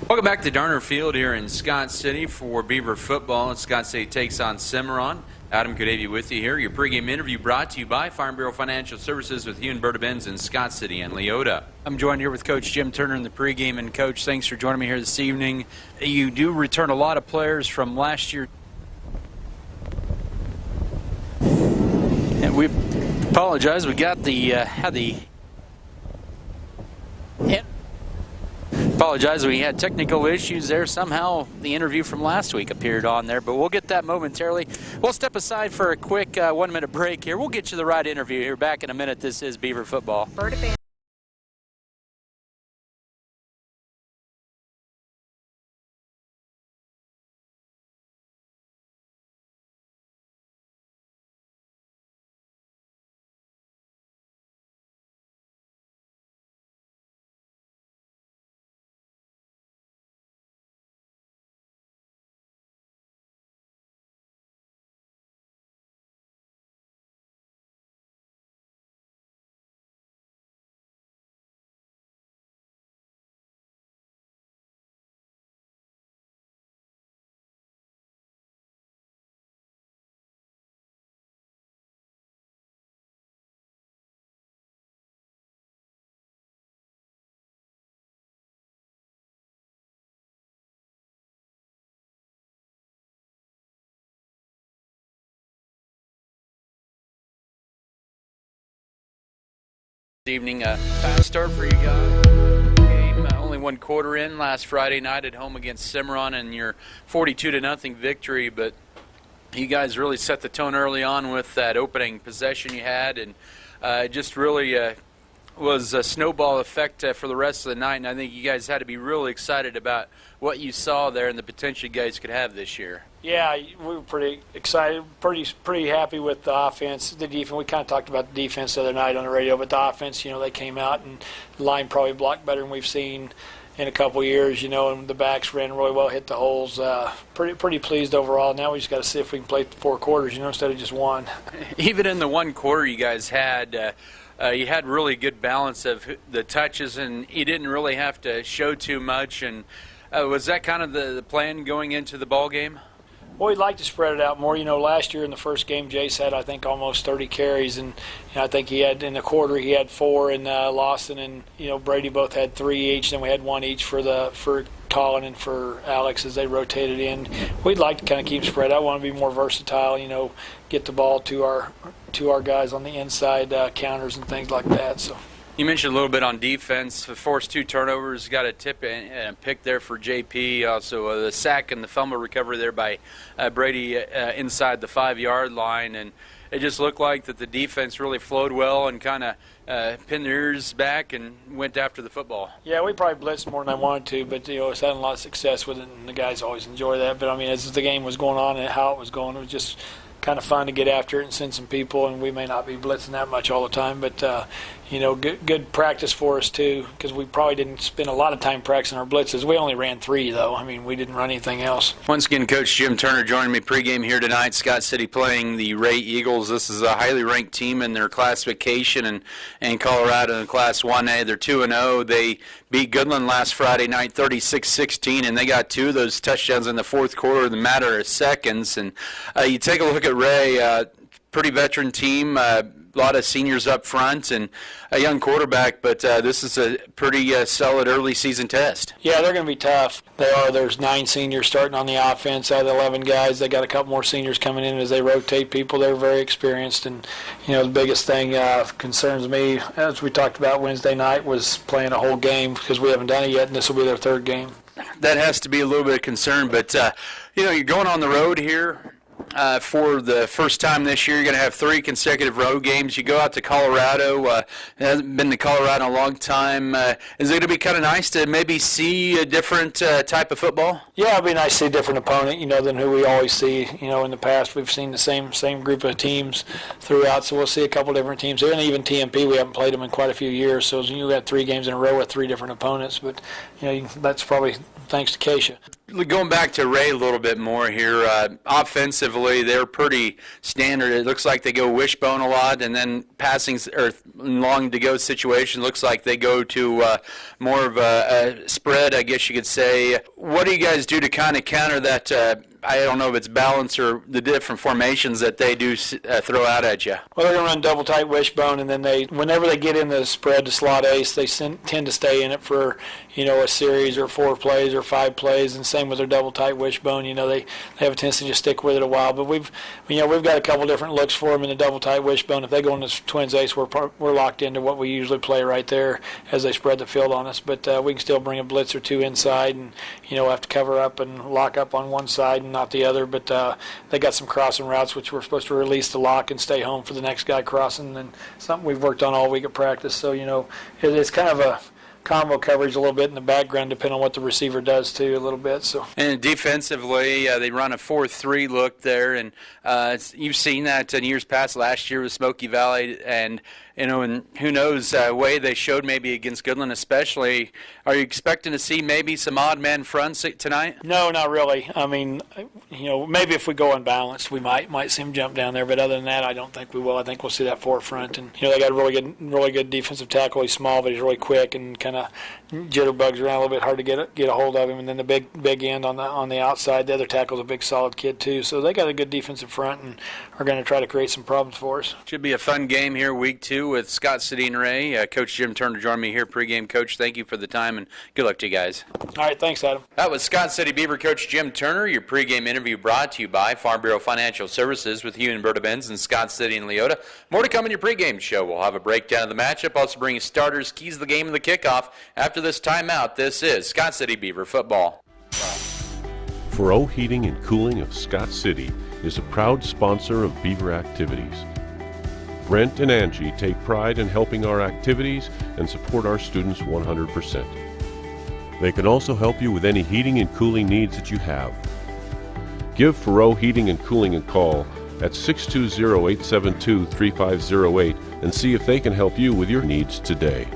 Welcome back to Darner Field here in Scott City for Beaver football. Scott City takes on Cimarron. Adam Kadavy with you here. Your pregame interview brought to you by Farm Bureau Financial Services with Hugh and Berta Benz in Scott City and Leota. I'm joined here with Coach Jim Turner in the pregame. And, Coach, thanks for joining me here this evening. You do return a lot of players from last year. And we apologize. We got we had technical issues there. Somehow the interview from last week appeared on there, but we'll get that momentarily. We'll step aside for a quick 1-minute break here. We'll get you the right interview here back in a minute. This is Beaver football. Evening, fast start for you guys. Game only one quarter in last Friday night at home against Cimarron and your 42-0 victory, but you guys really set the tone early on with that opening possession you had, and it just really was a snowball effect for the rest of the night. And I think you guys had to be really excited about what you saw there and the potential you guys could have this year. Yeah, we were pretty excited, pretty happy with the offense, the defense. We kind of talked about the defense the other night on the radio, but the offense, they came out and the line probably blocked better than we've seen in a couple years, and the backs ran really well, hit the holes. Pretty pleased overall. Now we just got to see if we can play 4 quarters, instead of just one. Even in the 1 quarter you guys had, you had really good balance of the touches, and you didn't really have to show too much. And was that kind of the plan going into the ball game? Well, we'd like to spread it out more. Last year in the first game, Jace had, I think, almost 30 carries, and I think he had in the quarter he had 4, and Lawson and Brady both had 3 each. Then we had 1 each for Colin and for Alex as they rotated in. We'd like to kind of keep spread out. I want to be more versatile. Get the ball to our guys on the inside, counters and things like that. So. You mentioned a little bit on defense. Forced 2 turnovers, got a tip and a pick there for JP. Also the sack and the fumble recovery there by Brady inside the 5-yard line. And it just looked like that the defense really flowed well and kind of pinned their ears back and went after the football. Yeah, we probably blitzed more than I wanted to, but it's had a lot of success with it, and the guys always enjoy that. But, as the game was going on and how it was going, it was just kind of fun to get after it and send some people, and we may not be blitzing that much all the time, but good practice for us too, because we probably didn't spend a lot of time practicing our blitzes. We only ran 3 though. We didn't run anything else. Once again, Coach Jim Turner joining me pregame here tonight. Scott City playing the Wray Eagles. This is a highly ranked team in their classification, and Colorado in Class 1A. They're 2-0. They beat Goodland last Friday night 36-16, and they got 2 of those touchdowns in the 4th quarter in the matter of seconds. And you take a look at Wray, pretty veteran team, a lot of seniors up front and a young quarterback, but this is a pretty solid early season test. Yeah, they're going to be tough. They are. There's 9 seniors starting on the offense out of the 11 guys. They got a couple more seniors coming in as they rotate people. They're very experienced, and the biggest thing concerns me, as we talked about Wednesday night, was playing a whole game, because we haven't done it yet, and this will be their 3rd game. That has to be a little bit of concern, but you're going on the road here. For the first time this year, you're going to have 3 consecutive road games. You go out to Colorado. Hasn't been to Colorado in a long time. Is it going to be kind of nice to maybe see a different type of football? Yeah, it'll be nice to see a different opponent, than who we always see. In the past, we've seen the same group of teams throughout, so we'll see a couple different teams. And even TMP, we haven't played them in quite a few years, so you got 3 games in a row with 3 different opponents. But, that's probably thanks to Keisha. Going back to Wray a little bit more here, offensively, they're pretty standard. It looks like they go wishbone a lot, and then passing or long to-go situation looks like they go to more of a spread, I guess you could say. What do you guys do to kind of counter that? I don't know if it's balance or the different formations that they do throw out at you. Well, they're going to run double tight wishbone, and then whenever they get in the spread to slot ace, they tend to stay in it for, a series or 4 plays or 5 plays, and same with their double tight wishbone. They have a tendency to just stick with it a while. But we've got a couple different looks for them in the double tight wishbone. If they go in the twins ace, we're locked into what we usually play right there as they spread the field on us. But we can still bring a blitz or 2 inside, and have to cover up and lock up on one side and not the other. But they got some crossing routes which we're supposed to release the lock and stay home for the next guy crossing, and something we've worked on all week at practice. So it's kind of a combo coverage a little bit in the background, depending on what the receiver does too, a little bit. So. And defensively, they run a 4-3 look there, and you've seen that in years past. Last year with Smoky Valley, and and who knows, way they showed maybe against Goodland especially. Are you expecting to see maybe some odd man fronts tonight? No, not really. I mean, maybe if we go unbalanced, we might see him jump down there. But other than that, I don't think we will. I think we'll see that forefront. And they got a really good defensive tackle. He's small, but he's really quick and kind of jitterbugs around a little bit, hard to get a hold of him. And then the big end on the outside, the other tackle's a big solid kid too. So they got a good defensive front and are going to try to create some problems for us. Should be a fun game here, week 2 with Scott City and Wray. Coach Jim Turner joined me here pregame. Coach, thank you for the time and good luck to you guys. All right, thanks, Adam. That was Scott City Beaver coach Jim Turner. Your pregame interview brought to you by Farm Bureau Financial Services with Hugh and Berta Benz in Scott City and Leota. More to come in your pregame show. We'll have a breakdown of the matchup, also bringing starters, keys of the game, and the kickoff. After this timeout, this is Scott City Beaver football. Furrow Heating and Cooling of Scott City is a proud sponsor of Beaver activities. Brent and Angie take pride in helping our activities and support our students 100%. They can also help you with any heating and cooling needs that you have. Give Furrow Heating and Cooling a call at 620-872-3508 and see if they can help you with your needs today.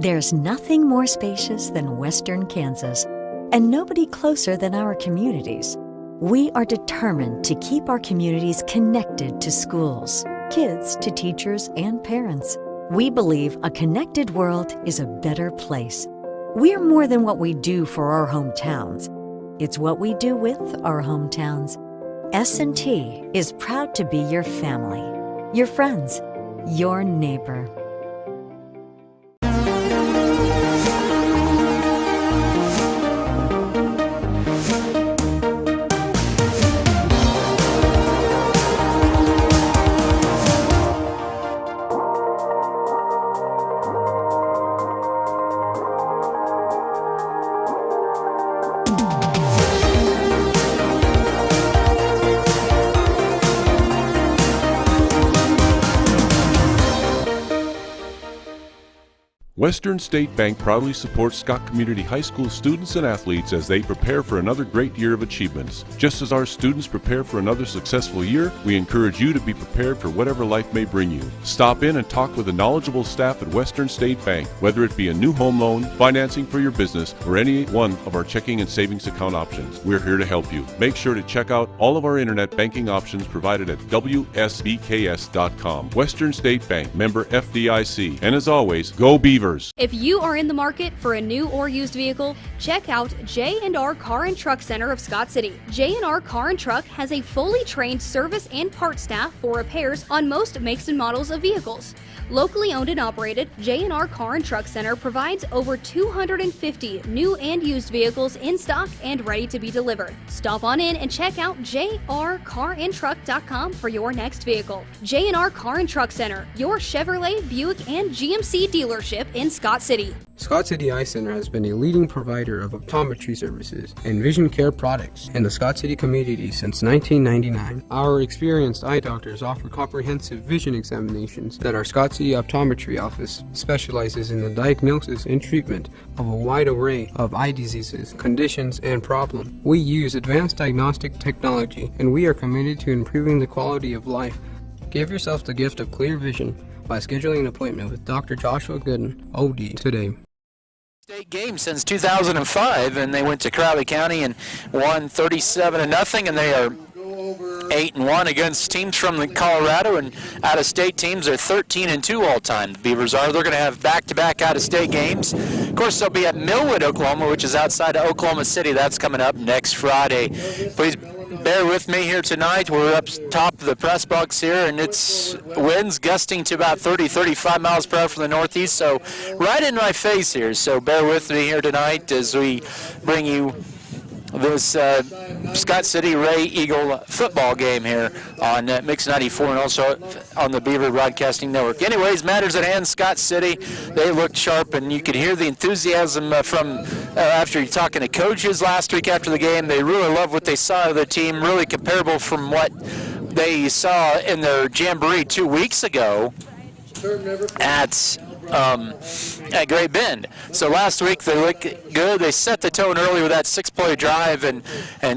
There's nothing more spacious than Western Kansas, and nobody closer than our communities. We are determined to keep our communities connected to schools, kids to teachers and parents. We believe a connected world is a better place. We're more than what we do for our hometowns. It's what we do with our hometowns. S&T is proud to be your family, your friends, your neighbor. Western State Bank proudly supports Scott Community High School students and athletes as they prepare for another great year of achievements. Just as our students prepare for another successful year, we encourage you to be prepared for whatever life may bring you. Stop in and talk with the knowledgeable staff at Western State Bank, whether it be a new home loan, financing for your business, or any one of our checking and savings account options. We're here to help you. Make sure to check out all of our internet banking options provided at WSBKS.com. Western State Bank, member FDIC. And as always, go Beavers! If you are in the market for a new or used vehicle, check out J&R Car and Truck Center of Scott City. J&R Car and Truck has a fully trained service and parts staff for repairs on most makes and models of vehicles. Locally owned and operated, J&R Car and Truck Center provides over 250 new and used vehicles in stock and ready to be delivered. Stop on in and check out jrcarandtruck.com for your next vehicle. J&R Car and Truck Center, your Chevrolet, Buick, and GMC dealership in Scott City. Scott City Eye Center has been a leading provider of optometry services and vision care products in the Scott City community since 1999. Our experienced eye doctors offer comprehensive vision examinations that our Scott City Optometry Office specializes in the diagnosis and treatment of a wide array of eye diseases, conditions, and problems. We use advanced diagnostic technology, and we are committed to improving the quality of life. Give yourself the gift of clear vision by scheduling an appointment with Dr. Joshua Gooden, OD, today. State game since 2005, and they went to Crowley County and won 37-0, and they are 8-1 against teams from Colorado, and out-of-state teams are 13-2 all-time. The Beavers are. They're going to have back-to-back out-of-state games. Of course, they'll be at Millwood, Oklahoma, which is outside of Oklahoma City. That's coming up next Friday. Please bear with me here tonight. We're up top of the press box here, and it's winds gusting to about 30-35 miles per hour from the northeast, so right in my face here. So bear with me here tonight as we bring you this Scott City Wray Eagle football game here on Mix 94 and also on the Beaver Broadcasting Network. Anyways, matters at hand, Scott City, they looked sharp, and you could hear the enthusiasm from after talking to coaches last week after the game. They really love what they saw of the team, really comparable from what they saw in their jamboree 2 weeks ago at Great Bend. So last week they looked good. They set the tone early with that 6-play drive and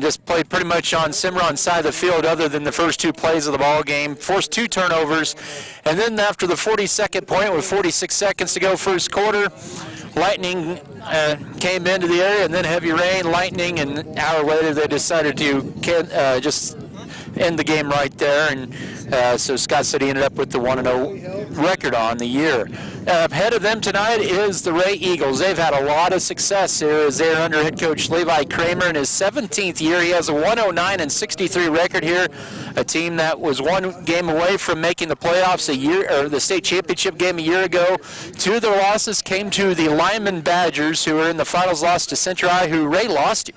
just played pretty much on Cimarron's side of the field other than the first 2 plays of the ball game. Forced 2 turnovers. And then after the 42nd point with 46 seconds to go first quarter, lightning came into the area, and then heavy rain, lightning, and an hour later they decided to just end the game right there, and so Scott City ended up with the 1-0 record on the year. Ahead of them tonight is the Wray Eagles. They've had a lot of success here as they're under head coach Levi Kramer in his 17th year. He has a 109-63 record here, a team that was 1 game away from making the playoffs the state championship game a year ago. 2 of their losses came to the Lyman Badgers, who were in the finals, lost to Central Iowa, who Wray lost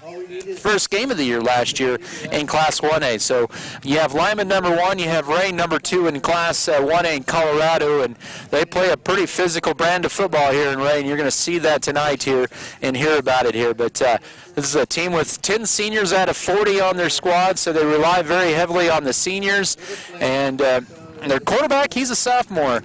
first game of the year last year in Class 1A. So you have Lyman number 1, you have Wray number 2 in Class 1A in Colorado, and they play a pretty physical brand of football here in Wray, and you're going to see that tonight here and hear about it here. But this is a team with 10 seniors out of 40 on their squad, so they rely very heavily on the seniors. And their quarterback, he's a sophomore,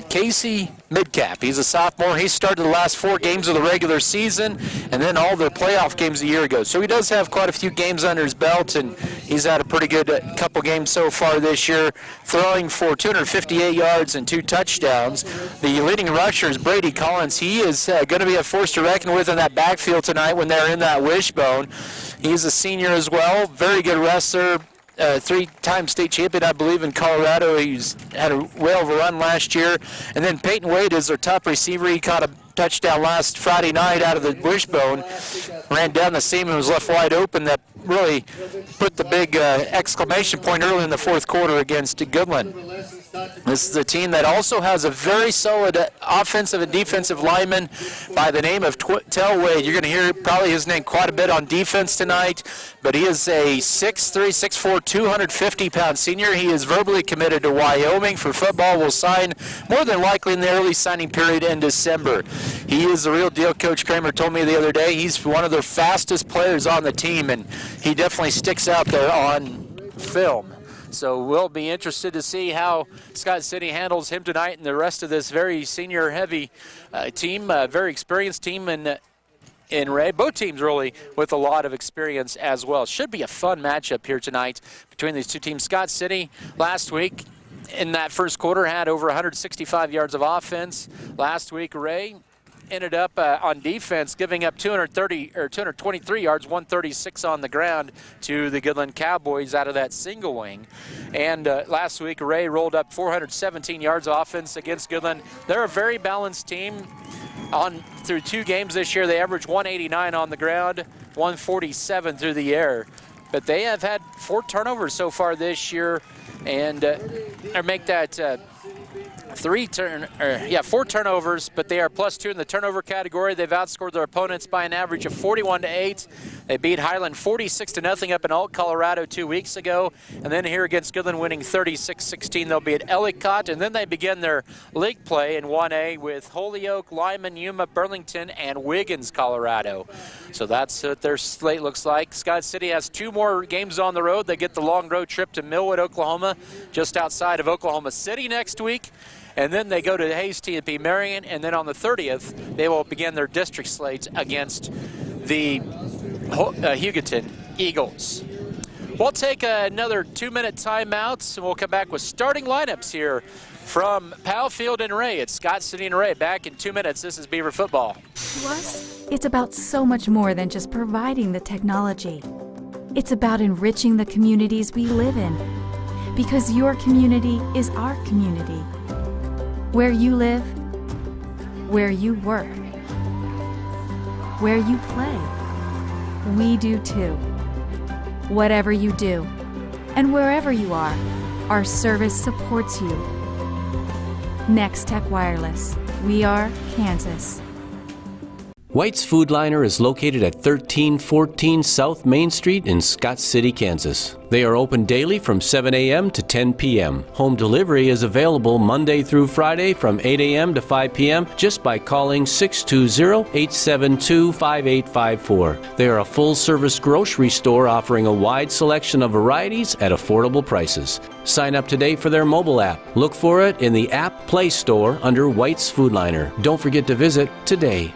Casey Midcap. He's a sophomore. He started the last 4 games of the regular season and then all their playoff games a year ago. So he does have quite a few games under his belt, and he's had a pretty good couple games so far this year, throwing for 258 yards and 2 touchdowns. The leading rusher is Brady Collins. He is going to be a force to reckon with in that backfield tonight when they're in that wishbone. He's a senior as well, very good wrestler. 3-time state champion, I believe, in Colorado. He's had a whale of a run last year. And then Peyton Wade is their top receiver. He caught a touchdown last Friday night out of the wishbone, ran down the seam and was left wide open. That really put the big exclamation point early in the 4th quarter against Goodland. This is a team that also has a very solid offensive and defensive lineman by the name of Tell Wade. You're going to hear probably his name quite a bit on defense tonight, but he is a 6'3", 6'4", 250-pound senior. He is verbally committed to Wyoming for football. Will sign more than likely in the early signing period in December. He is the real deal. Coach Kramer told me the other day he's one of the fastest players on the team, and he definitely sticks out there on film. So we'll be interested to see how Scott City handles him tonight and the rest of this very senior-heavy team, very experienced team in Wray. Both teams really with a lot of experience as well. Should be a fun matchup here tonight between these two teams. Scott City last week in that first quarter had over 165 yards of offense. Last week, Wray ended up on defense giving up 223 yards, 136 on the ground to the Goodland Cowboys out of that single wing. And last week, Wray rolled up 417 yards of offense against Goodland. They're a very balanced team. Through 2 games this year, they averaged 189 on the ground, 147 through the air. But they have had 4 turnovers so far this year, and make that 4 turnovers, but they are +2 in the turnover category. They've outscored their opponents by an average of 41-8. They beat Highland 46-0 up in Alt, Colorado 2 weeks ago. And then here against Goodland winning 36-16. They'll be at Ellicott, and then they begin their league play in 1A with Holyoke, Lyman, Yuma, Burlington, and Wiggins, Colorado. So that's what their slate looks like. Scott City has 2 more games on the road. They get the long road trip to Millwood, Oklahoma, just outside of Oklahoma City next week. And then they go to Hayes T&P Marion, and then on the 30th, they will begin their district slate against the Hugoton Eagles. We'll take another 2-minute timeout, and we'll come back with starting lineups here from Powell Field and Wray. It's Scott City and Wray. Back in 2 minutes. This is Beaver Football. To us, it's about so much more than just providing the technology. It's about enriching the communities we live in. Because your community is our community. Where you live, where you work, where you play. We do too. Whatever you do, and wherever you are, our service supports you. Next Tech Wireless. We are Kansas. White's Food Liner is located at 1314 South Main Street in Scott City, Kansas. They are open daily from 7 a.m. to 10 p.m. Home delivery is available Monday through Friday from 8 a.m. to 5 p.m. just by calling 620-872-5854. They are a full-service grocery store offering a wide selection of varieties at affordable prices. Sign up today for their mobile app. Look for it in the App Play Store under White's Food Liner. Don't forget to visit today.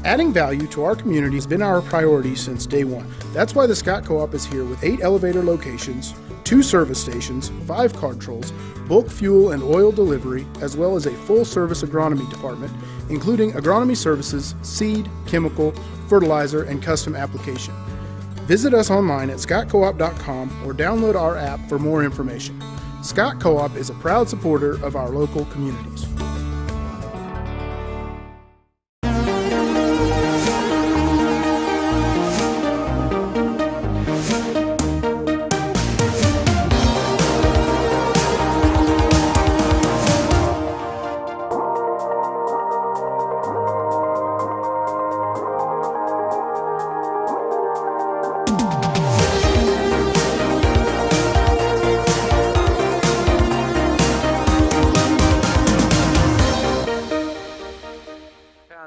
Adding value to our community has been our priority since day one. That's why the Scott Co-op is here with 8 elevator locations, 2 service stations, 5 card trolls, bulk fuel and oil delivery, as well as a full-service agronomy department, including agronomy services, seed, chemical, fertilizer, and custom application. Visit us online at scottcoop.com or download our app for more information. Scott Co-op is a proud supporter of our local communities.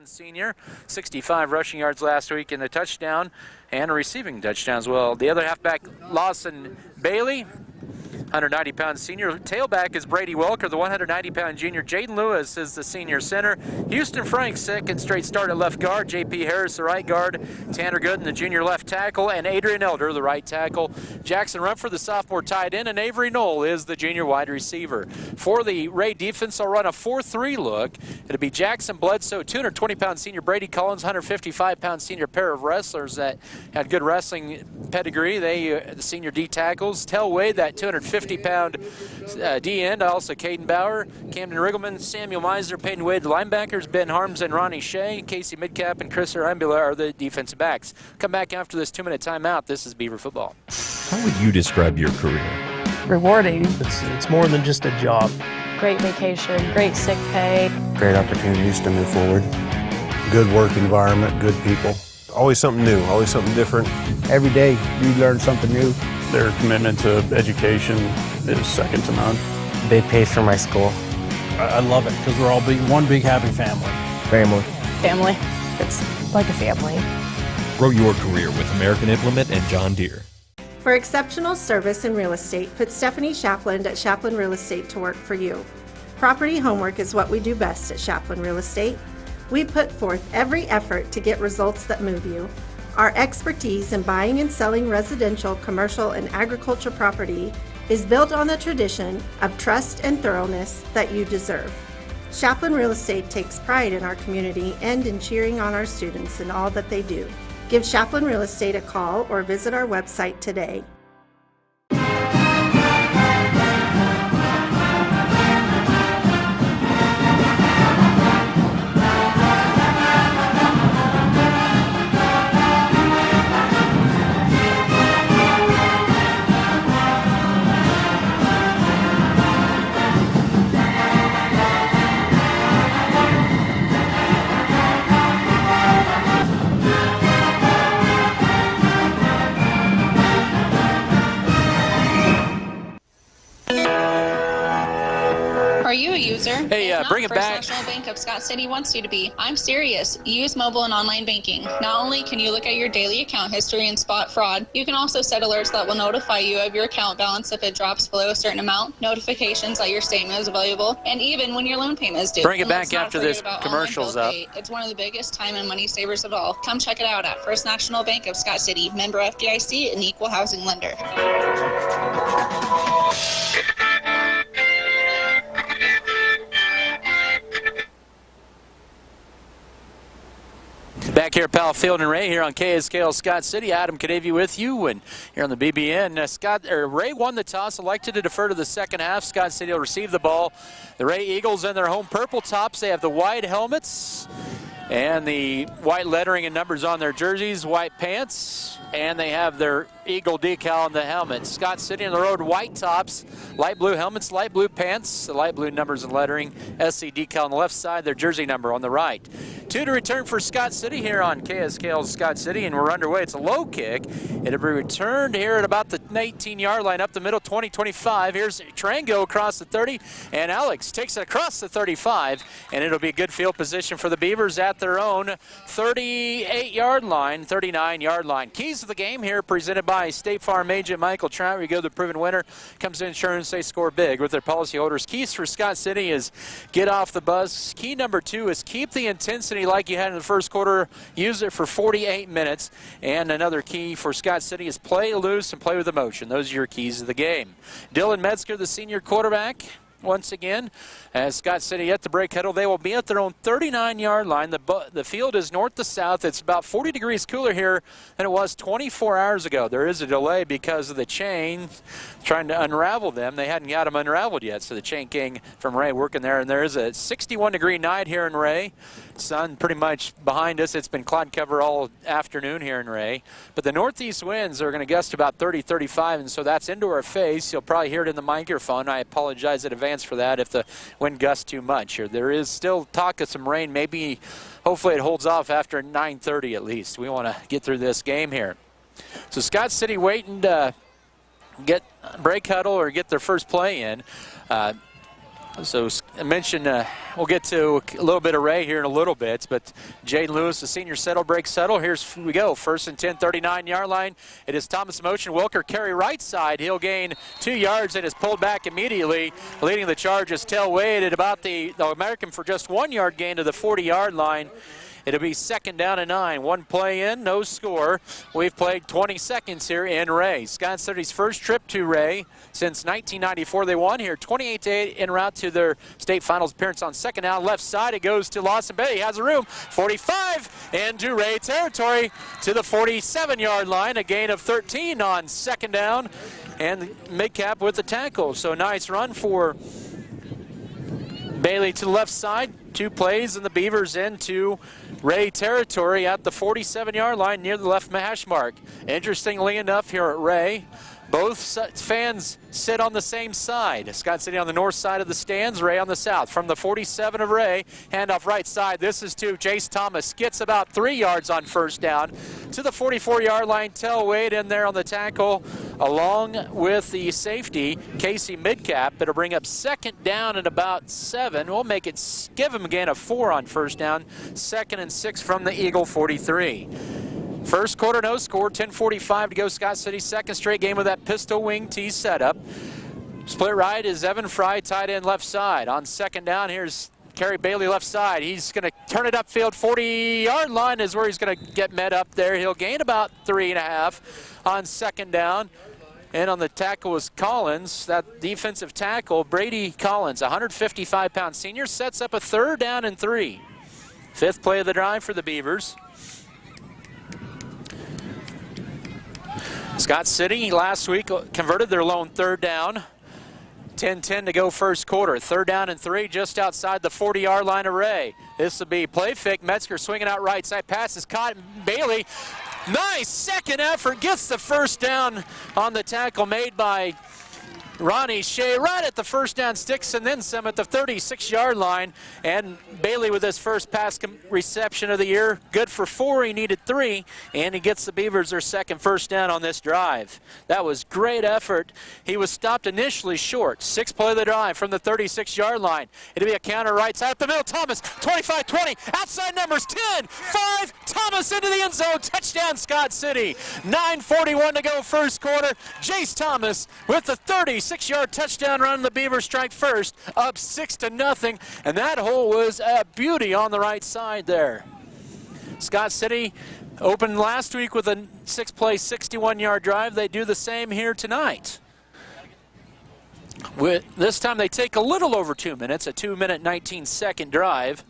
Senior, 65 rushing yards last week in the touchdown and a receiving touchdown as well. The other halfback, Lawson Bailey, 190-pound senior. Tailback is Brady Welker, the 190-pound junior. Jaden Lewis is the senior center. Houston Frank, second straight start at left guard. J.P. Harris, the right guard. Tanner Gooden, the junior left tackle. And Adrian Elder, the right tackle. Jackson Rumford, the sophomore tight end. And Avery Knoll is the junior wide receiver. For the Wray defense, they'll run a 4-3 look. It'll be Jackson Bledsoe, 220-pound senior Brady Collins, 155-pound senior pair of wrestlers that had good wrestling pedigree. They, the senior D tackles. Tell Wade, that 250-pound D end. Also Caden Bauer, Camden Riggleman, Samuel Meisner, Peyton Wade, the linebackers. Ben Harms and Ronnie Shea, Casey Midcap, and Chris Arambula are the defensive backs. Come back after this 2-minute timeout. This is Beaver Football. How would you describe your career? Rewarding. It's more than just a job. Great vacation, great sick pay. Great opportunities to move forward. Good work environment, good people. Always something new, always something different. Every day you learn something new. Their commitment to education is second to none. They pay for my school. I love it because we're all one big happy family. Family. Family. It's like a family. Grow your career with American Implement and John Deere. For exceptional service in real estate, put Stephanie Shapland at Shapland Real Estate to work for you. Property homework is what we do best at Shapland Real Estate. We put forth every effort to get results that move you. Our expertise in buying and selling residential, commercial, and agriculture property is built on the tradition of trust and thoroughness that you deserve. Chaplin Real Estate takes pride in our community and in cheering on our students in all that they do. Give Chaplin Real Estate a call or visit our website today. Are you a user? Hey, If not, bring it First back. National Bank of Scott City wants you to be. I'm serious. Use mobile and online banking. Not only can you look at your daily account history and spot fraud, you can also set alerts that will notify you of your account balance if it drops below a certain amount, notifications that your statement is available, and even when your loan payment is due. Bring it And back let's not after forget this about commercial's online up. bill pay. It's one of the biggest time and money savers of all. Come check it out at First National Bank of Scott City, member FDIC, and equal housing lender. Back here at Powell Field and Ray here on KSKL Scott City. Adam Kadavy with you, and here on the BBN. Ray won the toss, elected to defer to the second half. Scott City will receive the ball. The Ray Eagles in their home purple tops. They have the white helmets and the white lettering and numbers on their jerseys, white pants, and they have their Eagle decal on the helmet. Scott City on the road, white tops, light blue helmets, light blue pants, the light blue numbers and lettering, SC decal on the left side, their jersey number on the right. 2 to return for Scott City here on KSKL Scott City, and we're underway. It's a low kick. It'll be returned here at about the 18-yard line, up the middle, 20-25. Here's Trango across the 30, and Alex takes it across the 35, and it'll be good field position for the Beavers at their own 38-yard line, 39-yard line. Keys to the game here presented by State Farm agent Michael Trout. We go the proven winner. Comes to insurance, they score big with their policyholders. Keys for Scott City is get off the bus. Key number 2 is keep the intensity like you had in the first quarter. Use it for 48 minutes. And another key for Scott City is play loose and play with emotion. Those are your keys to the game. Dylan Metzger, the senior quarterback, once again, as Scott City at the break huddle. They will be at their own 39-yard line. The field is north to south. It's about 40 degrees cooler here than it was 24 hours ago. There is a delay because of the chain trying to unravel them. They hadn't got them unraveled yet, so the chain gang from Ray working there. And there is a 61-degree night here in Ray. Sun pretty much behind us. It's been cloud cover all afternoon here in Ray. But the northeast winds are going to gust about 30, 35, and so that's into our face. You'll probably hear it in the microphone. I apologize in advance for that if the wind gusts too much here. There is still talk of some rain. Maybe, hopefully it holds off after 9:30 at least. We want to get through this game here. So Scott City waiting to get break huddle or get their first play in. So I mentioned we'll get to a little bit of Ray here in a little bit, but Jaden Lewis, the senior settle, break settle. Here's we go. First and 10, 39-yard line. It is Thomas motion. Wilker carry right side. He'll gain 2 yards and is pulled back immediately. Leading the charge is Tel Wade at about the American for just 1 yard gain to the 40-yard line. It'll be second down and 9. One play in, no score. We've played 20 seconds here in Ray. Scott City's first trip to Ray since 1994. They won here 28-8 en route to their state finals appearance on second down. Left side, it goes to Lawson Bay. He has a room. 45 into Ray territory to the 47-yard line. A gain of 13 on second down. And Midcap with the tackle. So nice run for Bailey to the left side. 2 plays and the Beavers into Ray territory at the 47-yard line near the left hash mark. Interestingly enough here at Ray, both fans sit on the same side. Scott City on the north side of the stands, Ray on the south. From the 47 of Ray, handoff right side. This is to Jace Thomas. Gets about 3 yards on first down. To the 44-yard line, Tel Wade in there on the tackle, along with the safety, Casey Midcap. It'll bring up second down at about 7. We'll make it, give him a gain of 4 on first down. Second and 6 from the Eagle 43. First quarter, no score, 10:45 to go. Scott City, second straight game with that pistol wing T setup. Split right is Evan Fry, tight end left side. On second down, here's Kerry Bailey left side. He's going to turn it upfield. 40-yard line is where he's going to get met up there. He'll gain about 3.5 on second down. And on the tackle was Collins, that defensive tackle, Brady Collins, 155-pound senior, sets up a 3rd down and 3. 5th play of the drive for the Beavers. Scott City last week converted their lone 3rd down. 10-10 to go first quarter. 3rd down and 3 just outside the 40-yard line of Wray. This will be play fake. Metzger swinging out right side. Pass is caught. Bailey, nice second effort. Gets the 1st down on the tackle made by Ronnie Shea right at the 1st down sticks and then some at the 36-yard line. And Bailey with his first pass reception of the year. Good for 4. He needed 3. And he gets the Beavers their second 1st down on this drive. That was great effort. He was stopped initially short. 6th play of the drive from the 36-yard line. It'll be a counter right side up the middle. Thomas, 25-20. Outside numbers 10, 5. Thomas into the end zone. Touchdown Scott City. 9:41 to go first quarter. Jace Thomas with the 36-yard touchdown run. The Beavers strike first, up 6-0, and that hole was a beauty on the right side there. Scott City opened last week with a 6-play, 61-yard drive. They do the same here tonight. This time they take a little over 2 minutes, a 2-minute, 19-second drive.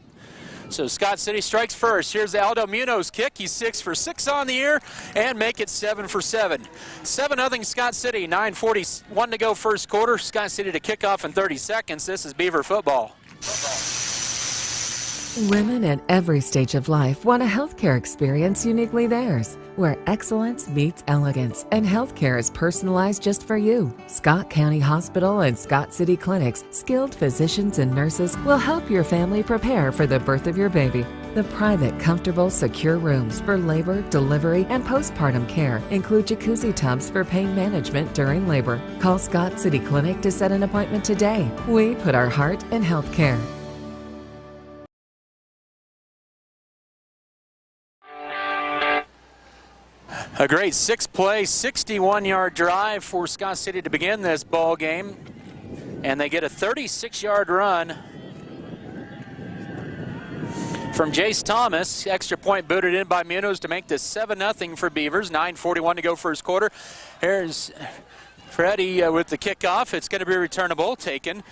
So Scott City strikes first. Here's Aldo Munoz kick. He's 6 for 6 on the year and make it 7 for 7. 7-0 Scott City, 9:41 to go first quarter. Scott City to kick off in 30 seconds. This is Beaver football. Women at every stage of life want a healthcare experience uniquely theirs, where excellence meets elegance and healthcare is personalized just for you. Scott County Hospital and Scott City Clinic's skilled physicians and nurses will help your family prepare for the birth of your baby. The private, comfortable, secure rooms for labor, delivery, and postpartum care include jacuzzi tubs for pain management during labor. Call Scott City Clinic to set an appointment today. We put our heart in healthcare. A great 6-play, 61-yard drive for Scott City to begin this ball game. And they get a 36-yard run from Jace Thomas. Extra point booted in by Munoz to make this 7-0 for Beavers. 9:41 to go first quarter. Here's Freddie with the kickoff. It's going to be returnable, taken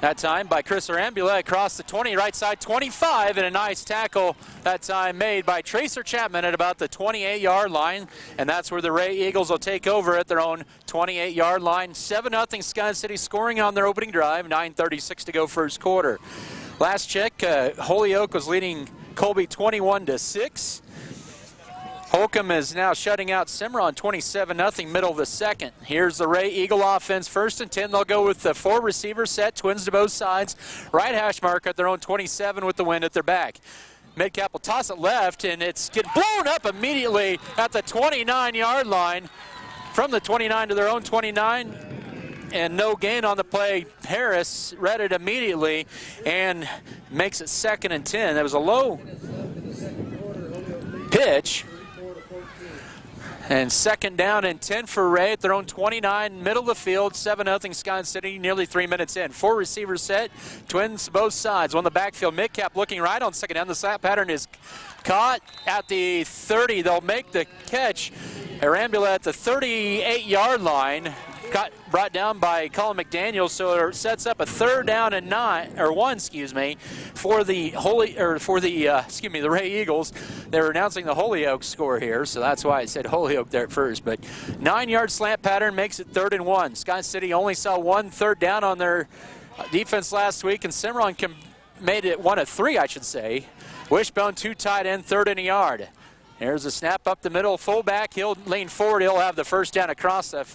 that time by Chris Arambula across the 20, right side 25, and a nice tackle that time made by Tracer Chapman at about the 28-yard line, and that's where the Wray Eagles will take over at their own 28-yard line. 7-0 Scott City scoring on their opening drive. 9:36 to go first quarter. Last check, Holyoke was leading Colby 21-6. Holcomb is now shutting out Cimarron 27-0, middle of the second. Here's the Wray Eagle offense. 1st and 10, they'll go with the 4-receiver set, twins to both sides. Right hash mark at their own 27 with the wind at their back. Midcap will toss it left, and it's get blown up immediately at the 29-yard line. From the 29 to their own 29, and no gain on the play. Harris read it immediately and makes it 2nd and 10. That was a low pitch. And 2nd down and 10 for Wray at their own 29, middle of the field, 7-0 Scott City, nearly 3 minutes in. 4 receivers set, twins both sides. On the backfield, Midcap looking right on 2nd down. The slap pattern is caught at the 30. They'll make the catch. Arambula at the 38-yard line. Got brought down by Colin McDaniel, so it sets up a 3rd down and 1, for the the Wray Eagles. They were announcing the Holyoke score here, so that's why I said Holyoke there at first. But 9-yard slant pattern makes it 3rd and 1. Scott City only saw 1 3rd down on their defense last week, and Cimarron made it 1 of 3, I should say. Wishbone 2 tight end, 3rd and a yard. There's a snap up the middle, fullback. He'll lean forward. He'll have the 1st down across the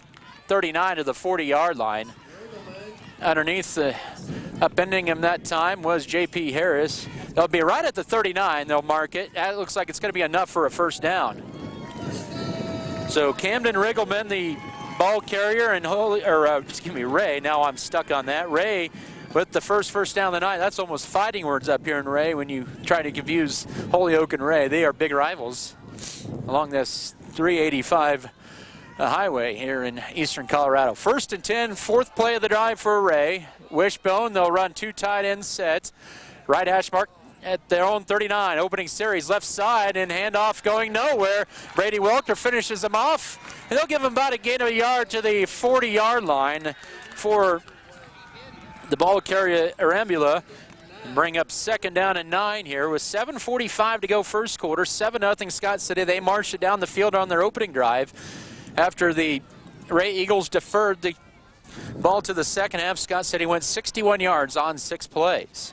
39 to the 40-yard line. Underneath, upending him that time was J.P. Harris. They'll be right at the 39. They'll mark it. That looks like it's going to be enough for a 1st down. So Camden Riggleman, the ball carrier, and Wray. Now I'm stuck on that. Wray with the first down of the night. That's almost fighting words up here in Wray when you try to confuse Holyoke and Wray. They are big rivals along this 385 highway here in eastern Colorado. 1st and 10, 4th play of the drive for Wray. Wishbone, they'll run 2 tight end sets. Right hash mark at their own 39. Opening series, left side, and handoff going nowhere. Brady Welker finishes them off, and they'll give him about a gain of a yard to the 40-yard line for the ball carrier Arambula. Bring up 2nd down and 9 here with 7:45 to go first quarter. 7-0 Scott City. They marched it down the field on their opening drive after the Wray Eagles deferred the ball to the second half. Scott City went 61 yards on 6 plays.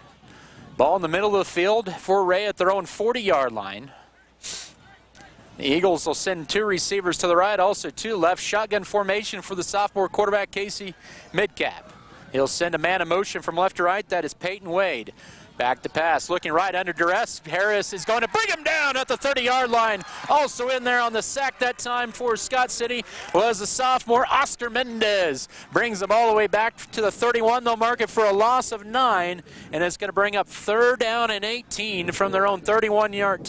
Ball in the middle of the field for Wray at their own 40-yard line. The Eagles will send 2 receivers to the right, also 2 left. Shotgun formation for the sophomore quarterback, Casey Midcap. He'll send a man in motion from left to right. That is Peyton Wade. Back to pass, looking right under duress. Harris is going to bring him down at the 30-yard line. Also in there on the sack that time for Scott City was the sophomore Oscar Mendez. Brings them all the way back to the 31. They'll mark it for a loss of 9, and it's going to bring up 3rd down and 18 from their own 31-yard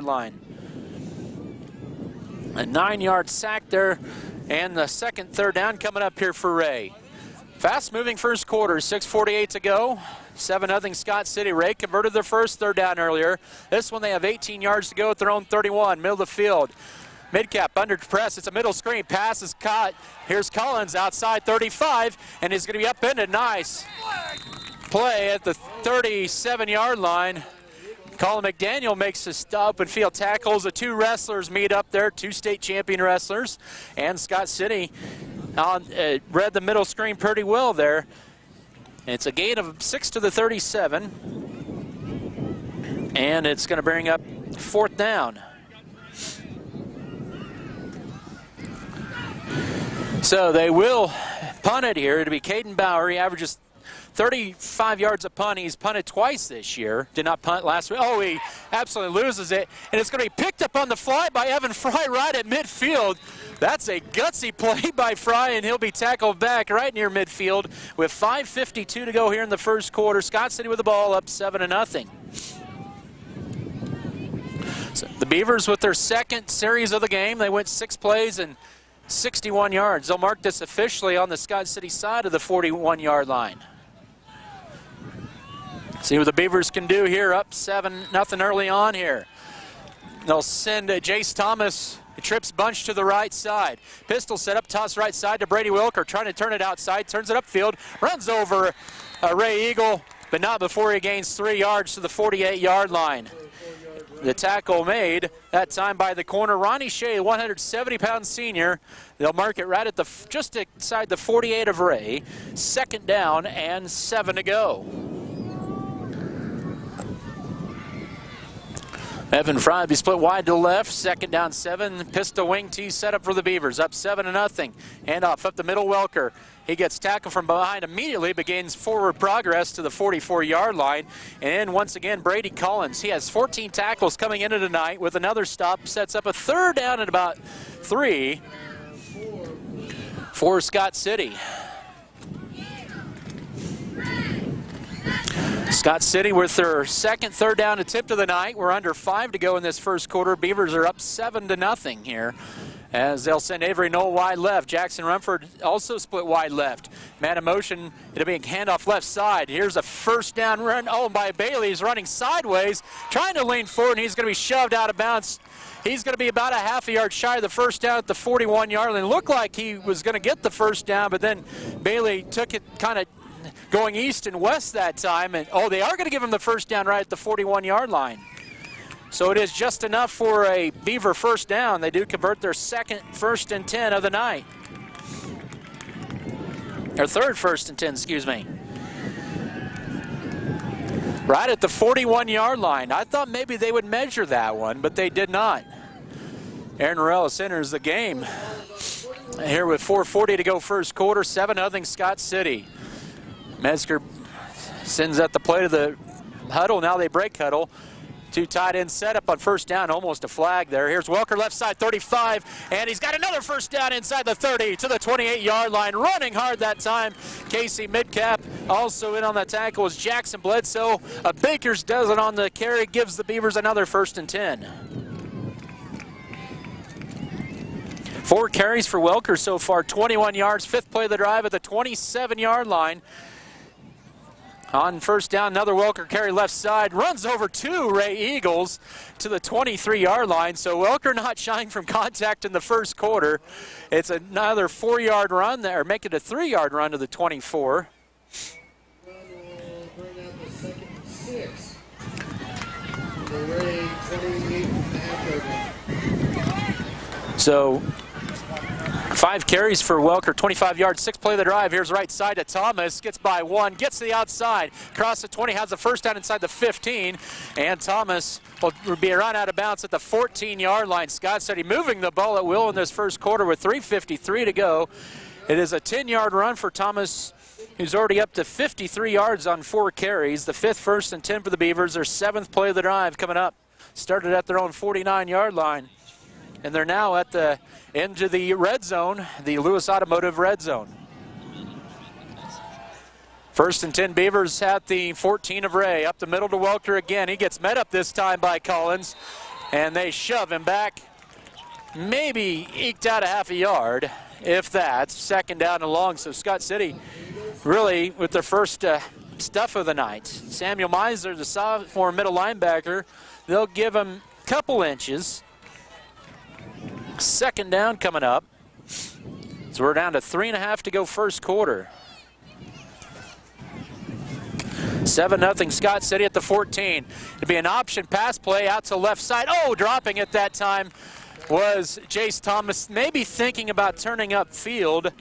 line. A 9-yard sack there, and the second 3rd down coming up here for Wray. Fast-moving first quarter, 6:48 to go. 7-0 Scott City. Wray converted their first 3rd down earlier. This one they have 18 yards to go at their own 31, middle of the field. Midcap under press. It's a middle screen. Pass is caught. Here's Collins outside 35, and he's going to be upended. Nice play at the 37-yard line. Colin McDaniel makes a stop and field tackles. The 2 wrestlers meet up there, 2 state champion wrestlers, and Scott City read the middle screen pretty well there. It's a gain of 6 to the 37, and it's going to bring up 4th down. So they will punt it here. It'll be Caden Bauer. He averages 35 yards a punt. He's punted twice this year. Did not punt last week. Oh, he absolutely loses it. And it's going to be picked up on the fly by Evan Fry right at midfield. That's a gutsy play by Fry, and he'll be tackled back right near midfield with 5:52 to go here in the first quarter. Scott City with the ball up 7-0. So the Beavers with their second series of the game. They went 6 plays and 61 yards. They'll mark this officially on the Scott City side of the 41-yard line. See what the Beavers can do here, up 7-0 early on here. They'll send Jace Thomas, trips bunch to the right side. Pistol set up, toss right side to Brady Wilker, trying to turn it outside, turns it upfield, runs over Wray Eagle, but not before he gains 3 yards to the 48-yard line. The tackle made that time by the corner, Ronnie Shea, 170-pound senior. They'll mark it right at the just inside the 48 of Wray. 2nd down and 7 to go. Evan Fry be split wide to the left. 2nd down 7. Pistol wing T set up for the Beavers. Up 7-0. Handoff up the middle. Welker. He gets tackled from behind immediately, but gains forward progress to the 44-yard line. And once again, Brady Collins. He has 14 tackles coming into tonight with another stop. Sets up a 3rd down at about 3 for Scott City. Scott City with their second 3rd down attempt of the night. We're under 5 to go in this first quarter. Beavers are up 7-0 here as they'll send Avery Knoll wide left. Jackson Rumford also split wide left. Man in motion, it'll be a handoff left side. Here's a 1st down run by Bailey. He's running sideways, trying to lean forward, and he's going to be shoved out of bounds. He's going to be about a half a yard shy of the 1st down at the 41-yard line. Looked like he was going to get the 1st down, but then Bailey took it kind of going east and west that time, and they are going to give him the 1st down right at the 41-yard line. So it is just enough for a Beaver 1st down. They do convert their 2nd 1st and 10 of the night. Or 3rd 1st and 10, excuse me. Right at the 41-yard line. I thought maybe they would measure that one, but they did not. Aaron Morales enters the game here with 4:40 to go first quarter. 7-0 Scott City. Metzger sends at the play to the huddle. Now they break huddle. 2 tight end setup on 1st down. Almost a flag there. Here's Welker left side 35, and he's got another 1st down inside the 30 to the 28-yard line. Running hard that time. Casey Midcap also in on the tackle is Jackson Bledsoe. A Baker's dozen on the carry gives the Beavers another 1st and 10. 4 carries for Welker so far, 21 yards. 5th play of the drive at the 27-yard line. On first down, another Welker carry left side, runs over 2 Wray Eagles to the 23-yard line. So Welker not shying from contact in the first quarter. It's another 4-yard run there, make it a 3-yard run to the 24. So 5 carries for Welker, 25 yards, 6 play of the drive. Here's right side to Thomas, gets by 1, gets to the outside, across the 20, has the first down inside the 15, and Thomas will be run out of bounds at the 14-yard line. Scott City moving the ball at will in this first quarter with 3:53 to go. It is a 10-yard run for Thomas, who's already up to 53 yards on 4 carries. The 5th, 1st, and 10 for the Beavers. Their 7th play of the drive coming up. Started at their own 49-yard line. And they're now at the end of the red zone, the Lewis Automotive red zone. 1st and 10 Beavers at the 14 of Wray. Up the middle to Welker again. He gets met up this time by Collins, and they shove him back. Maybe eked out a half a yard, if that. 2nd down and long, so Scott City really with their first stuff of the night. Samuel Meisner, the sophomore middle linebacker, they'll give him a couple inches. 2nd down coming up. So we're down to 3.5 to go first quarter. 7-0 Scott City at the 14. It'd be an option pass play out to the left side. Oh, dropping it that time was Jace Thomas, maybe thinking about turning upfield.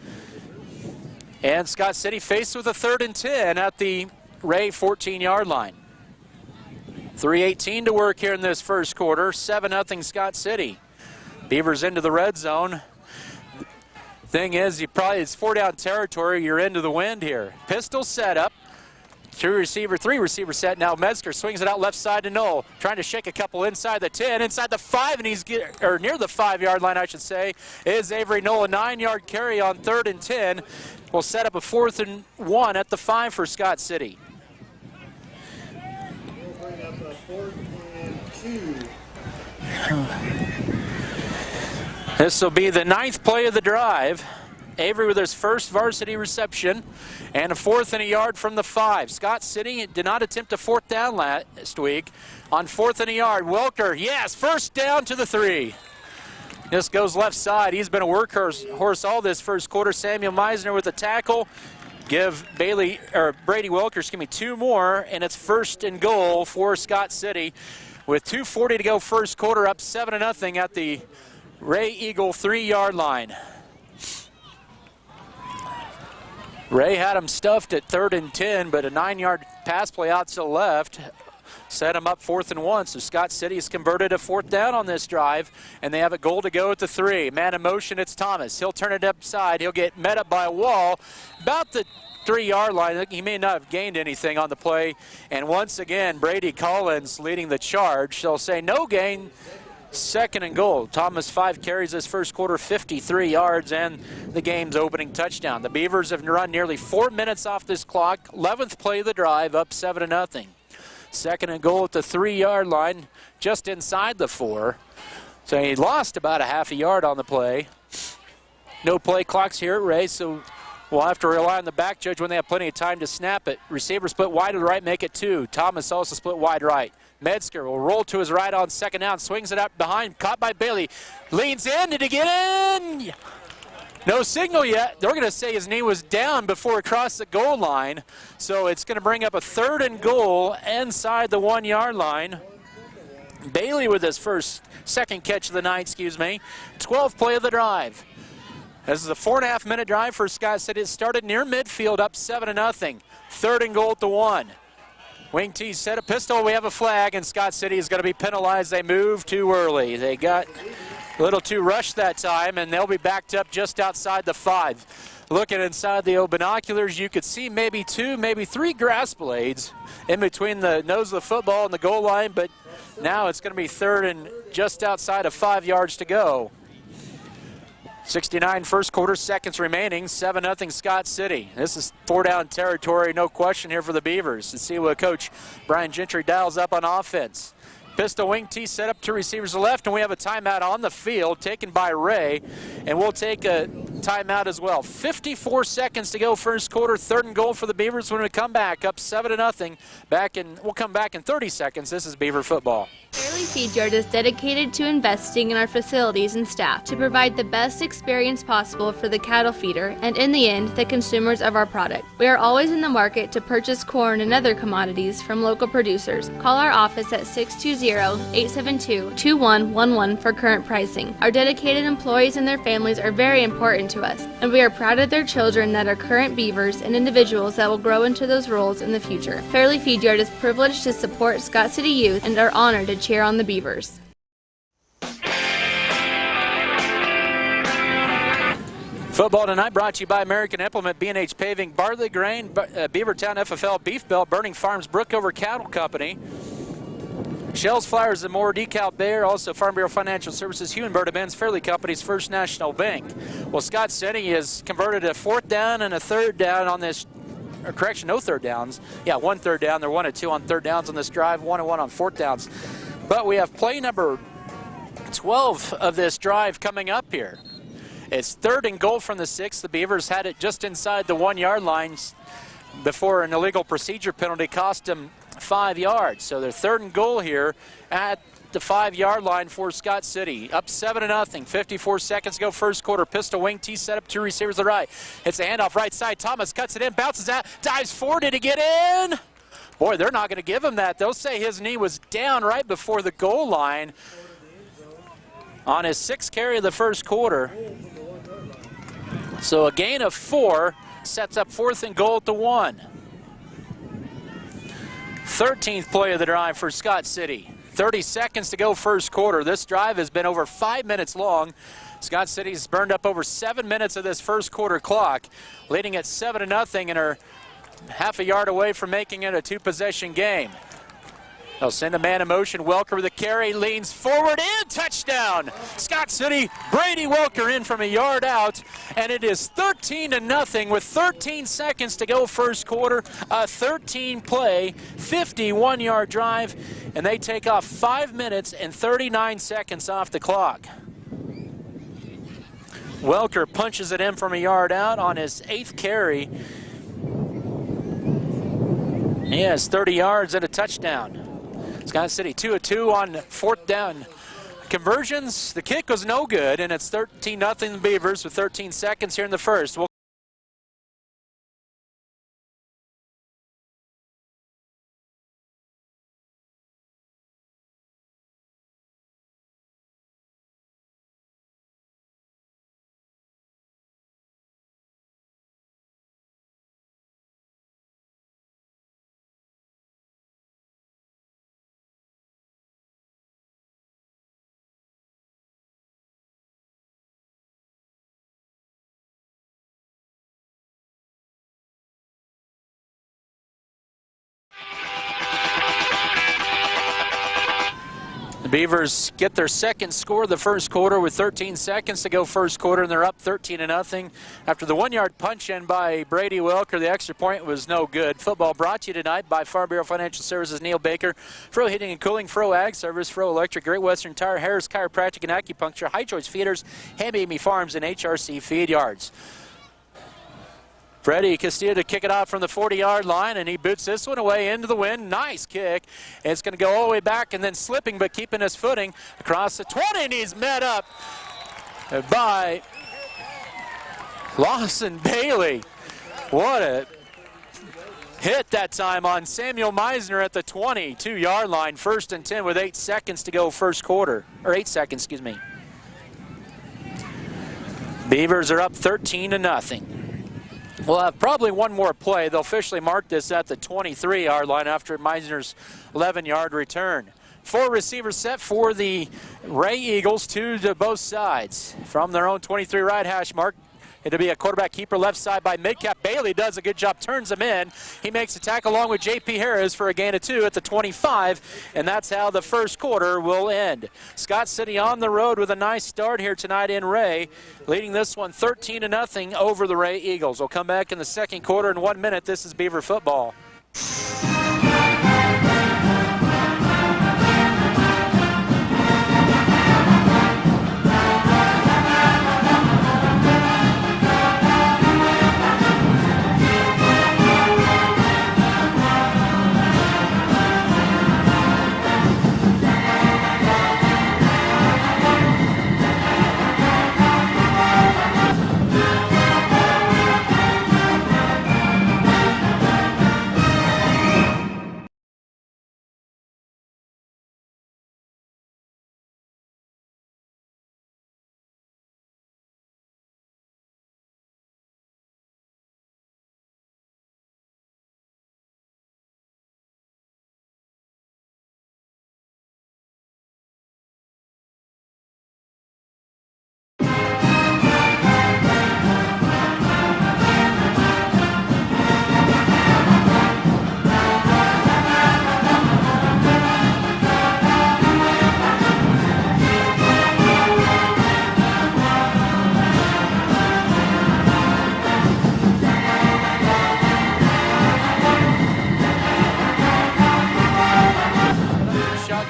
And Scott City faced with a 3rd and 10 at the Wray 14-yard line. 3:18 to work here in this first quarter. 7-0 Scott City. Beavers into the red zone. Thing is, it's 4-down territory. You're into the wind here. Pistol set up. 3 receiver set. Now Metzger swings it out left side to Knoll. Trying to shake a couple inside the 10, inside the 5, and near the 5-yard line, I should say, is Avery Knoll. A 9-yard carry on 3rd and 10. Will set up a 4th and 1 at the 5 for Scott City. We'll bring up a 4th and 2. This will be the 9th play of the drive. Avery with his first varsity reception, and a 4th and a yard from the 5. Scott City did not attempt a 4th down last week. On 4th and a yard, Welker, yes, 1st down to the 3. This goes left side. He's been a workhorse all this first quarter. Samuel Meisner with a tackle. Give Brady Welker, 2 more, and it's 1st and goal for Scott City. With 2:40 to go first quarter, up 7-0 at the Wray Eagle 3-yard line. Wray had him stuffed at 3rd and 10, but a 9-yard pass play out to the left set him up 4th and 1. So Scott City has converted a 4th down on this drive, and they have a goal to go at the 3. Man in motion, it's Thomas. He'll turn it upside. He'll get met up by a wall about the 3-yard line. He may not have gained anything on the play. And once again, Brady Collins leading the charge. They'll say no gain. 2nd and goal. Thomas 5 carries this first quarter, 53 yards, and the game's opening touchdown. The Beavers have run nearly 4 minutes off this clock. 11th play of the drive, up 7-0. 2nd and goal at the 3-yard line, just inside the 4. So he lost about a half a yard on the play. No play clocks here at Wray, so we'll have to rely on the back judge when they have plenty of time to snap it. Receiver split wide to the right, make it 2. Thomas also split wide right. Metzger will roll to his right on 2nd down, swings it up behind, caught by Bailey. Leans in, did he get in? No signal yet. They're going to say his knee was down before it crossed the goal line. So it's going to bring up a 3rd and goal inside the 1-yard line. Bailey with his second catch of the night, 12th play of the drive. This is a 4.5-minute drive for Scott City. It started near midfield, up 7-0. 3rd and goal at the 1. Wing T set a pistol. We have a flag, and Scott City is going to be penalized. They moved too early. They got a little too rushed that time, and they'll be backed up just outside the 5. Looking inside the binoculars, you could see maybe 2, maybe 3 grass blades in between the nose of the football and the goal line, but now it's going to be 3rd and just outside of 5 yards to go. 69 first quarter, seconds remaining, 7-0 Scott City. This is 4-down territory, no question here for the Beavers. Let's see what Coach Brian Gentry dials up on offense. Pistol wing T set up 2 receivers to left, and we have a timeout on the field taken by Wray, and we'll take a timeout as well. 54 seconds to go first quarter. 3rd and goal for the Beavers when we come back up 7-0. We'll come back in 30 seconds. This is Beaver football. Fairleigh Feed Yard is dedicated to investing in our facilities and staff to provide the best experience possible for the cattle feeder and, in the end, the consumers of our product. We are always in the market to purchase corn and other commodities from local producers. Call our office at 620-872-2111 for current pricing. Our dedicated employees and their families are very important to us, and we are proud of their children that are current Beavers and individuals that will grow into those roles in the future. Fairleigh Feed Yard is privileged to support Scott City youth and are honored to cheer on the Beavers. Football tonight brought to you by American Implement, B&H Paving, Bartlett Grain, Beavertown FFL Beef Belt, Burning Farms, Brookover Cattle Company, Shells, Flowers, and More, Decal Bear, also Farm Bureau Financial Services, Hugh and Berta Benz, Fairleigh Company's First National Bank. Well, Scott City has converted a 4th down and a 3rd down on this. Or correction, no 3rd downs. Yeah, 1 3rd down. They're 1 and 2 on 3rd downs on this drive, 1 and 1 on 4th downs. But we have play number 12 of this drive coming up here. It's 3rd and goal from the 6. The Beavers had it just inside the 1-yard line before an illegal procedure penalty cost them 5 yards. So they're 3rd and goal here at the 5-yard line for Scott City. Up 7-0. 54 seconds to go first quarter. Pistol wing T set up, 2 receivers to the right. It's a handoff right side. Thomas cuts it in, bounces out, dives forward. Did he get in? Boy, they're not going to give him that. They'll say his knee was down right before the goal line on his 6th carry of the first quarter. So a gain of 4 sets up 4th and goal at the 1. 13th play of the drive for Scott City. 30 seconds to go first quarter. This drive has been over 5 minutes long. Scott City's burned up over 7 minutes of this first quarter clock, leading at 7-0 and are half a yard away from making it a 2-possession game. They'll send a man in motion. Welker with a carry, leans forward and touchdown. Scott City, Brady Welker in from a yard out, and it is 13-0 with 13 seconds to go first quarter. A 13-play, 51-yard drive, and they take off 5 minutes and 39 seconds off the clock. Welker punches it in from a yard out on his 8th carry. He has 30 yards and a touchdown. Scott City 2 of 2 on 4th down conversions. The kick was no good, and it's 13-0 Beavers with 13 seconds here in the first. The Beavers get their 2nd score of the first quarter with 13 seconds to go first quarter, and they're up 13-0. After the 1-yard punch in by Brady Welker, the extra point was no good. Football brought to you tonight by Farm Bureau Financial Services, Neil Baker, Fro Heating and Cooling, Fro Ag Service, Fro Electric, Great Western Tire, Harris Chiropractic and Acupuncture, High Choice Feeders, Hamby Farms, and HRC Feed Yards. Freddie Castillo to kick it out from the 40-yard line, and he boots this one away into the wind. Nice kick. It's going to go all the way back and then slipping but keeping his footing across the 20, and he's met up by Lawson Bailey. What a hit that time on Samuel Meisner at the 22-yard line. 1st and 10 with 8 seconds to go first quarter, or 8 seconds, excuse me. Beavers are up 13-0. We'll have probably one more play. They'll officially mark this at the 23-yard line after Meisner's 11-yard return. 4 receivers set for the Wray Eagles, 2 to both sides. From their own 23 right hash mark, it'll be a quarterback keeper left side by midcap. Bailey does a good job, turns him in. He makes a tackle along with J.P. Harris for a gain of 2 at the 25, and that's how the first quarter will end. Scott City on the road with a nice start here tonight in Wray, leading this one 13-0 over the Wray Eagles. We'll come back in the second quarter in 1 minute. This is Beaver football.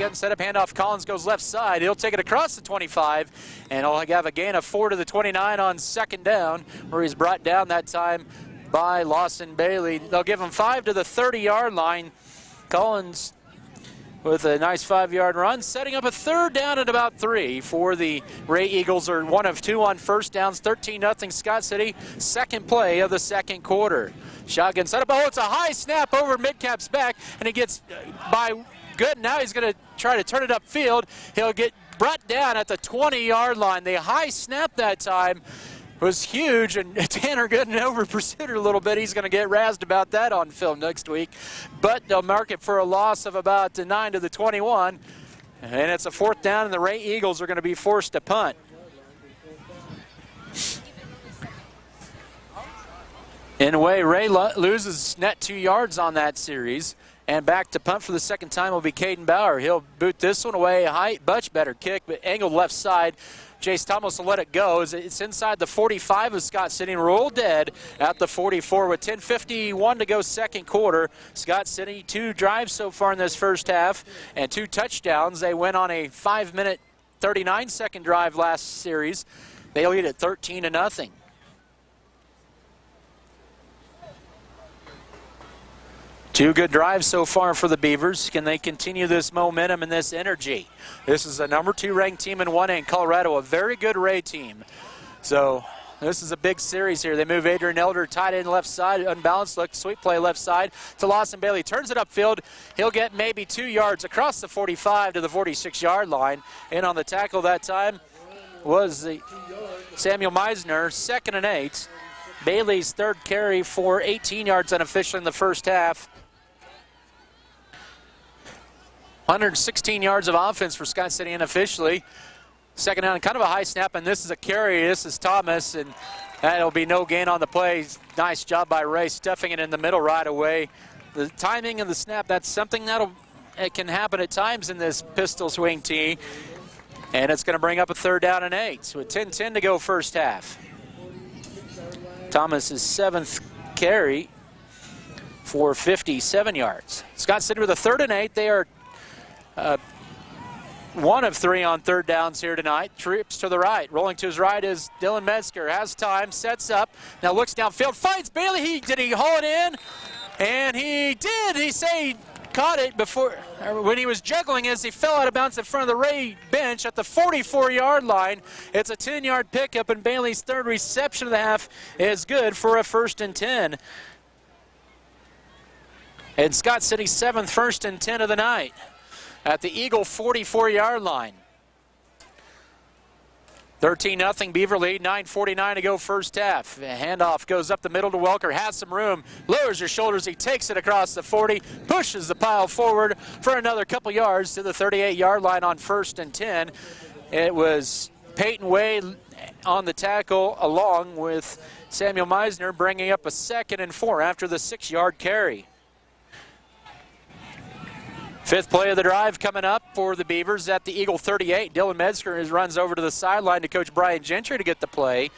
getting set up. Handoff. Collins goes left side. He'll take it across the 25, and he'll have a gain of 4 to the 29 on second down, where he's brought down that time by Lawson Bailey. They'll give him 5 to the 30-yard line. Collins with a nice 5-yard run, setting up a third down at about 3 for the Wray Eagles. Are 1 of 2 on first downs, 13-0 Scott City. Second play of the second quarter. Shotgun set up. Oh, it's a high snap over Midcap's back, and he gets by good. Now he's going to try to turn it upfield. He'll get brought down at the 20-yard line. The high snap that time was huge, and Tanner Gooden over-pursued it a little bit. He's going to get razzed about that on film next week. But they'll mark it for a loss of about 9 to the 21. And it's a fourth down, and the Wray Eagles are going to be forced to punt. In a way, Wray loses net 2 yards on that series. And back to punt for the second time will be Caden Bauer. He'll boot this one away. High, much better kick, but angled left side. Jace Thomas will let it go. It's inside the 45 of Scott City and roll dead at the 44 with 10:51 to go second quarter. Scott City 2 drives so far in this first half and 2 touchdowns. They went on a 5-minute, 39-second drive last series. They lead at 13-0. Two good drives so far for the Beavers. Can they continue this momentum and this energy? This is a number 2 ranked team in 1A in Colorado, a very good Wray team. So this is a big series here. They move Adrian Elder tight end left side, unbalanced look, sweep play left side to Lawson Bailey. Turns it upfield. He'll get maybe 2 yards across the 45 to the 46-yard line. And on the tackle that time was the Samuel Meisner, 2nd and 8. Bailey's third carry for 18 yards unofficially in the first half. 116 yards of offense for Scott City unofficially. Second down, kind of a high snap, and this is a carry. This is Thomas, and that'll be no gain on the play. Nice job by Wray stuffing it in the middle right away. The timing of the snap, that's something it can happen at times in this pistol swing tee. And it's going to bring up a third down and 8. So with 10:10 to go first half. Thomas's 7th carry for 57 yards. Scott City with a 3rd and 8. They are 1 of 3 on third downs here tonight. Trips to the right. Rolling to his right is Dylan Metzger. Has time, sets up. Now looks downfield, finds Bailey. Did he haul it in? And he did. He caught it before, when he was juggling as he fell out of bounds in front of the Wray bench at the 44-yard line. It's a 10-yard pickup, and Bailey's 3rd reception of the half is good for a 1st and 10. And Scott City's 7th 1st and 10 of the night at the Eagle 44-yard line. 13-0 Beaver lead, 9:49 to go first half. Handoff goes up the middle to Welker, has some room, lowers his shoulders, he takes it across the 40, pushes the pile forward for another couple yards to the 38-yard line on 1st and 10. It was Peyton Way on the tackle along with Samuel Meisner, bringing up a 2nd and 4 after the 6-yard carry. 5th play of the drive coming up for the Beavers at the Eagle 38. Dylan Metzger runs over to the sideline to Coach Brian Gentry to get the play.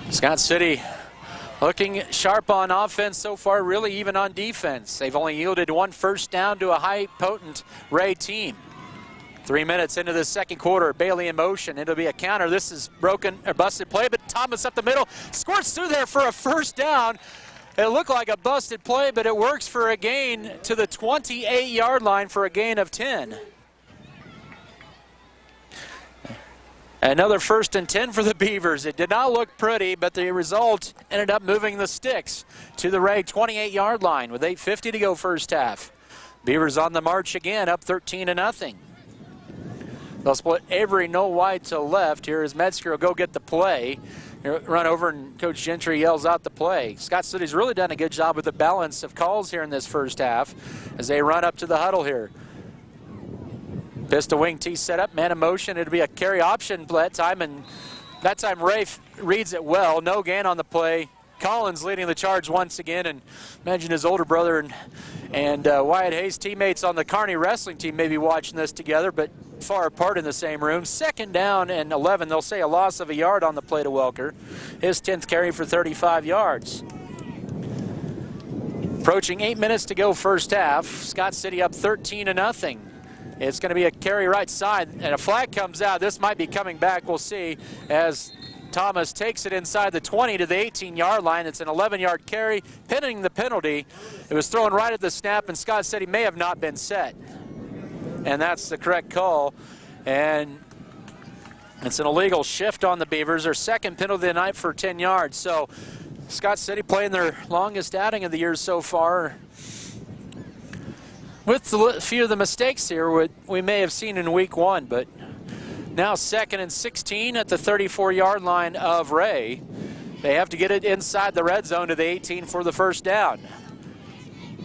Scott City looking sharp on offense so far, really even on defense. They've only yielded 1 first down to a high potent Wray team. 3 minutes into the second quarter, Bailey in motion. It'll be a counter. This is busted play, but Thomas up the middle, squirts through there for a first down. It looked like a busted play, but it works for a gain to the 28-yard line for a gain of 10. Another 1st and 10 for the Beavers. It did not look pretty, but the result ended up moving the sticks to the Wray 28-yard line with 8:50 to go first half. Beavers on the march again, up 13-0. They'll split Avery no wide to left. Here is Metzger will go get the play. Run over, and Coach Gentry yells out the play. Scott City's really done a good job with the balance of calls here in this first half as they run up to the huddle here. Pistol wing tee set up, man in motion. It'll be a carry option that time, and that time Wray reads it well. No gain on the play. Collins leading the charge once again, and imagine his older brother and Wyatt Hayes, teammates on the Kearney wrestling team, may be watching this together, but far apart in the same room. 2nd down and 11. They'll say a loss of a yard on the play to Welker. His 10th carry for 35 yards. Approaching 8 minutes to go first half. Scott City up 13-0. It's going to be a carry right side, and a flag comes out. This might be coming back. We'll see as Thomas takes it inside the 20 to the 18-yard line. It's an 11-yard carry, pinning the penalty. It was thrown right at the snap, and Scott City may have not been set. And that's the correct call. And it's an illegal shift on the Beavers. Their second penalty of the night for 10 yards. So Scott City playing their longest outing of the year so far. With a few of the mistakes here we may have seen in week one, but now 2nd and 16 at the 34-yard line of Wray. They have to get it inside the red zone to the 18 for the first down.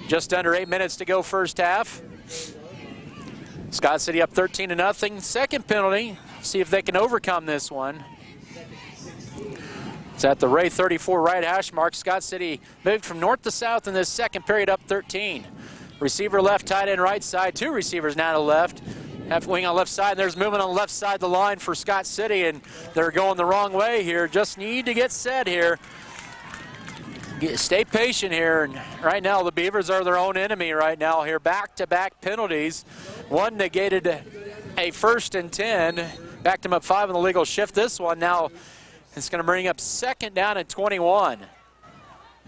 Just under 8 minutes to go first half. Scott City up 13-0. Second penalty. See if they can overcome this one. It's at the Wray 34 right hash mark. Scott City moved from north to south in this second period, up 13. Receiver left, tight end right side. Two receivers now to left. Half wing on left side. There's movement on the left side of the line for Scott City, and they're going the wrong way here. Just need to get set here. Stay patient here. And right now, the Beavers are their own enemy right now here. Back-to-back penalties. One negated a 1st and 10. Backed them up 5 in the legal shift. This one now, it's going to bring up 2nd down and 21.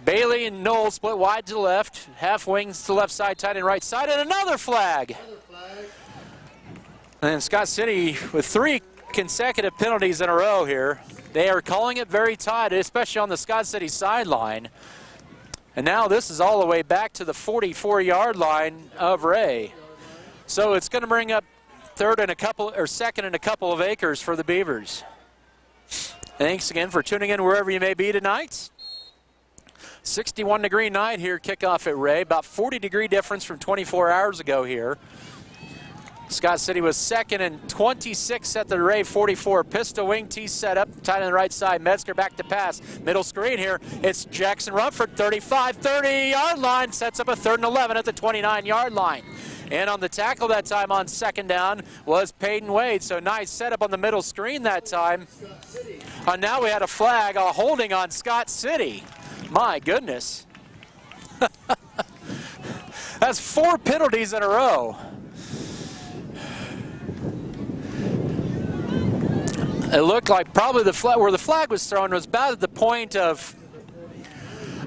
Bailey and Knoll split wide to the left. Half wings to the left side, tight end right side, and another flag. And Scott City with 3 consecutive penalties in a row here. They are calling it very tight, especially on the Scott City sideline. And now this is all the way back to the 44-yard line of Wray. So it's going to bring up 2nd and a couple of acres for the Beavers. Thanks again for tuning in wherever you may be tonight. 61-degree night here, kickoff at Wray. About 40-degree difference from 24 hours ago here. Scott City was 2nd and 26 at the Wray 44. Pistol wing T set up, tight on the right side. Metzger back to pass. Middle screen here. It's Jackson Rumford, 30-yard line. Sets up a 3rd and 11 at the 29-yard line. And on the tackle that time on 2nd down was Peyton Wade. So nice setup on the middle screen that time. And now we had a flag, a holding on Scott City. My goodness. That's 4 penalties in a row. It looked like probably where the flag was thrown was about at the point of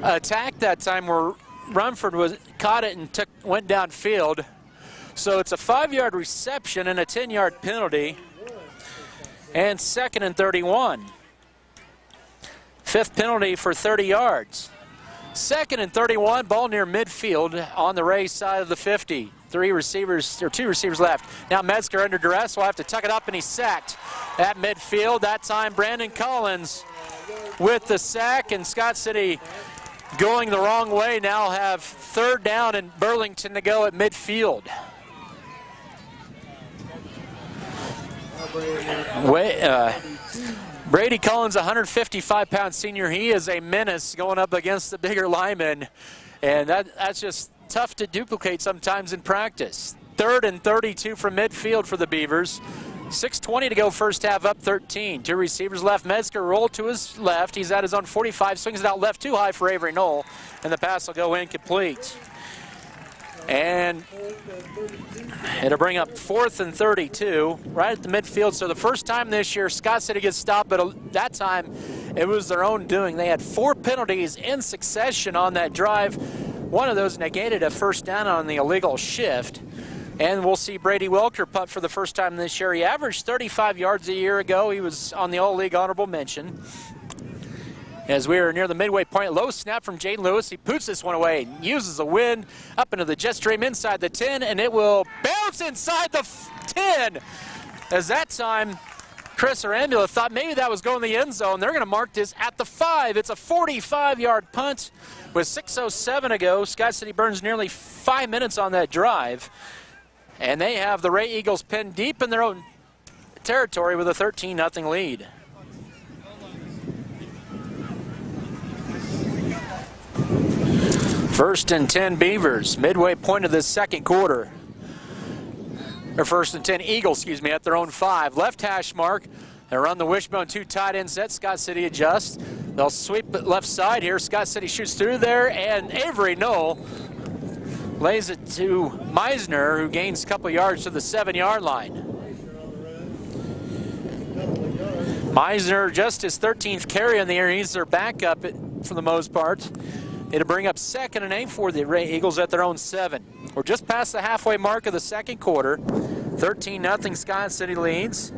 attack that time where Rumford caught it and went downfield. So it's a 5-yard reception and a 10-yard penalty. And 2nd and 31. 5th penalty for 30 yards. 2nd and 31, ball near midfield on the Wray side of the 50. 2 receivers left. Now Metzger under duress will have to tuck it up, and he's sacked at midfield. That time Brandon Collins with the sack, and Scott City going the wrong way. Now have 3rd down and Burlington to go at midfield. Brady Collins, 155-pound senior. He is a menace going up against the bigger lineman, and that's just tough to duplicate sometimes in practice. 3rd and 32 from midfield for the Beavers. 6:20 to go first half, up 13. 2 receivers left. Metzger roll to his left. He's at his own 45, swings it out left too high for Avery Knoll, and the pass will go incomplete. And it'll bring up 4th and 32 right at the midfield. So the first time this year Scott City gets stopped, but that time it was their own doing. They had 4 penalties in succession on that drive. One of those negated a 1st down on the illegal shift. And we'll see Brady Welker punt for the first time this year. He averaged 35 yards a year ago. He was on the All-League honorable mention. As we are near the midway point, low snap from Jaden Lewis. He puts this one away and uses a wind up into the jet stream inside the 10, and it will bounce inside the 10. As that time, Chris Arambula thought maybe that was going to the end zone. They're going to mark this at the 5. It's a 45-yard punt with 6:07 to go. Scott City burns nearly 5 minutes on that drive, and they have the Wray Eagles pinned deep in their own territory with a 13-0 lead. First and 10 Beavers, midway point of this second quarter. Or 1st and 10 Eagles, at their own 5. Left hash mark, They run the wishbone 2 tight end set. Scott City adjusts. They'll sweep it left side here. Scott City shoots through there, and Avery Knoll lays it to Meisner, who gains a couple yards to the 7-yard line. Meisner, just his 13th carry in the air. He's their backup for the most part. It'll bring up 2nd and 8 for the Wray Eagles at their own 7. We're just past the halfway mark of the second quarter. 13-0 Scott City leads.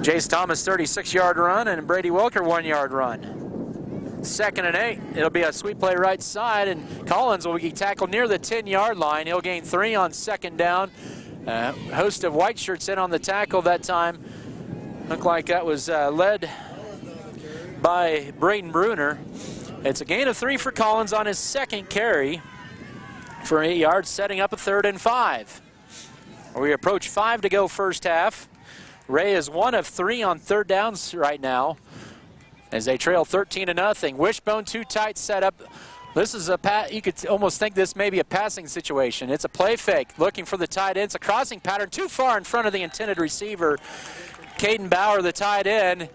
Jace Thomas 36-yard run and Brady Welker 1-yard run. 2nd and 8. It'll be a sweep play right side, and Collins will be tackled near the 10-yard line. He'll gain 3 on 2nd down. Host of white shirts in on the tackle that time. Looked like that was led by Braden Bruner. It's a gain of 3 for Collins on his 2nd carry for 8 yards, setting up a 3rd and 5. We approach 5 to go first half. Wray is 1 of 3 on 3rd downs right now as they trail 13-0. Wishbone 2 tight setup. This is you could almost think this may be a passing situation. It's a play fake, looking for the tight end. It's a crossing pattern too far in front of the intended receiver. Caden Bauer, the tight end.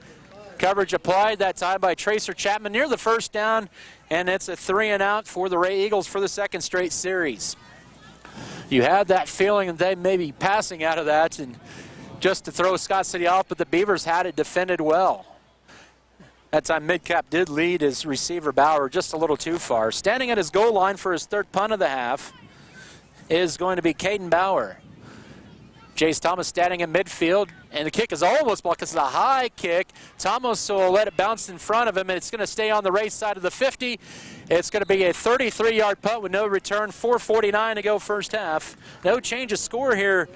Coverage applied that time by Tracer Chapman near the 1st down, and it's a 3-and-out for the Wray Eagles for the 2nd straight series. You had that feeling that they may be passing out of that and just to throw Scott City off, but the Beavers had it defended well. That time Midcap did lead his receiver Bauer just a little too far. Standing at his goal line for his 3rd punt of the half is going to be Caden Bauer. Jace Thomas standing in midfield, and the kick is almost blocked. It's a high kick. Thomas will let it bounce in front of him, and it's going to stay on the race side of the 50. It's going to be a 33-yard punt with no return. 4:49 to go first half. No change of score here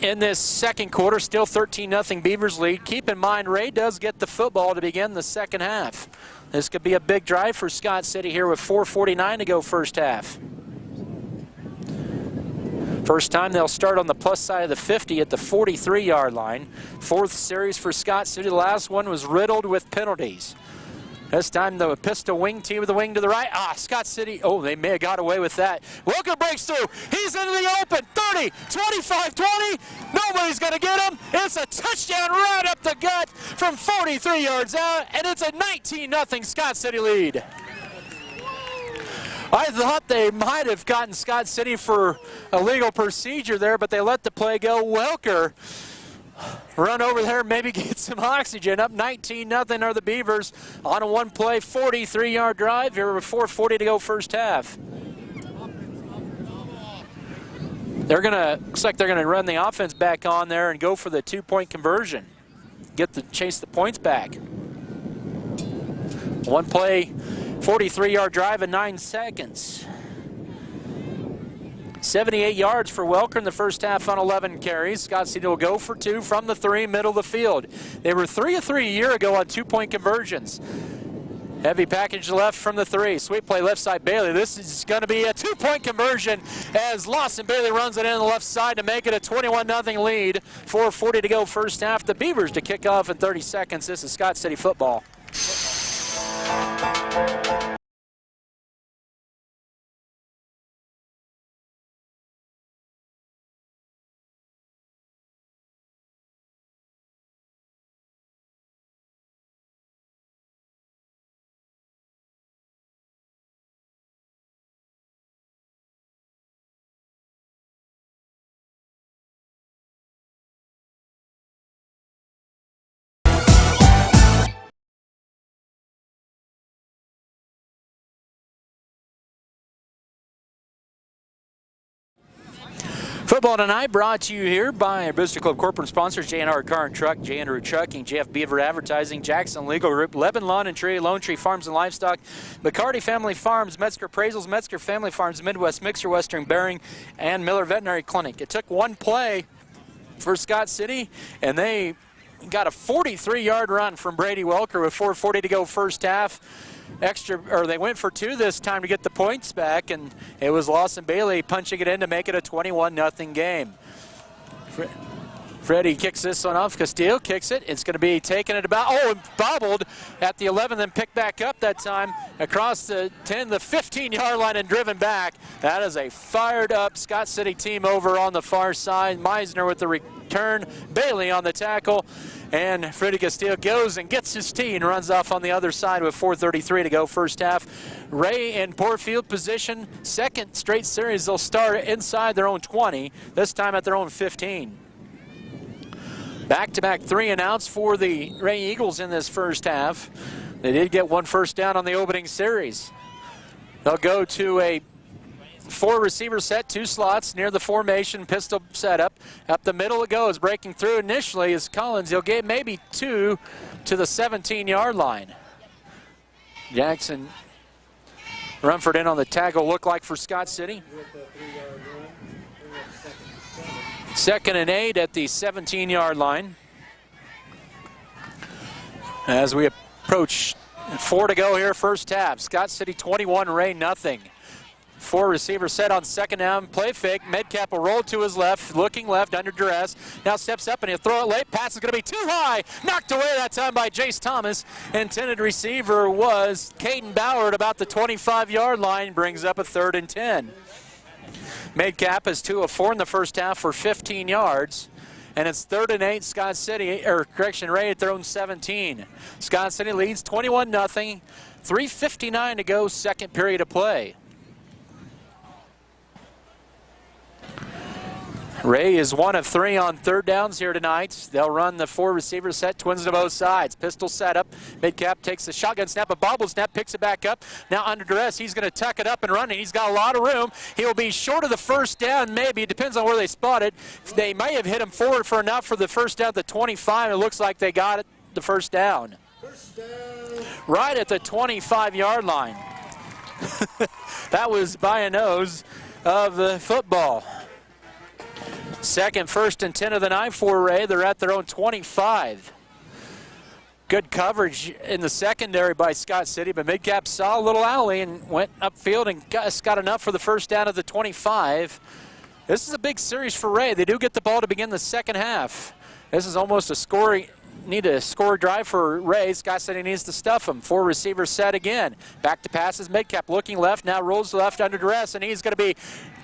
in this second quarter. Still 13-0 Beavers lead. Keep in mind, Wray does get the football to begin the second half. This could be a big drive for Scott City here with 4:49 to go first half. First time they'll start on the plus side of the 50 at the 43-yard line. 4th series for Scott City. The last one was riddled with penalties. This time the pistol wing team with the wing to the right. Scott City, they may have got away with that. Welker breaks through. He's into the open. 30, 25, 20. Nobody's going to get him. It's a touchdown right up the gut from 43 yards out, and it's a 19-0 Scott City lead. I thought they might have gotten Scott City for a legal procedure there, but they let the play go. Welker run over there, maybe get some oxygen. Up 19-0 are the Beavers on a 1-play, 43-yard drive here with 4:40 to go first half. Looks like they're gonna run the offense back on there and go for the 2-point conversion. Chase the points back. 1-play, 43-yard drive in 9 seconds. 78 yards for Welker in the first half on 11 carries. Scott City will go for 2 from the 3, middle of the field. They were 3 of 3 a year ago on 2-point conversions. Heavy package left from the 3. Sweep play left side Bailey. This is going to be a 2-point conversion as Lawson Bailey runs it in the left side to make it a 21-0 lead. 4:40 to go first half. The Beavers to kick off in 30 seconds. This is Scott City football. Football tonight brought to you here by our Booster Club corporate sponsors, J&R Car and Truck, J. Andrew Trucking, JF Beaver Advertising, Jackson Legal Group, Lebanon Lawn and Tree, Lone Tree Farms and Livestock, McCarty Family Farms, Metzger Appraisals, Metzger Family Farms, Midwest Mixer, Western Bearing, and Miller Veterinary Clinic. It took 1 play for Scott City, and they got a 43-yard run from Brady Welker with 4:40 to go first half. They went for 2 this time to get the points back, and it was Lawson Bailey punching it in to make it a 21-0 game. Freddie kicks this one off. Castillo kicks it. It's going to be taken at about, and bobbled at the 11, then picked back up that time across the 10, the 15-yard line and driven back. That is a fired up Scott City team over on the far side. Meisner with the turn. Bailey on the tackle. And Freddy Castillo goes and gets his tee and runs off on the other side with 4:33 to go first half. Wray in poor field position. Second straight series, they'll start inside their own 20, this time at their own 15. Back-to-back 3 announced for the Wray Eagles in this first half. They did get 1 first down on the opening series. They'll go to a 4-receiver set, 2 slots near the formation, pistol setup. Up the middle it goes, breaking through initially is Collins. He'll get maybe 2 to the 17-yard line. Jackson Rumford in on the tackle, look like for Scott City. 2nd and 8 at the 17-yard line. As we approach 4 to go here, first half. Scott City 21, Wray nothing. 4 receiver set on 2nd down, play fake. Medcap will roll to his left, looking left under duress. Now steps up and he'll throw it late. Pass is going to be too high. Knocked away that time by Jace Thomas. Intended receiver was Caden Bauer at about the 25-yard line. Brings up a 3rd and 10. Medcap is 2 of 4 in the first half for 15 yards. And it's 3rd and 8, Scott City, Wray at their own 17. Scott City leads 21-0. 3:59 to go, second period of play. Wray is 1 of 3 on 3rd downs here tonight. They'll run the 4-receiver set, twins to both sides. Pistol setup. Midcap takes the shotgun snap, a bobble snap, picks it back up. Now under duress, he's going to tuck it up and run it. He's got a lot of room. He'll be short of the first down, maybe. It depends on where they spot it. They may have hit him forward for enough for the first down at the 25. It looks like they got it, the first down. Right at the 25-yard line. That was by a nose of the football. Second, 1st and 10 of the night for Wray. They're at their own 25. Good coverage in the secondary by Scott City, but Midcap saw a little alley and went upfield and got enough for the first down of the 25. This is a big series for Wray. They do get the ball to begin the second half. This is almost a score drive for Wray. Scott City needs to stuff him. 4 receivers set again. Back to passes. Midcap looking left, now rolls left under duress, and he's going to be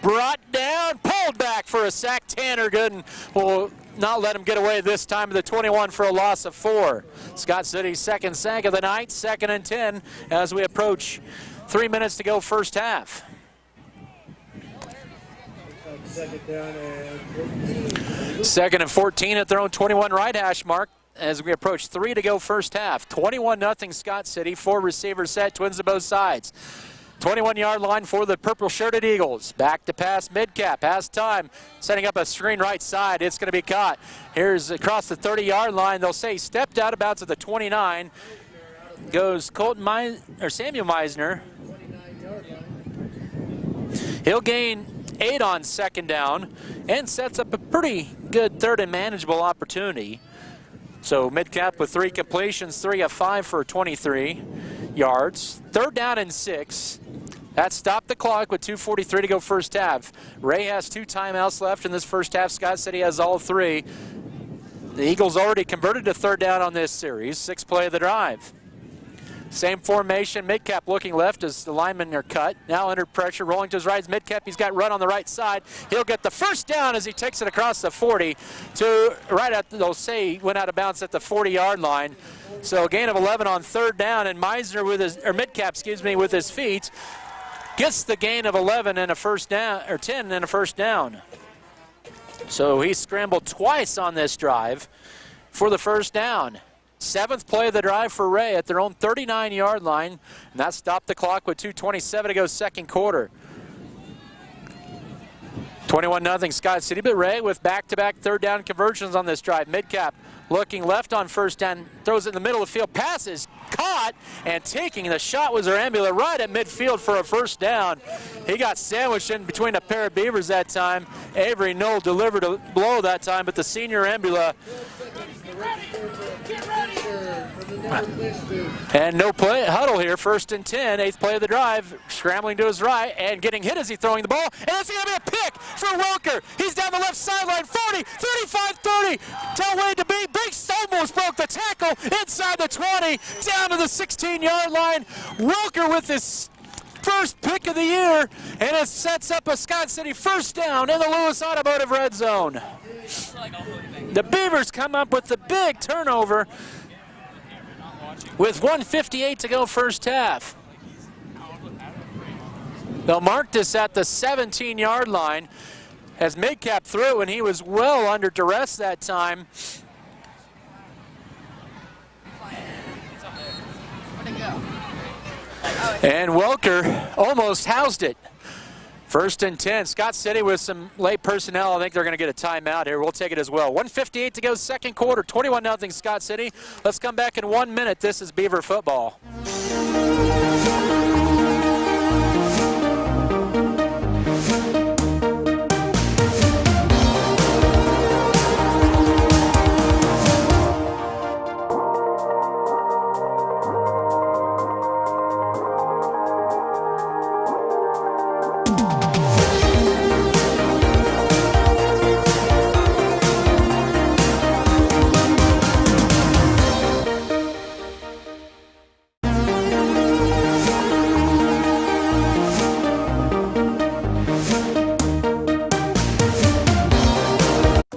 brought down, pulled back for a sack. Tanner Gooden will not let him get away this time to the 21 for a loss of 4. Scott City's second sack of the night, 2nd and 10 as we approach 3 minutes to go first half. 2nd and 14 at their own 21 right hash mark as we approach 3 to go first half. 21-0 Scott City, 4 receivers set, twins to both sides. 21-yard line for the purple-shirted Eagles. Back to pass, Midcap has time, setting up a screen right side. It's going to be caught. Here's across the 30-yard line. They'll say stepped out of bounds at the 29. Goes Samuel Meisner. He'll gain 8 on 2nd down and sets up a pretty good 3rd and manageable opportunity. So Midcap with 3 completions, 3 of 5 for 23 yards. 3rd down and 6. That stopped the clock with 2:43 to go first half. Wray has 2 timeouts left in this first half. Scott City has all 3. The Eagles already converted to 3rd down on this series. 6th play of the drive. Same formation, Midcap looking left as the linemen are cut. Now under pressure, rolling to his right is Midcap. He's got run on the right side. He'll get the first down as he takes it across the 40 to right at, they'll say he went out of bounds at the 40-yard line. So a gain of 11 on 3rd down, and Meisner with his, or Midcap, with his feet gets the gain of 11 and a first down, or 10 and a first down. So he scrambled twice on this drive for the first down. 7th play of the drive for Wray at their own 39-yard line, and that stopped the clock with 2:27 to go second quarter. 21-0 Scott City, but Wray with back-to-back 3rd down conversions on this drive. Midcap looking left on first down, throws it in the middle of the field, passes, caught, and taking the shot was Arambula right at midfield for a first down. He got sandwiched in between a pair of Beavers that time. Avery Knoll delivered a blow that time, but the senior Arambula. And no play, huddle here, 1st and 10, 8th play of the drive, scrambling to his right and getting hit as he's throwing the ball, and it's going to be a pick for Welker. He's down the left sideline, 40, 35, 30, tell Wade to beat. Biggs almost broke the tackle inside the 20, down to the 16-yard line. Welker with his first pick of the year, and it sets up a Scott City first down in the Lewis Automotive red zone. The Beavers come up with the big turnover with 1:58 to go first half. They'll mark this at the 17-yard line as Midcap threw, and he was well under duress that time. And Welker almost housed it. 1st and 10. Scott City with some late personnel. I think they're going to get a timeout here. We'll take it as well. 1:58 to go, second quarter. 21-0 Scott City. Let's come back in 1 minute. This is Beaver football.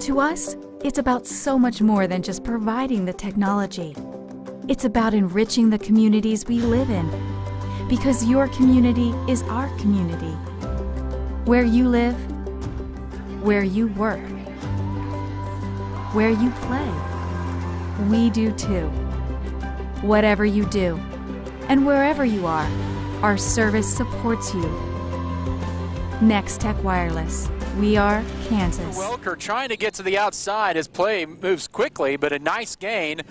To us, it's about so much more than just providing the technology. It's about enriching the communities we live in, because your community is our community. Where you live, where you work, where you play, we do too. Whatever you do, and wherever you are, our service supports you. Next Tech Wireless. We are Kansas. Welker trying to get to the outside. His play moves quickly, but a nice gain.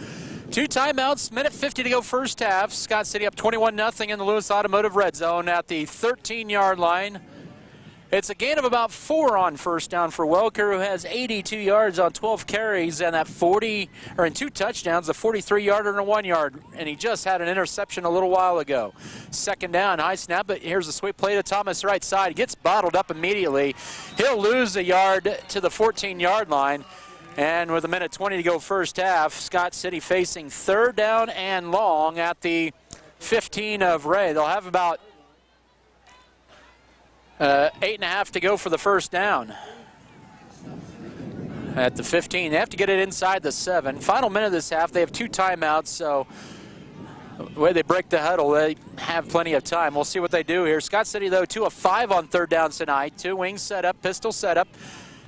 2 timeouts, minute 50 to go first half. Scott City up 21-0 in the Lewis Automotive red zone at the 13-yard line. It's a gain of about 4 on first down for Welker, who has 82 yards on 12 carries and that 2 touchdowns, a 43-yarder and a 1-yard. And he just had an interception a little while ago. Second down, high snap, but here's a sweet play to Thomas right side. He gets bottled up immediately. He'll lose a yard to the 14-yard line. And with a minute 20 to go first half, Scott City facing 3rd down and long at the 15 of Wray. They'll have about 8.5 to go for the first down. At the 15, they have to get it inside the 7. Final minute of this half, they have 2 timeouts, so the way they break the huddle, they have plenty of time. We'll see what they do here. Scott City, though, 2 of 5 on 3rd downs tonight. 2 wing setup, pistol setup,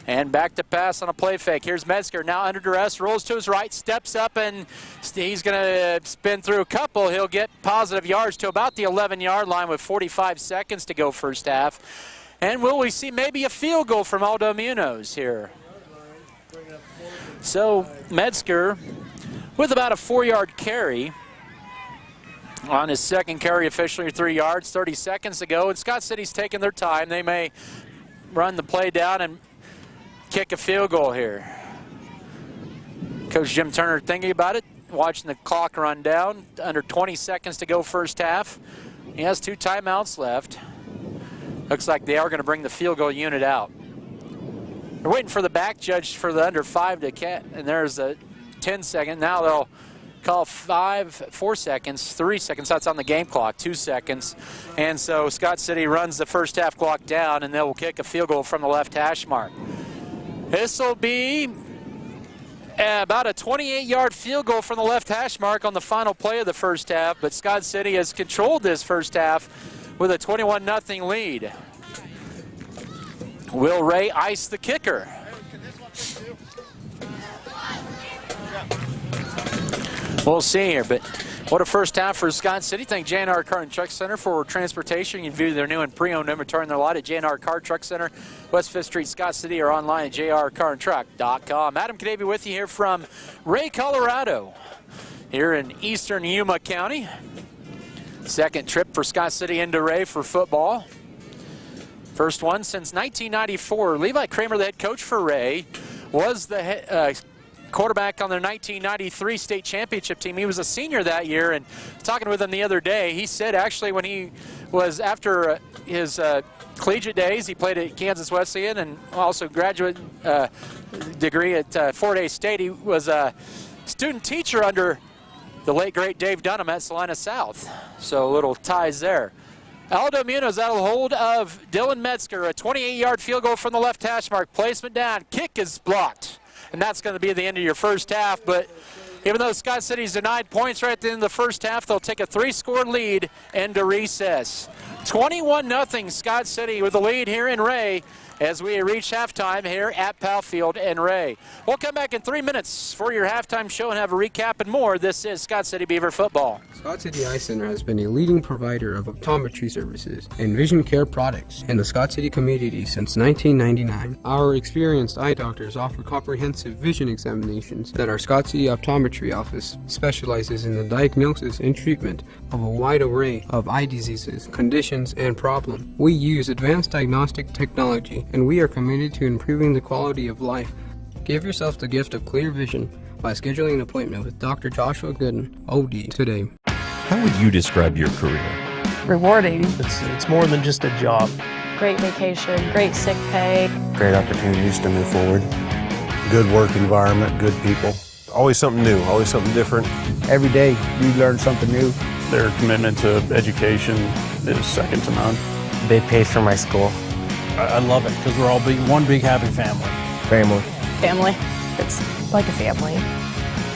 and back to pass on a play fake. Here's Metzger, now under duress, rolls to his right, steps up, and he's going to spin through a couple. He'll get positive yards to about the 11-yard line with 45 seconds to go first half. And will we see maybe a field goal from Aldo Munoz here? So Metzger with about a 4-yard carry on his second carry, officially 3 yards, 30 seconds to go. And Scott City's taking their time. They may run the play down and kick a field goal here. Coach Jim Turner thinking about it, watching the clock run down. Under 20 seconds to go first half. He has 2 timeouts left. Looks like they are going to bring the field goal unit out. They're waiting for the back judge for the under 5 to catch, and there's a 10-second. Now they'll call 4 seconds, 3 seconds. That's on the game clock, 2 seconds. And so Scott City runs the first half clock down, and they will kick a field goal from the left hash mark. This will be about a 28-yard field goal from the left hash mark on the final play of the first half, but Scott City has controlled this first half with a 21-0 lead. Will Wray ice the kicker? We'll see here, but what a first half for Scott City. Thank J&R Car and Truck Center for transportation. You can view their new and pre-owned inventory in their lot at J&R Car Truck Center, West 5th Street, Scott City, or online at jrcarandtruck.com. Adam Kadavy with you here from Wray, Colorado, here in eastern Yuma County. Second trip for Scott City into Wray for football. First one since 1994. Levi Kramer, the head coach for Wray, was the quarterback on their 1993 state championship team. He was a senior that year, and talking with him the other day, he said actually when he was after his collegiate days, he played at Kansas Wesleyan and also graduate degree at Fort Hays State. He was a student teacher under the late great Dave Dunham at Salina South. So little ties there. Aldo Munoz out of the hold of Dylan Metzger. A 28-yard field goal from the left hash mark. Placement down. Kick is blocked and that's going to be the end of your first half. But even though Scott City's denied points right at the end of the first half, they'll take a 3-score lead into recess. 21-0 Scott City with the lead here in Wray as we reach halftime here at Powell Field in Wray. We'll come back in 3 minutes for your halftime show and have a recap and more. This is Scott City Beaver football. Scott City Eye Center has been a leading provider of optometry services and vision care products in the Scott City community since 1999. Our experienced eye doctors offer comprehensive vision examinations that our Scott City Optometry Office specializes in the diagnosis and treatment of a wide array of eye diseases, conditions, and problems. We use advanced diagnostic technology, and we are committed to improving the quality of life. Give yourself the gift of clear vision by scheduling an appointment with Dr. Joshua Gooden, OD, today. How would you describe your career? Rewarding. It's more than just a job. Great vacation, great sick pay. Great opportunities to move forward. Good work environment, good people. Always something new, always something different. Every day you learn something new. Their commitment to education is second to none. They pay for my school. I love it because we're all one big happy family. Family. Family. It's like a family.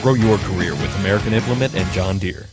Grow your career with American Implement and John Deere.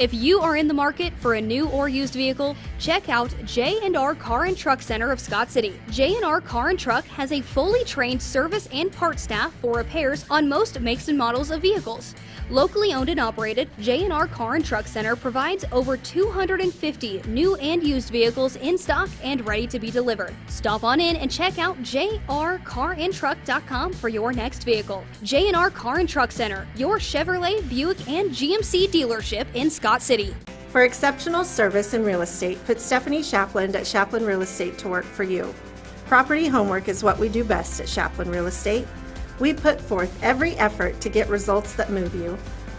If you are in the market for a new or used vehicle, check out J&R Car and Truck Center of Scott City. J&R Car and Truck has a fully trained service and parts staff for repairs on most makes and models of vehicles. Locally owned and operated, J&R Car and Truck Center provides over 250 new and used vehicles in stock and ready to be delivered. Stop on in and check out jrcarandtruck.com for your next vehicle. J&R Car and Truck Center, your Chevrolet, Buick, and GMC dealership in Scott City. For exceptional service in real estate, put Stephanie Shapland at Shapland Real Estate to work for you. Property homework is what we do best at Shapland Real Estate. We put forth every effort to get results that move you.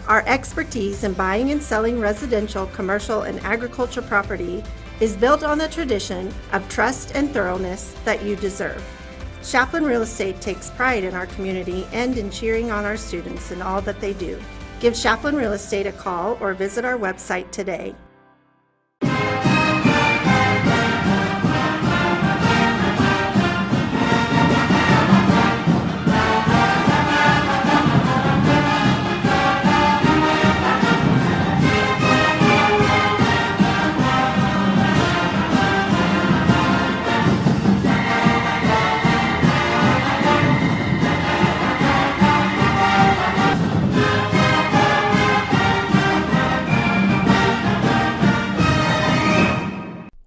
Our expertise in buying and selling residential, commercial, and agriculture property is built on the tradition of trust and thoroughness that you deserve. Shapland Real Estate takes pride in our community and in cheering on our students in all that they do. Give Shapland Real Estate a call or visit our website today.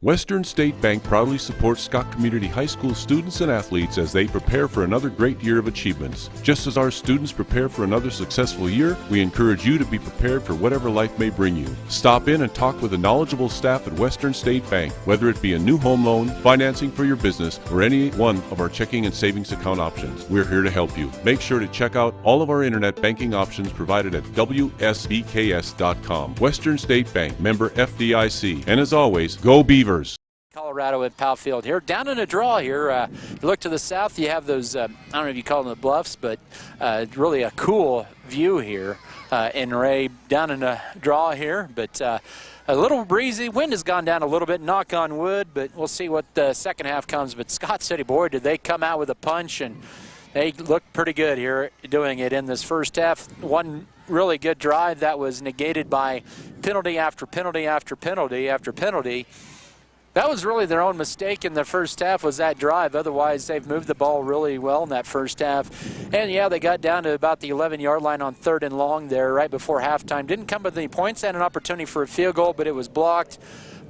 Western State Bank proudly supports Scott Community High School students and athletes as they prepare for another great year of achievements. Just as our students prepare for another successful year, we encourage you to be prepared for whatever life may bring you. Stop in and talk with the knowledgeable staff at Western State Bank, whether it be a new home loan, financing for your business, or any one of our checking and savings account options. We're here to help you. Make sure to check out all of our internet banking options provided at WSBKS.com. Western State Bank, member FDIC. And as always, go Beavers! Colorado at Powell Field here. Down in a draw here. You look to the south, you have those, I don't know if you call them the bluffs, but really a cool view here in Wray. Down in a draw here, but a little breezy. Wind has gone down a little bit, knock on wood, but we'll see what the second half comes. But Scott City, boy, did they come out with a punch, and they looked pretty good here doing it in this first half. One really good drive that was negated by penalty after penalty after penalty after penalty. That was really their own mistake in the first half, was that drive. Otherwise, they've moved the ball really well in that first half. And, yeah, they got down to about the 11-yard line on 3rd and long there right before halftime. Didn't come with any points, had an opportunity for a field goal, but it was blocked.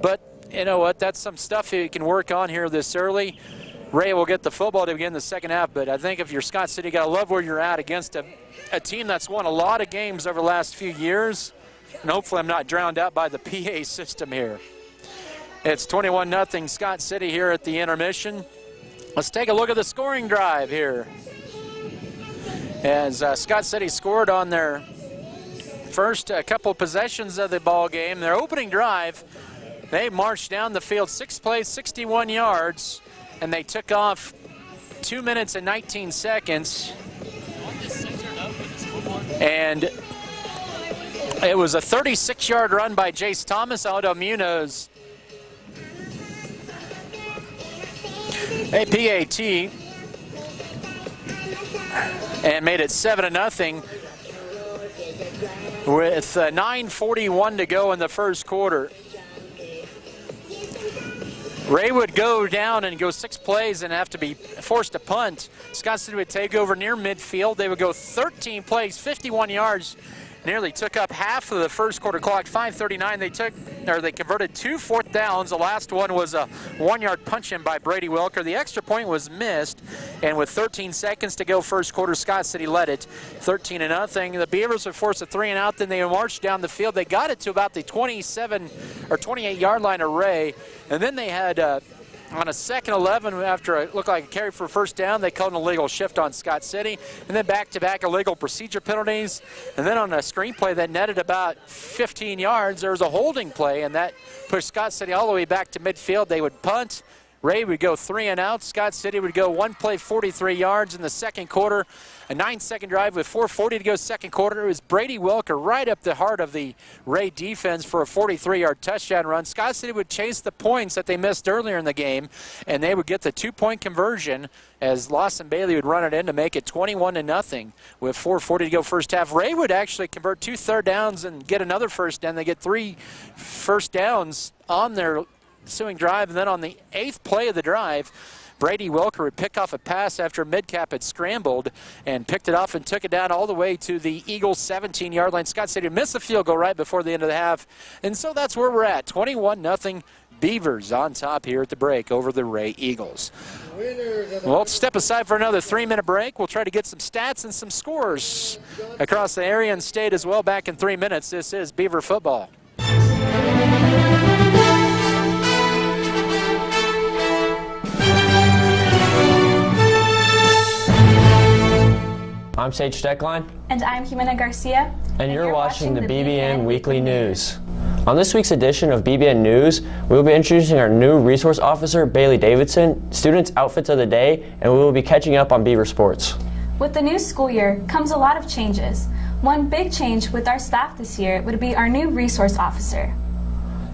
But you know what? That's some stuff you can work on here this early. Wray will get the football to begin the second half, but I think if you're Scott City, you got to love where you're at against a team that's won a lot of games over the last few years. And hopefully I'm not drowned out by the PA system here. It's 21-0 Scott City here at the intermission. Let's take a look at the scoring drive here. as Scott City scored on their first couple of possessions of the ball game. Their opening drive, they marched down the field 6 plays, 61 yards, and they took off 2 minutes and 19 seconds. And it was a 36-yard run by Jace Thomas. Aldo Munoz, a PAT, and made it 7-0 with 9:41 to go in the first quarter. Wray would go down and go 6 plays and have to be forced to punt. Scott City would take over near midfield. They would go 13 plays, 51 yards. Nearly took up half of the first quarter clock. 5:39. They converted 2 4th downs. The last one was a 1-yard punch in by Brady Welker. The extra point was missed, and with 13 seconds to go first quarter, Scott City led it 13-0. The Beavers were forced a 3-and-out. Then they marched down the field. They got it to about the 27 or 28-yard line of Wray, and then they had on a 2nd 11, after it looked like a carry for first down, they called an illegal shift on Scott City, and then back-to-back illegal procedure penalties. And then on a screenplay that netted about 15 yards, there was a holding play, and that pushed Scott City all the way back to midfield. They would punt. Wray would go 3-and-out. Scott City would go 1 play, 43 yards in the second quarter. A 9-second drive with 4:40 to go second quarter. It was Brady Welker right up the heart of the Wray defense for a 43-yard touchdown run. Scott City would chase the points that they missed earlier in the game, and they would get the 2-point conversion as Lawson Bailey would run it in to make it 21-0 with 4:40 to go first half. Wray would actually convert 2 third downs and get another first down. They get 3 first downs on their ensuing drive, and then on the 8th play of the drive, Brady Welker would pick off a pass after Midcap had scrambled and picked it off and took it down all the way to the Eagles' 17-yard line. Scott City missed a field goal right before the end of the half, and so that's where we're at. 21-0 Beavers on top here at the break over the Wray Eagles. Well, let's step aside for another 3-minute break. We'll try to get some stats and some scores across the area and state as well. Back in 3 minutes. This is Beaver football. I'm Sage Steckline. And I'm Jimena Garcia. And you're watching the BBN Weekly News. On this week's edition of BBN News, we will be introducing our new resource officer, Bailey Davidson, students' outfits of the day, and we will be catching up on Beaver sports. With the new school year comes a lot of changes. One big change with our staff this year would be our new resource officer.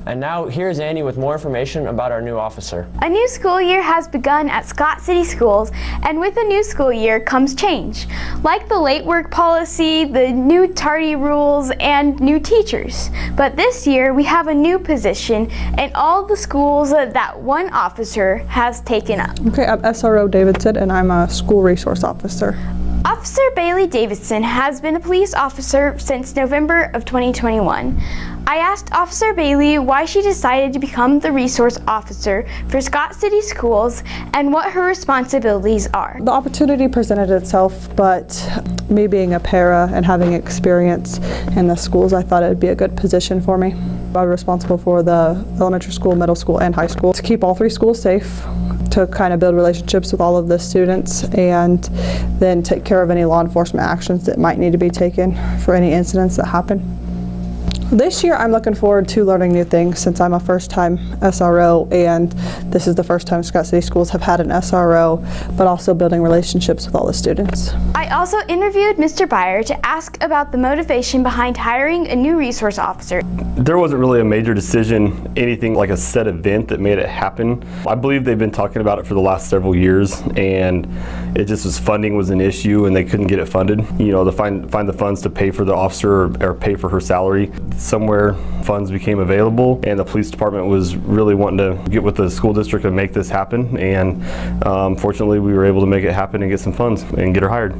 And now here's Annie with more information about our new officer. A new school year has begun at Scott City Schools, and with a new school year comes change, like the late work policy, the new tardy rules, and new teachers. But this year we have a new position in all the schools that one officer has taken up. Okay, I'm SRO Davidson, and I'm a school resource officer. Officer Bailey Davidson has been a police officer since November of 2021. I asked Officer Bailey why she decided to become the resource officer for Scott City Schools and what her responsibilities are. The opportunity presented itself, but me being a para and having experience in the schools, I thought it would be a good position for me. I'm responsible for the elementary school, middle school, and high school to keep all 3 schools safe, to kind of build relationships with all of the students, and then take care of any law enforcement actions that might need to be taken for any incidents that happen. This year I'm looking forward to learning new things since I'm a first-time SRO, and this is the first time Scott City Schools have had an SRO, but also building relationships with all the students. I also interviewed Mr. Byer to ask about the motivation behind hiring a new resource officer. There wasn't really a major decision, anything like a set event that made it happen. I believe they've been talking about it for the last several years, and it just was funding was an issue and they couldn't get it funded. You know, to find the funds to pay for the officer or pay for her salary. Somewhere funds became available, and the police department was really wanting to get with the school district and make this happen, and fortunately we were able to make it happen and get some funds and get her hired.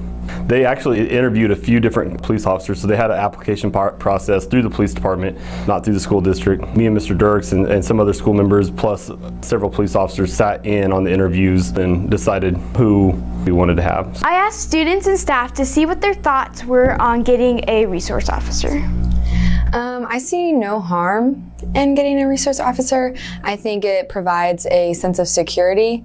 They actually interviewed a few different police officers, so they had an application process through the police department, not through the school district. Me and Mr. Dirks and some other school members, plus several police officers, sat in on the interviews and decided who we wanted to have. I asked students and staff to see what their thoughts were on getting a resource officer. I see no harm in getting a resource officer. I think it provides a sense of security,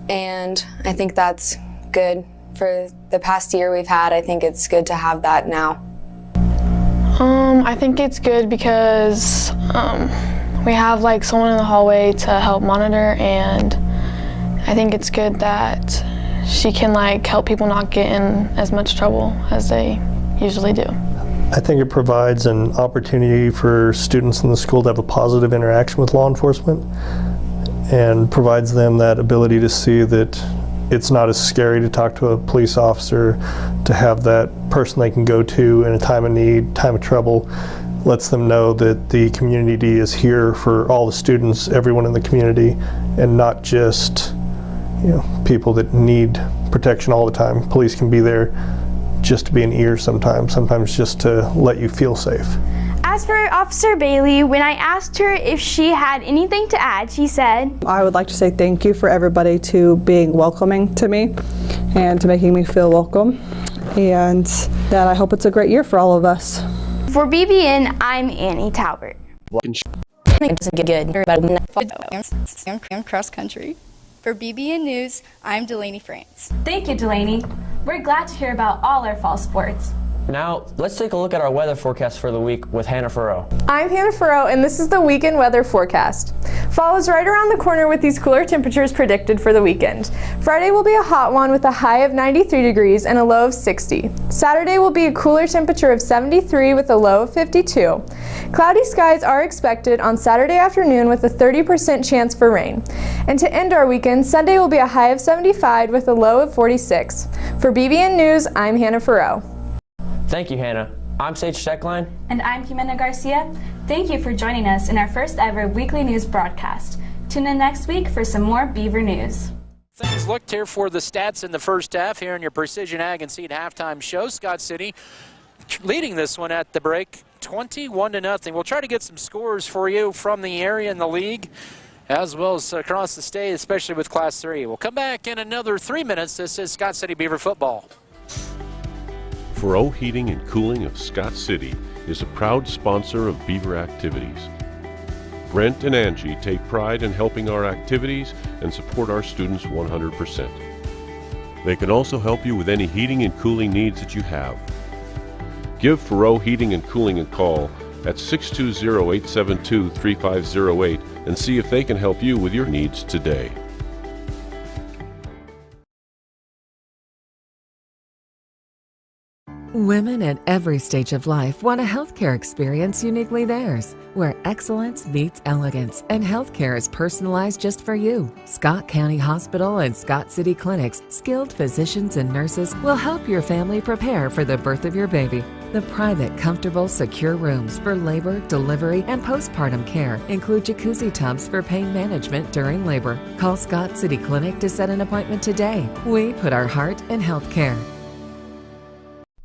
and I think that's good for the past year we've had, I think it's good to have that now. I think it's good because we have like someone in the hallway to help monitor, and I think it's good that she can like help people not get in as much trouble as they usually do. I think it provides an opportunity for students in the school to have a positive interaction with law enforcement, and provides them that ability to see that it's not as scary to talk to a police officer, to have that person they can go to in a time of need, time of trouble. Lets them know that the community is here for all the students, everyone in the community, and not just, you know, people that need protection all the time. Police can be there just to be an ear sometimes just to let you feel safe. As for Officer Bailey, when I asked her if she had anything to add, she said, I would like to say thank you for everybody to being welcoming to me and to making me feel welcome, and that I hope it's a great year for all of us. For BBN, I'm Annie Talbert. I'm cross country. For BBN News, I'm Delaney France. Thank you, Delaney. We're glad to hear about all our fall sports. Now, let's take a look at our weather forecast for the week with Hannah Furrow. I'm Hannah Furrow, and this is the weekend weather forecast. Fall is right around the corner with these cooler temperatures predicted for the weekend. Friday will be a hot one with a high of 93 degrees and a low of 60. Saturday will be a cooler temperature of 73 with a low of 52. Cloudy skies are expected on Saturday afternoon with a 30% chance for rain. And to end our weekend, Sunday will be a high of 75 with a low of 46. For BBN News, I'm Hannah Furrow. Thank you, Hannah. I'm Sage Steckline. And I'm Jimena Garcia. Thank you for joining us in our first ever weekly news broadcast. Tune in next week for some more Beaver news. Things looked here for the stats in the first half here in your Precision Ag and Seed halftime show. Scott City leading this one at the break, 21-0. We'll try to get some scores for you from the area in the league, as well as across the state, especially with Class 3. We'll come back in another 3 minutes. This is Scott City Beaver football. Furrow Heating and Cooling of Scott City is a proud sponsor of Beaver activities. Brent and Angie take pride in helping our activities and support our students 100%. They can also help you with any heating and cooling needs that you have. Give Furrow Heating and Cooling a call at 620-872-3508 and see if they can help you with your needs today. Women at every stage of life want a healthcare experience uniquely theirs, where excellence meets elegance and healthcare is personalized just for you. Scott County Hospital and Scott City Clinic's skilled physicians and nurses will help your family prepare for the birth of your baby. The private, comfortable, secure rooms for labor, delivery, and postpartum care include jacuzzi tubs for pain management during labor. Call Scott City Clinic to set an appointment today. We put our heart in healthcare.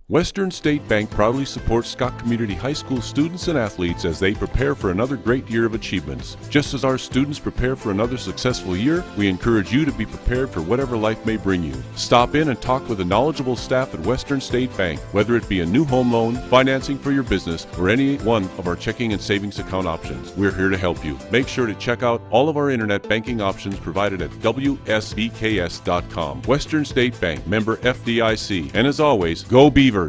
Western State Bank proudly supports Scott Community High School students and athletes as they prepare for another great year of achievements. Just as our students prepare for another successful year, we encourage you to be prepared for whatever life may bring you. Stop in and talk with the knowledgeable staff at Western State Bank, whether it be a new home loan, financing for your business, or any one of our checking and savings account options. We're here to help you. Make sure to check out all of our internet banking options provided at WSBKS.com. Western State Bank, member FDIC. And as always, go Beavers!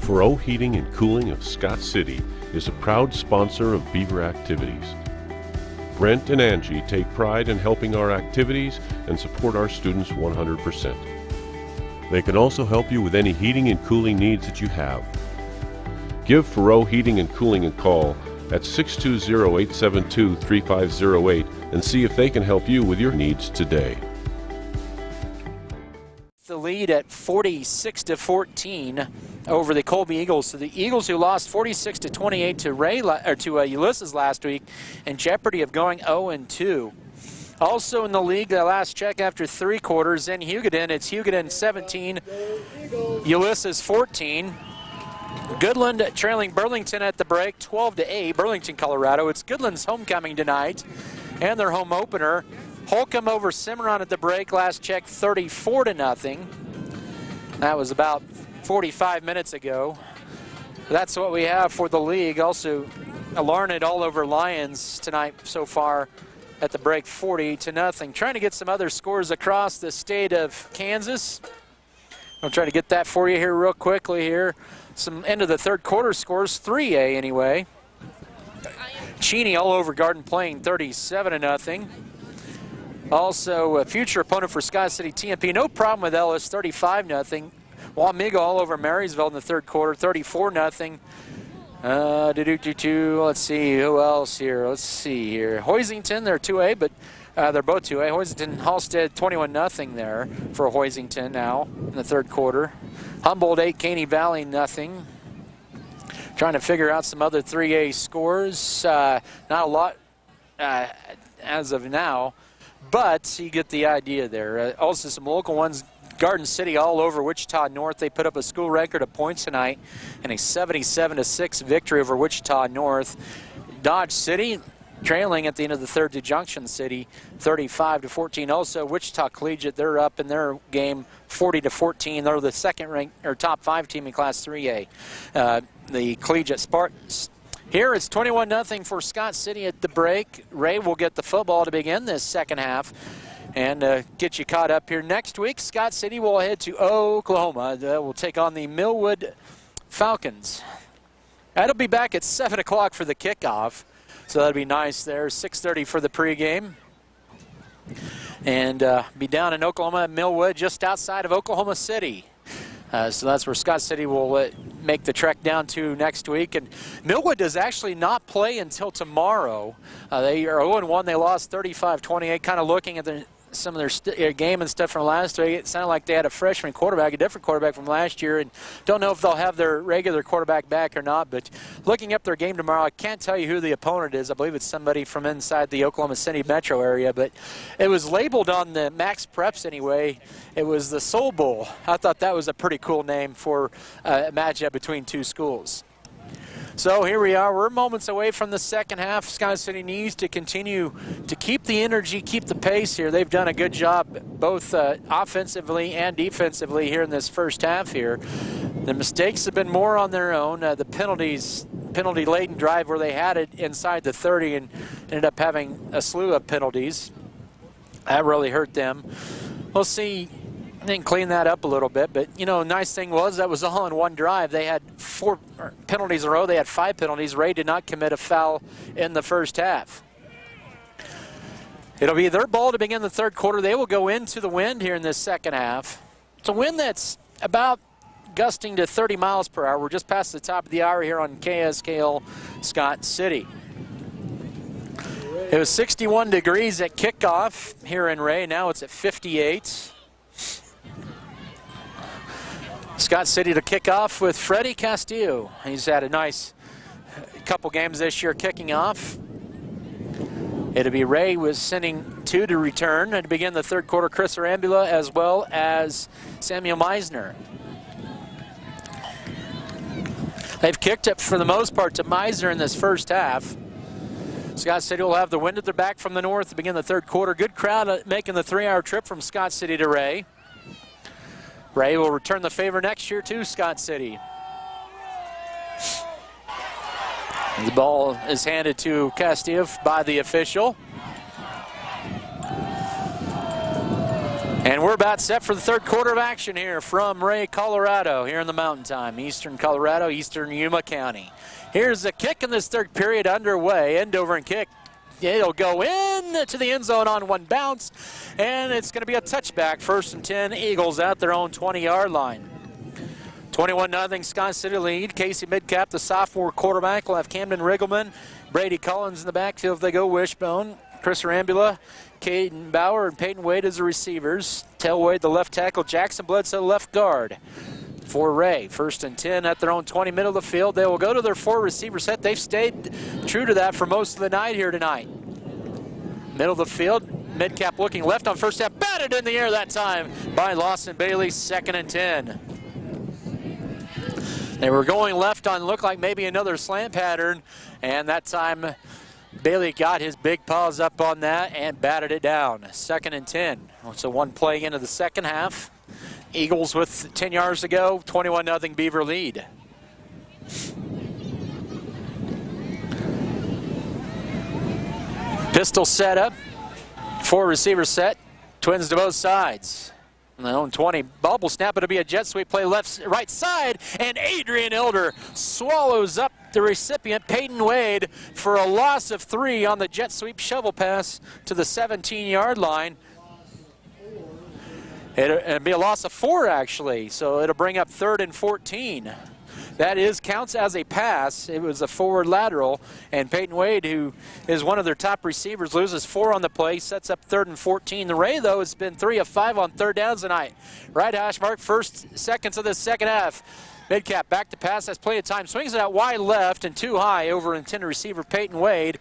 Furrow Heating and Cooling of Scott City is a proud sponsor of Beaver activities. Brent and Angie take pride in helping our activities and support our students 100%. They can also help you with any heating and cooling needs that you have. Give Furrow Heating and Cooling a call at 620-872-3508 and see if they can help you with your needs today. The lead at 46-14 over the Colby Eagles. So the Eagles, who lost 46-28 to Wray or to Ulysses last week, in jeopardy of going 0-2. Also in the league, the last check after 3 quarters in Hugoton, it's Hugoton 17, Ulysses 14. Goodland trailing Burlington at the break, 12-8, Burlington, Colorado. It's Goodland's homecoming tonight and their home opener. Holcomb over Cimarron at the break, last check 34-0. That was about 45 minutes ago. That's what we have for the league. Also, Larned all over Lions tonight so far at the break, 40-0. Trying to get some other scores across the state of Kansas. I'll try to get that for you here real quickly here. Some end of the third quarter scores, 3A anyway. Cheney all over Garden Plain, 37-0. Also, a future opponent for Scott City TMP, no problem with Ellis, 35-0. Wamego all over Marysville in the third quarter, 34-0. Let's see, who else here? Let's see here. Hoisington, they're 2A, but they're both 2A. Hoisington, Halstead, 21-0 there for Hoisington now in the third quarter. Humboldt 8, Caney Valley nothing. Trying to figure out some other 3A scores. Not a lot as of now, but you get the idea there. Also some local ones. Garden City all over Wichita North. They put up a school record of points tonight in a 77-6 victory over Wichita North. Dodge City trailing at the end of the third to Junction City, 35-14. Also, Wichita Collegiate, they're up in their game 40-14. They're the second ranked or top 5 team in Class 3A. The Collegiate Spartans. Here it's 21-0 for Scott City at the break. Wray will get the football to begin this second half and get you caught up here. Next week, Scott City will head to Oklahoma. We'll take on the Millwood Falcons. That'll be back at 7 o'clock for the kickoff. So that'll be nice there. 6:30 for the pregame. And be down in Oklahoma at Millwood, just outside of Oklahoma City. So that's where Scott City will make the trek down to next week. And Millwood does actually not play until tomorrow. They are 0-1. They lost 35-28. Kind of looking at some of their game and stuff from last week. It sounded like they had a freshman quarterback, a different quarterback from last year, and don't know if they'll have their regular quarterback back or not. But looking up their game tomorrow, I can't tell you who the opponent is. I believe it's somebody from inside the Oklahoma City metro area, but it was labeled on the Max Preps anyway. It was the Soul Bowl. I thought that was a pretty cool name for a matchup between two schools. So here we are. We're moments away from the second half. Scott City needs to continue to keep the energy, keep the pace here. They've done a good job both offensively and defensively here in this first half here. The mistakes have been more on their own. The penalty-laden drive where they had it inside the 30 and ended up having a slew of penalties. That really hurt them. We'll see. They can clean that up a little bit, but you know, nice thing was that was all in one drive. They had 4 penalties in a row. They had 5 penalties. Wray did not commit a foul in the first half. It'll be their ball to begin the third quarter. They will go into the wind here in this second half. It's a wind that's about gusting to 30 miles per hour. We're just past the top of the hour here on KSKL Scott City. It was 61 degrees at kickoff here in Wray. Now it's at 58. Scott City to kick off with Freddie Castillo. He's had a nice couple games this year kicking off. It'll be Wray was sending 2 to return and to begin the third quarter. Chris Arambula as well as Samuel Meisner. They've kicked it for the most part to Meisner in this first half. Scott City will have the wind at their back from the north to begin the third quarter. Good crowd making the 3-hour trip from Scott City to Wray. Wray will return the favor next year to Scott City. The ball is handed to Castillo by the official. And we're about set for the third quarter of action here from Wray, Colorado, here in the Mountain Time. Eastern Colorado, Eastern Yuma County. Here's a kick in this third period underway. End over and kick. It'll go in to the end zone on one bounce, and it's going to be a touchback. 1st and 10, Eagles at their own 20-yard line. 21-0 Scott City lead. Casey Midcap, the sophomore quarterback, will have Camden Riggleman, Brady Collins in the backfield if they go wishbone. Chris Arambula, Caden Bauer, and Peyton Wade as the receivers. Tel Wade, the left tackle. Jackson Bledsoe, left guard. For Wray, 1st and 10 at their own 20, middle of the field. They will go to their 4 receiver set. They've stayed true to that for most of the night here tonight. Middle of the field, Midcap looking left on first half, batted in the air that time by Lawson Bailey, 2nd and 10. They were going left on, looked like maybe another slant pattern, and that time Bailey got his big paws up on that and batted it down. 2nd and 10. So one play into the second half. Eagles with 10 yards to go, 21-0 Beaver lead. Pistol set up, 4 receiver set, twins to both sides. On the own 20, ball will snap. It'll be a jet sweep play right side, and Adrian Elder swallows up the recipient, Peyton Wade, for a loss of 3 on the jet sweep shovel pass to the 17-yard line. It'll be a loss of 4, actually, so it'll bring up 3rd and 14. That counts as a pass. It was a forward lateral, and Peyton Wade, who is one of their top receivers, loses 4 on the play, sets up 3rd and 14. The Wray, though, has been 3 of 5 on 3rd downs tonight. Right hash mark, first seconds of the second half. Midcap back to pass, has plenty of time, swings it out wide left and too high over intended receiver Peyton Wade.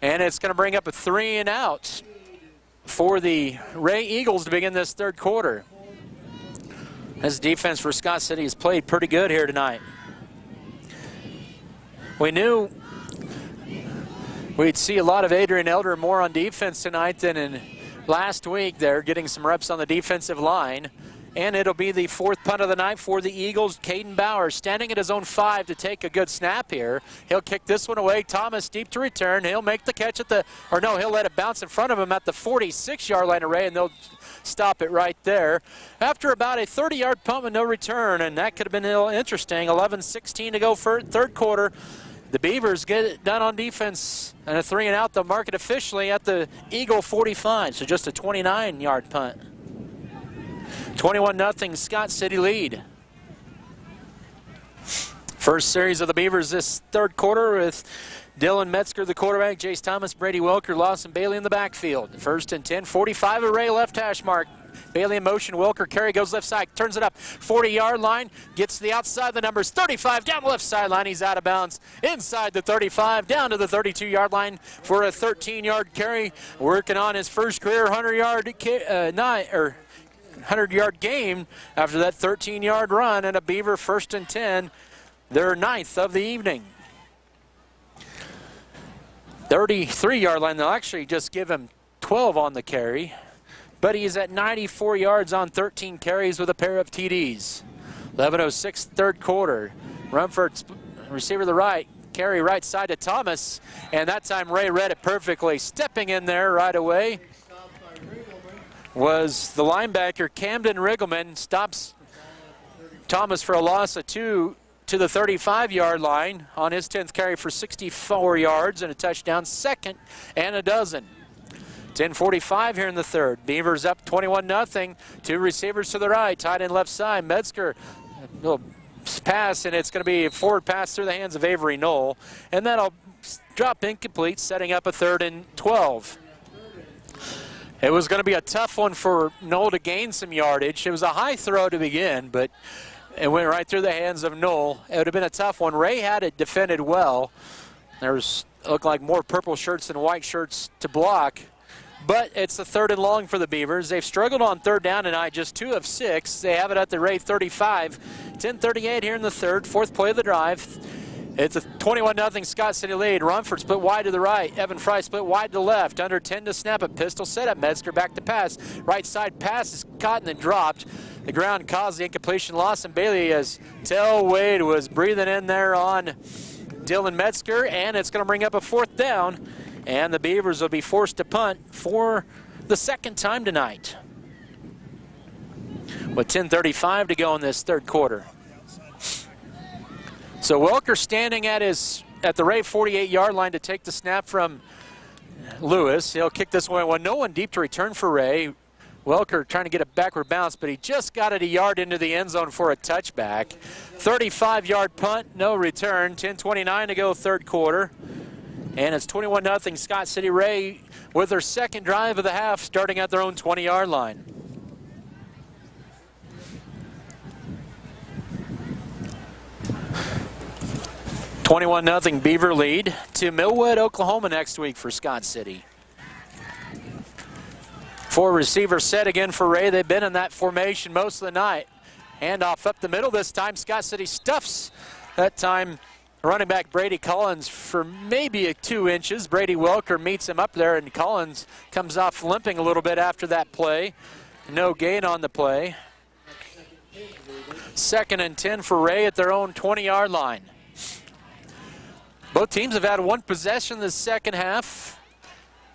And it's going to bring up a 3 and out for the Wray Eagles to begin this third quarter. This defense for Scott City has played pretty good here tonight. We knew we'd see a lot of Adrian Elder more on defense tonight than in last week. They're getting some reps on the defensive line. And it'll be the 4th punt of the night for the Eagles. Caden Bauer standing at his own 5 to take a good snap here. He'll kick this one away. Thomas deep to return. He'll make the catch at he'll let it bounce in front of him at the 46-yard line array, and they'll stop it right there. After about a 30-yard punt with no return, and that could have been a little interesting. 11:16 to go for third quarter. The Beavers get it done on defense, and a 3 and out. They'll mark it officially at the Eagle 45, so just a 29-yard punt. 21-0 Scott City lead. First series of the Beavers this third quarter with Dylan Metzger, the quarterback, Jace Thomas, Brady Welker, Lawson Bailey in the backfield. 1st and 10, 45 array left hash mark. Bailey in motion, Welker carry goes left side, turns it up, 40-yard line, gets to the outside, the numbers 35 down the left sideline, he's out of bounds, inside the 35, down to the 32-yard line for a 13-yard carry, working on his first career 100-yard game after that 13-yard run, and a Beaver 1st and 10, their 9th of the evening. 33-yard line, they'll actually just give him 12 on the carry, but he's at 94 yards on 13 carries with a pair of TDs. 11:06 third quarter. Rumford, receiver to the right, carry right side to Thomas, and that time Wray read it perfectly. Stepping in there right away was the linebacker Camden Riggleman, stops Thomas for a loss of 2 to the 35-yard line on his 10th carry for 64 yards and a touchdown, 2nd and a dozen. 10:45 here in the third. Beavers up 21-0. 2 receivers to the right, tight end left side. Metzger, a little pass, and it's going to be a forward pass through the hands of Avery Knoll, and that'll drop incomplete, setting up a 3rd and 12. It was going to be a tough one for Knoll to gain some yardage. It was a high throw to begin, but it went right through the hands of Knoll. It would have been a tough one. Wray had it defended well. Looked like more purple shirts than white shirts to block. But it's a 3rd and long for the Beavers. They've struggled on 3rd down tonight, just 2 of 6. They have it at the Wray 35. 10:38 here in the third, 4th play of the drive. It's a 21-0 Scott City lead. Rumford split wide to the right. Evan Fry split wide to the left. Under 10 to snap it. Pistol set up. Metzger back to pass. Right side pass is caught and then dropped. The ground caused the incompletion. Lawson Bailey, as Tell Wade was breathing in there on Dylan Metzger, and it's going to bring up a 4th down, and the Beavers will be forced to punt for the 2nd time tonight. With 10:35 to go in this third quarter. So Welker standing at the Wray 48-yard line to take the snap from Lewis. He'll kick this one. No one deep to return for Wray. Welker trying to get a backward bounce, but he just got it a yard into the end zone for a touchback. 35-yard punt, no return. 10:29 to go third quarter. And it's 21-0 Scott City Wray with their 2nd drive of the half, starting at their own 20-yard line. $21-0 Beaver lead to Millwood, Oklahoma next week for Scott City. Four-receiver set again for Wray. They've been in that formation most of the night. Handoff up the middle this time. Scott City stuffs that time. Running back Brady Collins for maybe 2 inches. Brady Welker meets him up there, and Collins comes off limping a little bit after that play. No gain on the play. 2nd and 10 for Wray at their own 20-yard line. Both teams have had one possession this second half.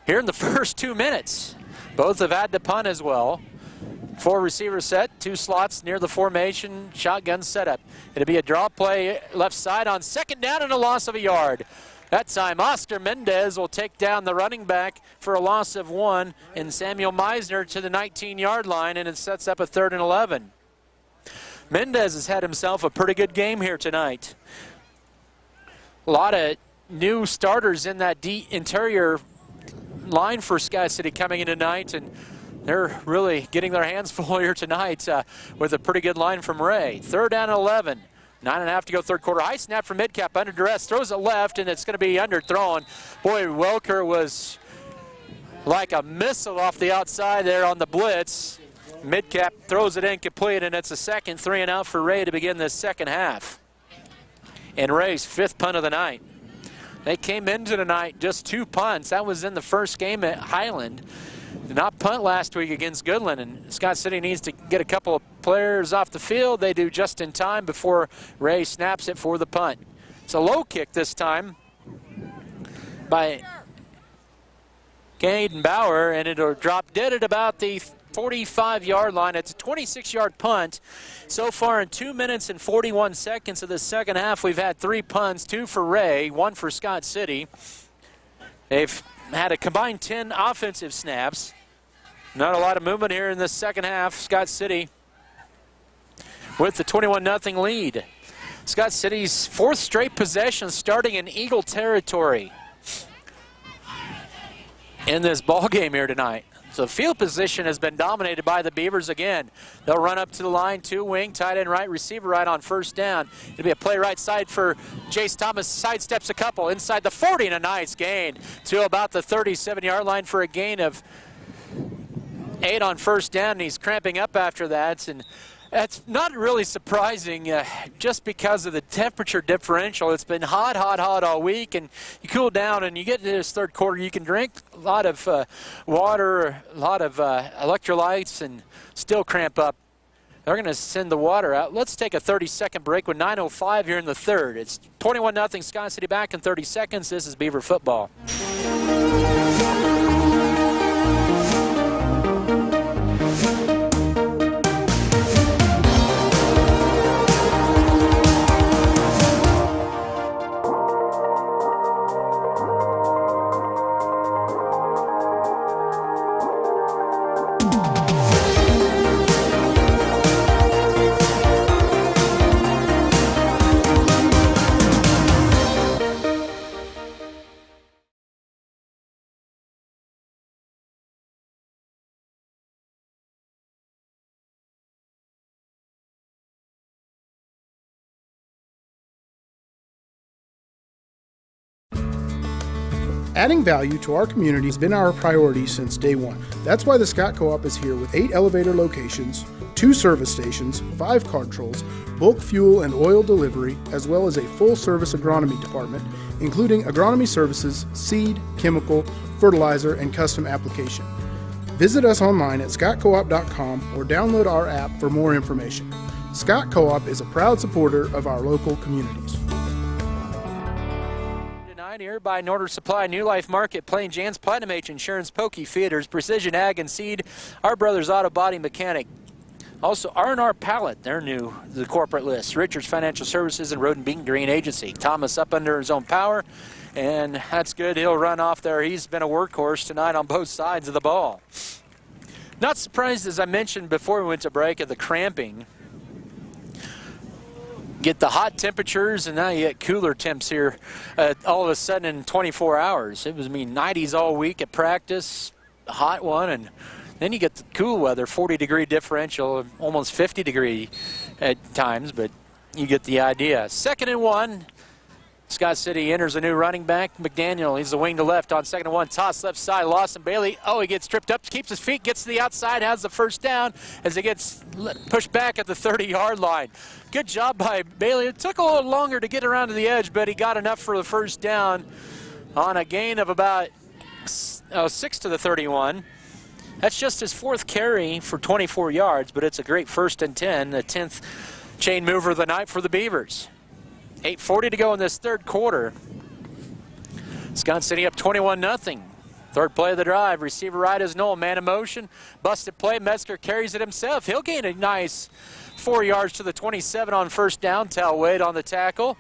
Here in the first 2 minutes, both have had to punt as well. 4-receiver set, 2 slots near the formation, shotgun setup. It'll be a draw play left side on 2nd down and a loss of a yard. That time, Oscar Mendez will take down the running back for a loss of 1, and Samuel Meisner to the 19-yard line, and it sets up a 3rd and 11. Mendez has had himself a pretty good game here tonight. A lot of new starters in that interior line for Scott City coming in tonight, and they're really getting their hands full here tonight with a pretty good line from Wray. 3rd down and 11. 9.5 to go, third quarter. High snap from Midcap under duress. Throws it left, and it's going to be underthrown. Boy, Welker was like a missile off the outside there on the blitz. Midcap throws it incomplete, and it's a 2nd 3 and out for Wray to begin this second half. And Ray's 5th punt of the night. They came into tonight just 2 punts. That was in the first game at Highland. Did not punt last week against Goodland, and Scott City needs to get a couple of players off the field. They do just in time before Wray snaps it for the punt. It's a low kick this time by Caden Bauer, and it'll drop dead at about the 45-yard line. It's a 26-yard punt. So far in 2 minutes and 41 seconds of the second half, we've had 3 punts, 2 for Wray, 1 for Scott City. They've had a combined 10 offensive snaps. Not a lot of movement here in the second half. Scott City with the 21-0 lead. Scott City's 4th straight possession starting in Eagle territory in this ball game here tonight. So field position has been dominated by the Beavers again. They'll run up to the line, 2 wing, tight end right, receiver right on 1st down. It'll be a play right side for Jace Thomas. Sidesteps a couple inside the 40, and a nice gain to about the 37-yard line for a gain of 8 on 1st down. And he's cramping up after that, and that's not really surprising just because of the temperature differential. It's been hot all week, and you cool down and you get to this third quarter, you can drink a lot of water, a lot of electrolytes, and still cramp up. They're going to send the water out. Let's take a 30-second break with 9:05 here in the third. It's 21-0 Scott City back in 30 seconds. This is Beaver football. Adding value to our community has been our priority since day one. That's why the Scott Co-op is here with 8 elevator locations, 2 service stations, 5 card trolls, bulk fuel and oil delivery, as well as a full-service agronomy department, including agronomy services, seed, chemical, fertilizer, and custom application. Visit us online at scottcoop.com or download our app for more information. Scott Co-op is a proud supporter of our local communities. Here by Norder Supply, New Life Market, Plain Jan's, Platinum H Insurance, Pokey Feeders, Precision Ag and Seed, Our Brothers Auto Body Mechanic. Also R&R Pallet, they're new to the corporate list. Richards Financial Services and Road and Bean Green Agency. Thomas up under his own power, and that's good. He'll run off there. He's been a workhorse tonight on both sides of the ball. Not surprised, as I mentioned before we went to break, at the cramping. Get the hot temperatures, and now you get cooler temps here all of a sudden in 24 hours. It was 90s all week at practice, a hot one, and then you get the cool weather, 40-degree differential, almost 50-degree at times, but you get the idea. 2nd and 1, Scott City enters a new running back, McDaniel. He's the wing to left on 2nd and 1. Toss left side, Lawson Bailey. Oh, he gets tripped up, keeps his feet, gets to the outside, has the first down as he gets pushed back at the 30-yard line. Good job by Bailey. It took a little longer to get around to the edge, but he got enough for the first down on a gain of about 6 to the 31. That's just his 4th carry for 24 yards, but it's a great 1st and 10, the 10th chain mover of the night for the Beavers. 8:40 to go in this 3rd quarter. Scott City up 21-0. 3rd play of the drive. Receiver right is Noel. Man in motion. Busted play. Metzger carries it himself. He'll gain a nice 4 yards to the 27 on 1st down. Tal Wade on the tackle.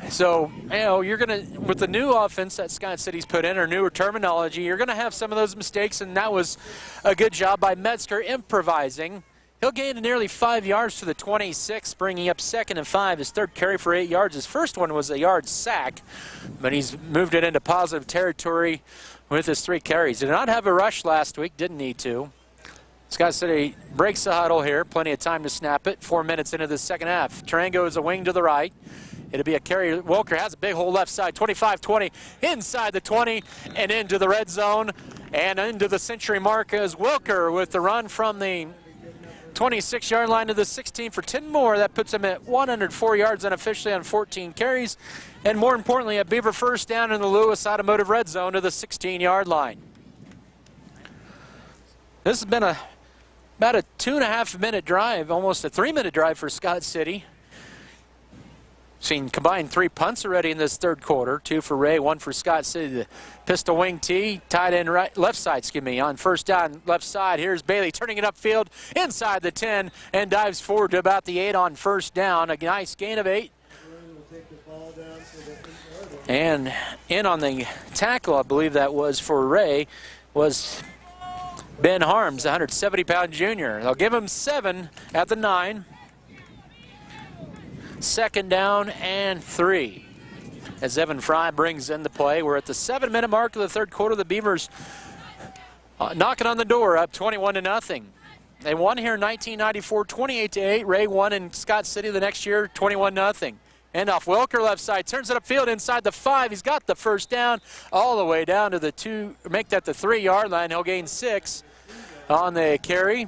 So, you know, you're going to, with the new offense that Scott City's put in, or newer terminology, you're going to have some of those mistakes, and that was a good job by Metzger improvising. He'll gain nearly 5 yards to the 26, bringing up 2nd and 5. His 3rd carry for 8 yards. His first one was a yard sack, but he's moved it into positive territory with his 3 carries. Did not have a rush last week, didn't need to. Scott City breaks the huddle here, plenty of time to snap it. 4 minutes into the 2nd half. Tarango is a wing to the right. It'll be a carry. Wilker has a big hole left side, 25-20, inside the 20 and into the red zone and into the century mark as Wilker with the run from the 26-yard line to the 16 for 10 more. That puts him at 104 yards unofficially on 14 carries. And more importantly, a Beaver first down in the Lewis Automotive red zone to the 16-yard line. This has been about a 2.5-minute drive, almost a 3-minute drive for Scott City. Seen combined 3 punts already in this 3rd quarter. 2 for Wray, 1 for Scott City. The pistol wing T, tight end left side, on 1st down left side. Here's Bailey turning it upfield inside the 10 and dives forward to about the 8 on 1st down. A nice gain of 8. And in on the tackle, I believe that was for Wray, was Ben Harms, 170-pound junior. They'll give him 7 at the 9. 2nd down and 3. As Evan Fry brings in the play. We're at the 7-minute mark of the 3rd quarter. The Beavers knocking on the door, up 21-0. They won here in 1994, 28-8. Wray won in Scott City the next year, 21-0. And off Wilker left side, turns it upfield inside the 5. He's got the first down all the way down to the 2, make that the 3-yard line. He'll gain 6 on the carry.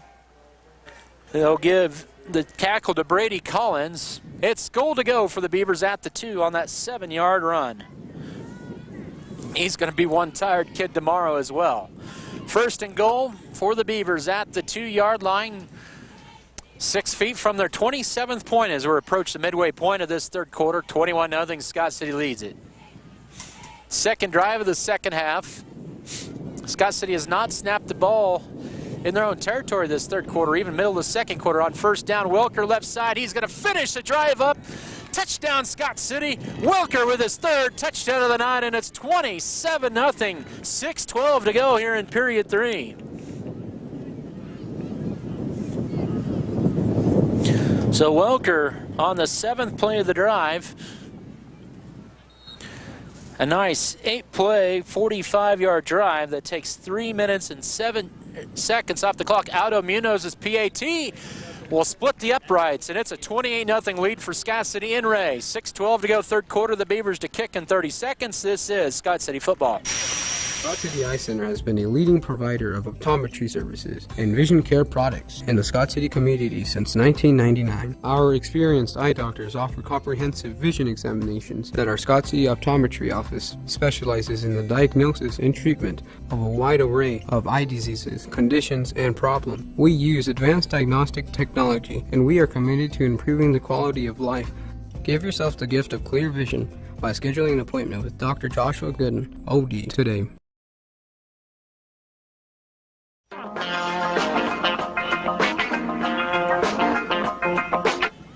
They'll give the tackle to Brady Collins. It's goal to go for the Beavers at the 2 on that 7-yard run. He's going to be one tired kid tomorrow as well. 1st and goal for the Beavers at the 2-yard line. 6 feet from their 27th point as we're approaching the midway point of this 3rd quarter. 21-0, Scott City leads it. 2nd drive of the 2nd half. Scott City has not snapped the ball in their own territory this 3rd quarter, even middle of the 2nd quarter. On 1st down, Wilker left side. He's going to finish the drive up. Touchdown, Scott City. Wilker with his 3rd touchdown of the night, and it's 27-0. 6:12 to go here in period 3. So Wilker on the 7th play of the drive. A nice 8-play, 45-yard drive that takes 3 minutes and 7 seconds off the clock. Aldo Munoz's PAT will split the uprights, and it's a 28-0 lead for Scott City in Wray. 6:12 to go, 3rd quarter. The Beavers to kick in 30 seconds. This is Scott City football. Scott City Eye Center has been a leading provider of optometry services and vision care products in the Scott City community since 1999. Our experienced eye doctors offer comprehensive vision examinations that our Scott City Optometry office specializes in the diagnosis and treatment of a wide array of eye diseases, conditions, and problems. We use advanced diagnostic technology, and we are committed to improving the quality of life. Give yourself the gift of clear vision by scheduling an appointment with Dr. Joshua Gooden, OD, today.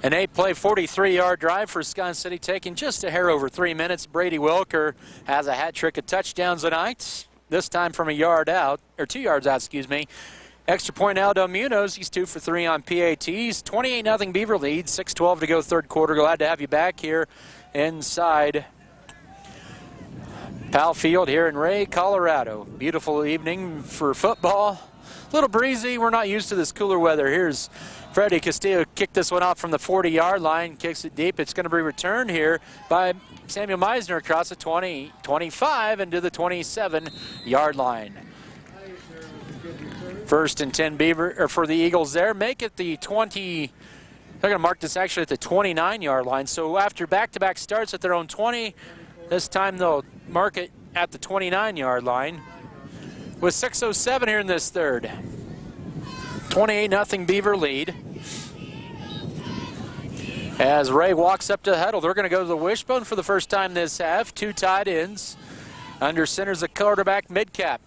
An 8-play, 43-yard drive for Scott City, taking just a hair over 3 minutes. Brady Wilker has a hat trick of touchdowns tonight, this time from a yard out, or 2 yards out, excuse me. Extra point, Aldo Munoz. He's 2 for 3 on PATs. 28-0 Beaver lead. 6:12 to go, 3rd quarter. Glad to have you back here inside Powell Field here in Wray, Colorado. Beautiful evening for football. A little breezy. We're not used to this cooler weather. Here's Freddie Castillo, kicked this one off from the 40-yard line, kicks it deep. It's going to be returned here by Samuel Meisner across the 20, 25, and to the 27-yard line. 1st and 10 Beaver for the Eagles there. Make it the 20. They're going to mark this actually at the 29-yard line. So after back-to-back starts at their own 20, this time they'll mark it at the 29-yard line. With 6:07 here in this third. 28-0 Beaver lead. As Wray walks up to the huddle, they're going to go to the wishbone for the first time this half. 2 tight ends. Under center's the quarterback, Midcap.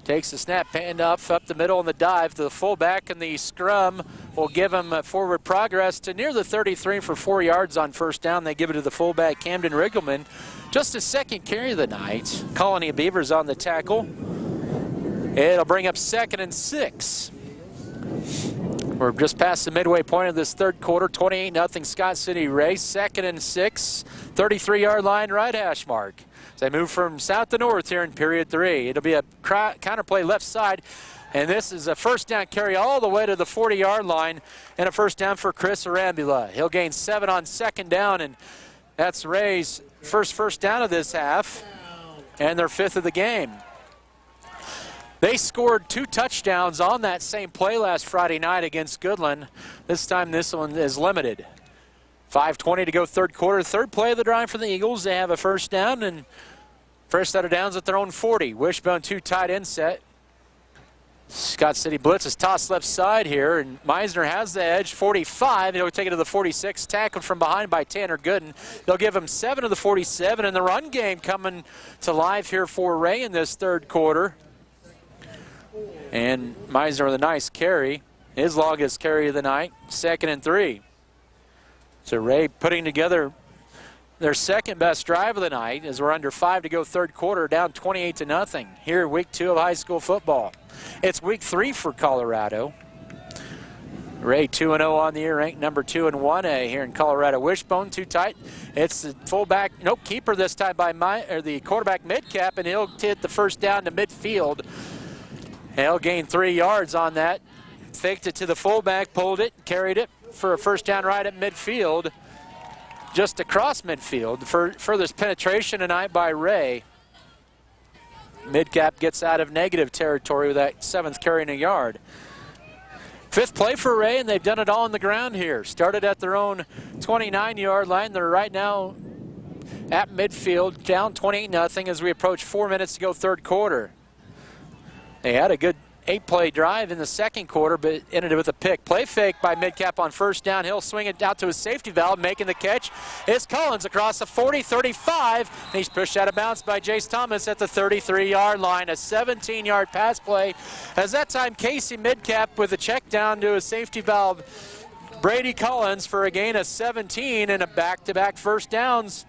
Takes the snap, handoff up the middle and the dive to the fullback, and the scrum will give him forward progress to near the 33 for 4 yards on first down. They give it to the fullback, Camden Riggleman. Just a second carry of the night. Colony of Beavers on the tackle. It'll bring up 2nd and 6. We're just past the midway point of this third quarter. 28-0 Scott City Wray. 2nd and 6. 33-yard line right hash mark. As they move from south to north here in period 3. It'll be a counter play left side. And this is a first down carry all the way to the 40-yard line. And a first down for Chris Arambula. He'll gain 7 on 2nd down. And that's Wray's first down of this half. And their 5th of the game. They scored 2 touchdowns on that same play last Friday night against Goodland. This time this one is limited. 5:20 to go third quarter. Third play of the drive for the Eagles. They have a first down and first set of downs at their own 40. Wishbone 2 tight end set. Scott City blitz is tossed left side here, and Meisner has the edge, 45. He'll take it to the 46, tackled from behind by Tanner Gooden. They'll give him 7 to the 47, and the run game coming to life here for Wray in this third quarter. And Meisner with a nice carry. His longest carry of the night, 2nd and 3. So Wray putting together their second best drive of the night as we're under 5 to go third quarter, down 28-0 here week 2 of high school football. It's week 3 for Colorado. Wray 2-0 on the year, ranked number 2 in 1A here in Colorado. Wishbone 2 tight. It's the fullback, keeper this time by the quarterback Midcap, and he'll hit the first down to midfield. And he'll gain 3 yards on that. Faked it to the fullback, pulled it, carried it for a first down right at midfield. Just across midfield. Furthest penetration tonight by Wray. Midcap gets out of negative territory with that 7th carry in a yard. 5th play for Wray, and they've done it all on the ground here. Started at their own 29-yard line. They're right now at midfield, down 28-0 as we approach 4 minutes to go third quarter. They had a good 8-play drive in the second quarter, but ended with a pick. Play fake by Midcap on first down. He'll swing it out to his safety valve, making the catch is Collins across the 40-35. And he's pushed out of bounds by Jace Thomas at the 33-yard line. A 17-yard pass play. As that time, Casey Midcap with a check down to his safety valve, Brady Collins, for a gain of 17 and a back-to-back first downs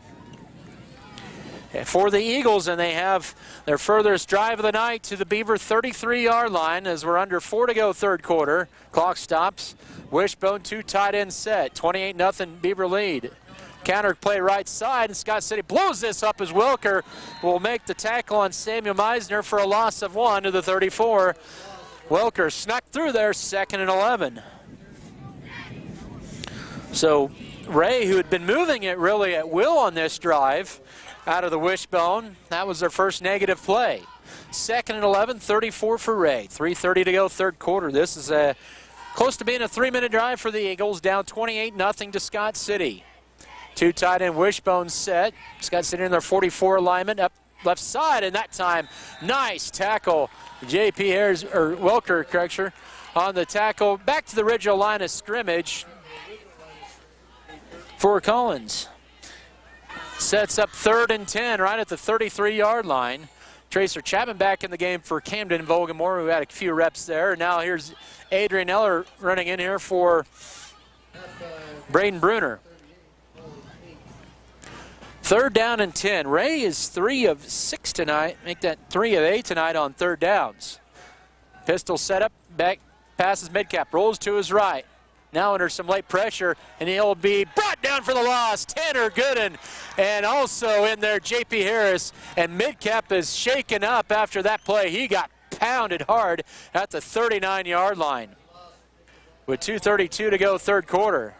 for the Eagles, and they have their furthest drive of the night to the Beaver 33-yard line as we're under 4 to go third quarter. Clock stops. Wishbone 2 tight end set. 28-0 Beaver lead. Counter play right side, and Scott City blows this up as Wilker will make the tackle on Samuel Meisner for a loss of 1 to the 34. Wilker snuck through there, 2nd and 11. So Wray, who had been moving it really at will on this drive, out of the wishbone. That was their first negative play. 2nd and 11, 34 for Wray. 3:30 to go third quarter. This is close to being a 3-minute drive for the Eagles, down 28-0 to Scott City. 2 tight end wishbone set. Scott City in their 44 alignment up left side, and that time, nice tackle. J.P. Harris, or Welker, correction, on the tackle. Back to the original line of scrimmage for Collins. Sets up 3rd and 10 right at the 33-yard line. Tracer Chapman back in the game for Camden Vogelmore, who had a few reps there. Now here's Adrian Eller running in here for Braden Bruner. 3rd down and 10. Wray is 3 of 6 tonight. Make that 3 of 8 tonight on 3rd downs. Pistol set up, back passes Midcap, rolls to his right. now under some late pressure, and he'll be brought down for the loss. Tanner Gooden, and also in there J.P. Harris, and Midcap is shaken up after that play. He got pounded hard at the 39-yard line with 2:32 to go, third quarter.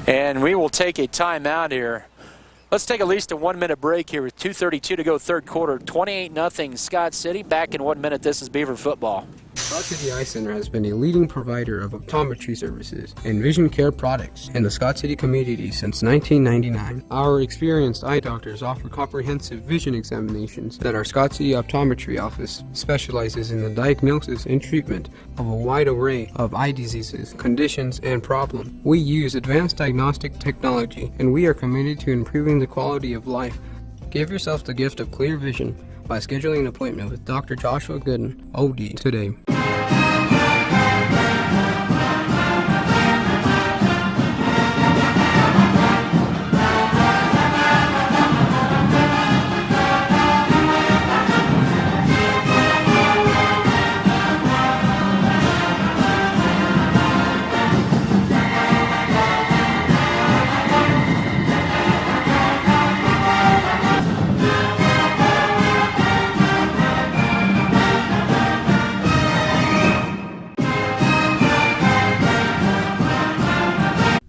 And we will take a timeout here. Let's take at least a 1-minute break here with 2:32 to go, third quarter. 28-0 Scott City. Back in 1 minute, this is Beaver football. Scott City Eye Center has been a leading provider of optometry services and vision care products in the Scott City community since 1999. Our experienced eye doctors offer comprehensive vision examinations that our Scott City Optometry Office specializes in the diagnosis and treatment of a wide array of eye diseases, conditions, and problems. We use advanced diagnostic technology, and we are committed to improving the quality of life. Give yourself the gift of clear vision by scheduling an appointment with Dr. Joshua Gooden, OD, today.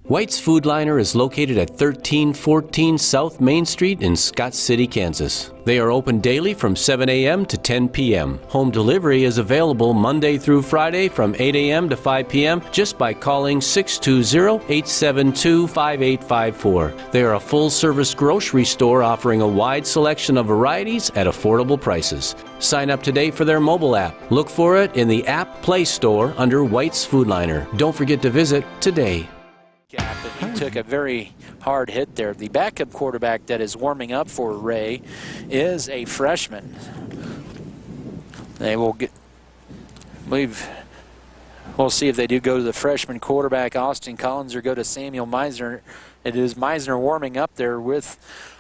White's Food Liner is located at 1314 South Main Street in Scott City, Kansas. They are open daily from 7 a.m. to 10 p.m. Home delivery is available Monday through Friday from 8 a.m. to 5 p.m. just by calling 620-872-5854. They are a full-service grocery store offering a wide selection of varieties at affordable prices. Sign up today for their mobile app. Look for it in the App Play Store under White's Food Liner. Don't forget to visit today. And he took a very hard hit there. The backup quarterback that is warming up for Wray is a freshman. They will get, we'll see if they do go to the freshman quarterback, Austin Collins, or go to Samuel Meisner. It is Meisner warming up there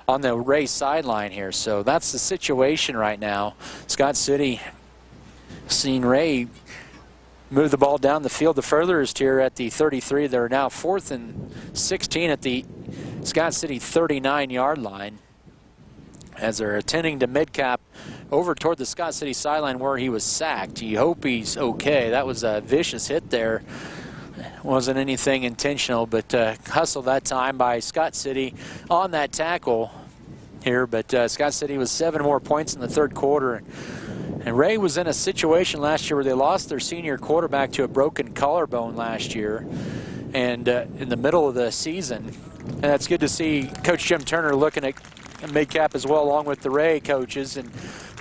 on the Wray sideline here. So that's the situation right now. Scott City seeing Wray move the ball down the field. The furthest here at the 33. They're now 4th and 16 at the Scott City 39-yard line as they're attending to Midcap over toward the Scott City sideline where he was sacked. You hope he's okay. That was a vicious hit there. Wasn't anything intentional, but hustled that time by Scott City on that tackle here. But Scott City was 7 more points in the third quarter. And Wray was in a situation last year where they lost their senior quarterback to a broken collarbone last year and in the middle of the season. And that's good to see Coach Jim Turner looking at Midcap as well, along with the Wray coaches. And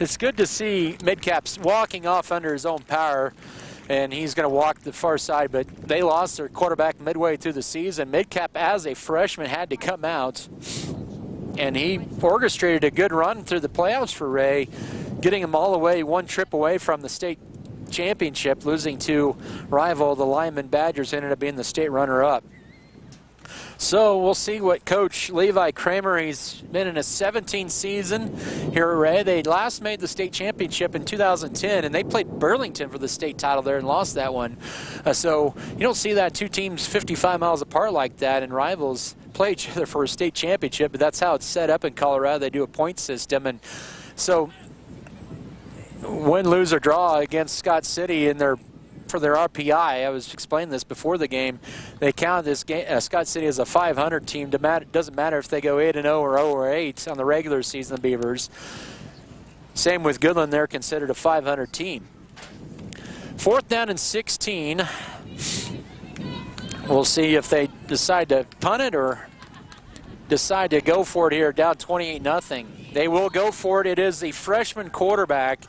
it's good to see Midcap's walking off under his own power, and he's going to walk the far side. But they lost their quarterback midway through the season. Midcap, as a freshman, had to come out, and he orchestrated a good run through the playoffs for Wray, getting him all the way, one trip away from the state championship, losing to rival the Lyman Badgers, ended up being the state runner-up. So we'll see what Coach Levi Kramer, he's been in his 17th season here at Wray. They last made the state championship in 2010, and they played Burlington for the state title there and lost that one. So you don't see that two teams 55 miles apart like that, and rivals play each other for a state championship, but that's how it's set up in Colorado. They do a point system, and so win, lose, or draw against Scott City for their RPI. I was explaining this before the game. They count this game, Scott City as a 500 team. Doesn't matter if they go 8-0 or 0-8 on the regular season, the Beavers. Same with Goodland. They're considered a 500 team. 4th down and 16. We'll see if they decide to punt it or decide to go for it here, down 28-0. They will go for it. It is the freshman quarterback,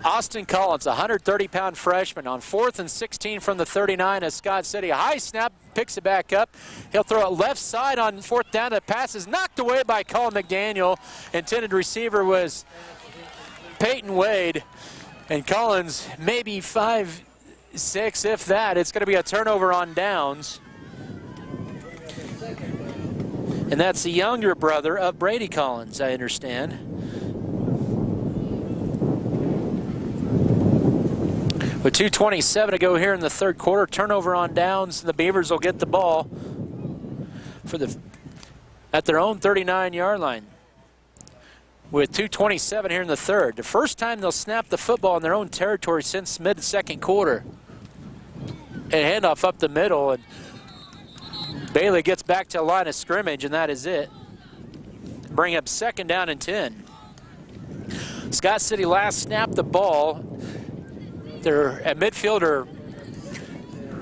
Austin Collins, a 130-pound freshman, on 4th and 16 from the 39 of Scott City. A high snap, picks it back up. He'll throw it left side on 4th down. The pass is knocked away by Colin McDaniel. Intended receiver was Peyton Wade. And Collins, maybe 5'6", if that. It's going to be a turnover on downs. And that's the younger brother of Brady Collins, I understand. With 2:27 to go here in the third quarter, turnover on downs. The Beavers will get the ball at their own 39-yard line. With 2:27 here in the third. The first time they'll snap the football in their own territory since mid-second quarter. And handoff up the middle, and Bailey gets back to a line of scrimmage, and that is it. Bring up 2nd down and 10. Scott City last snapped the ball. They're at midfield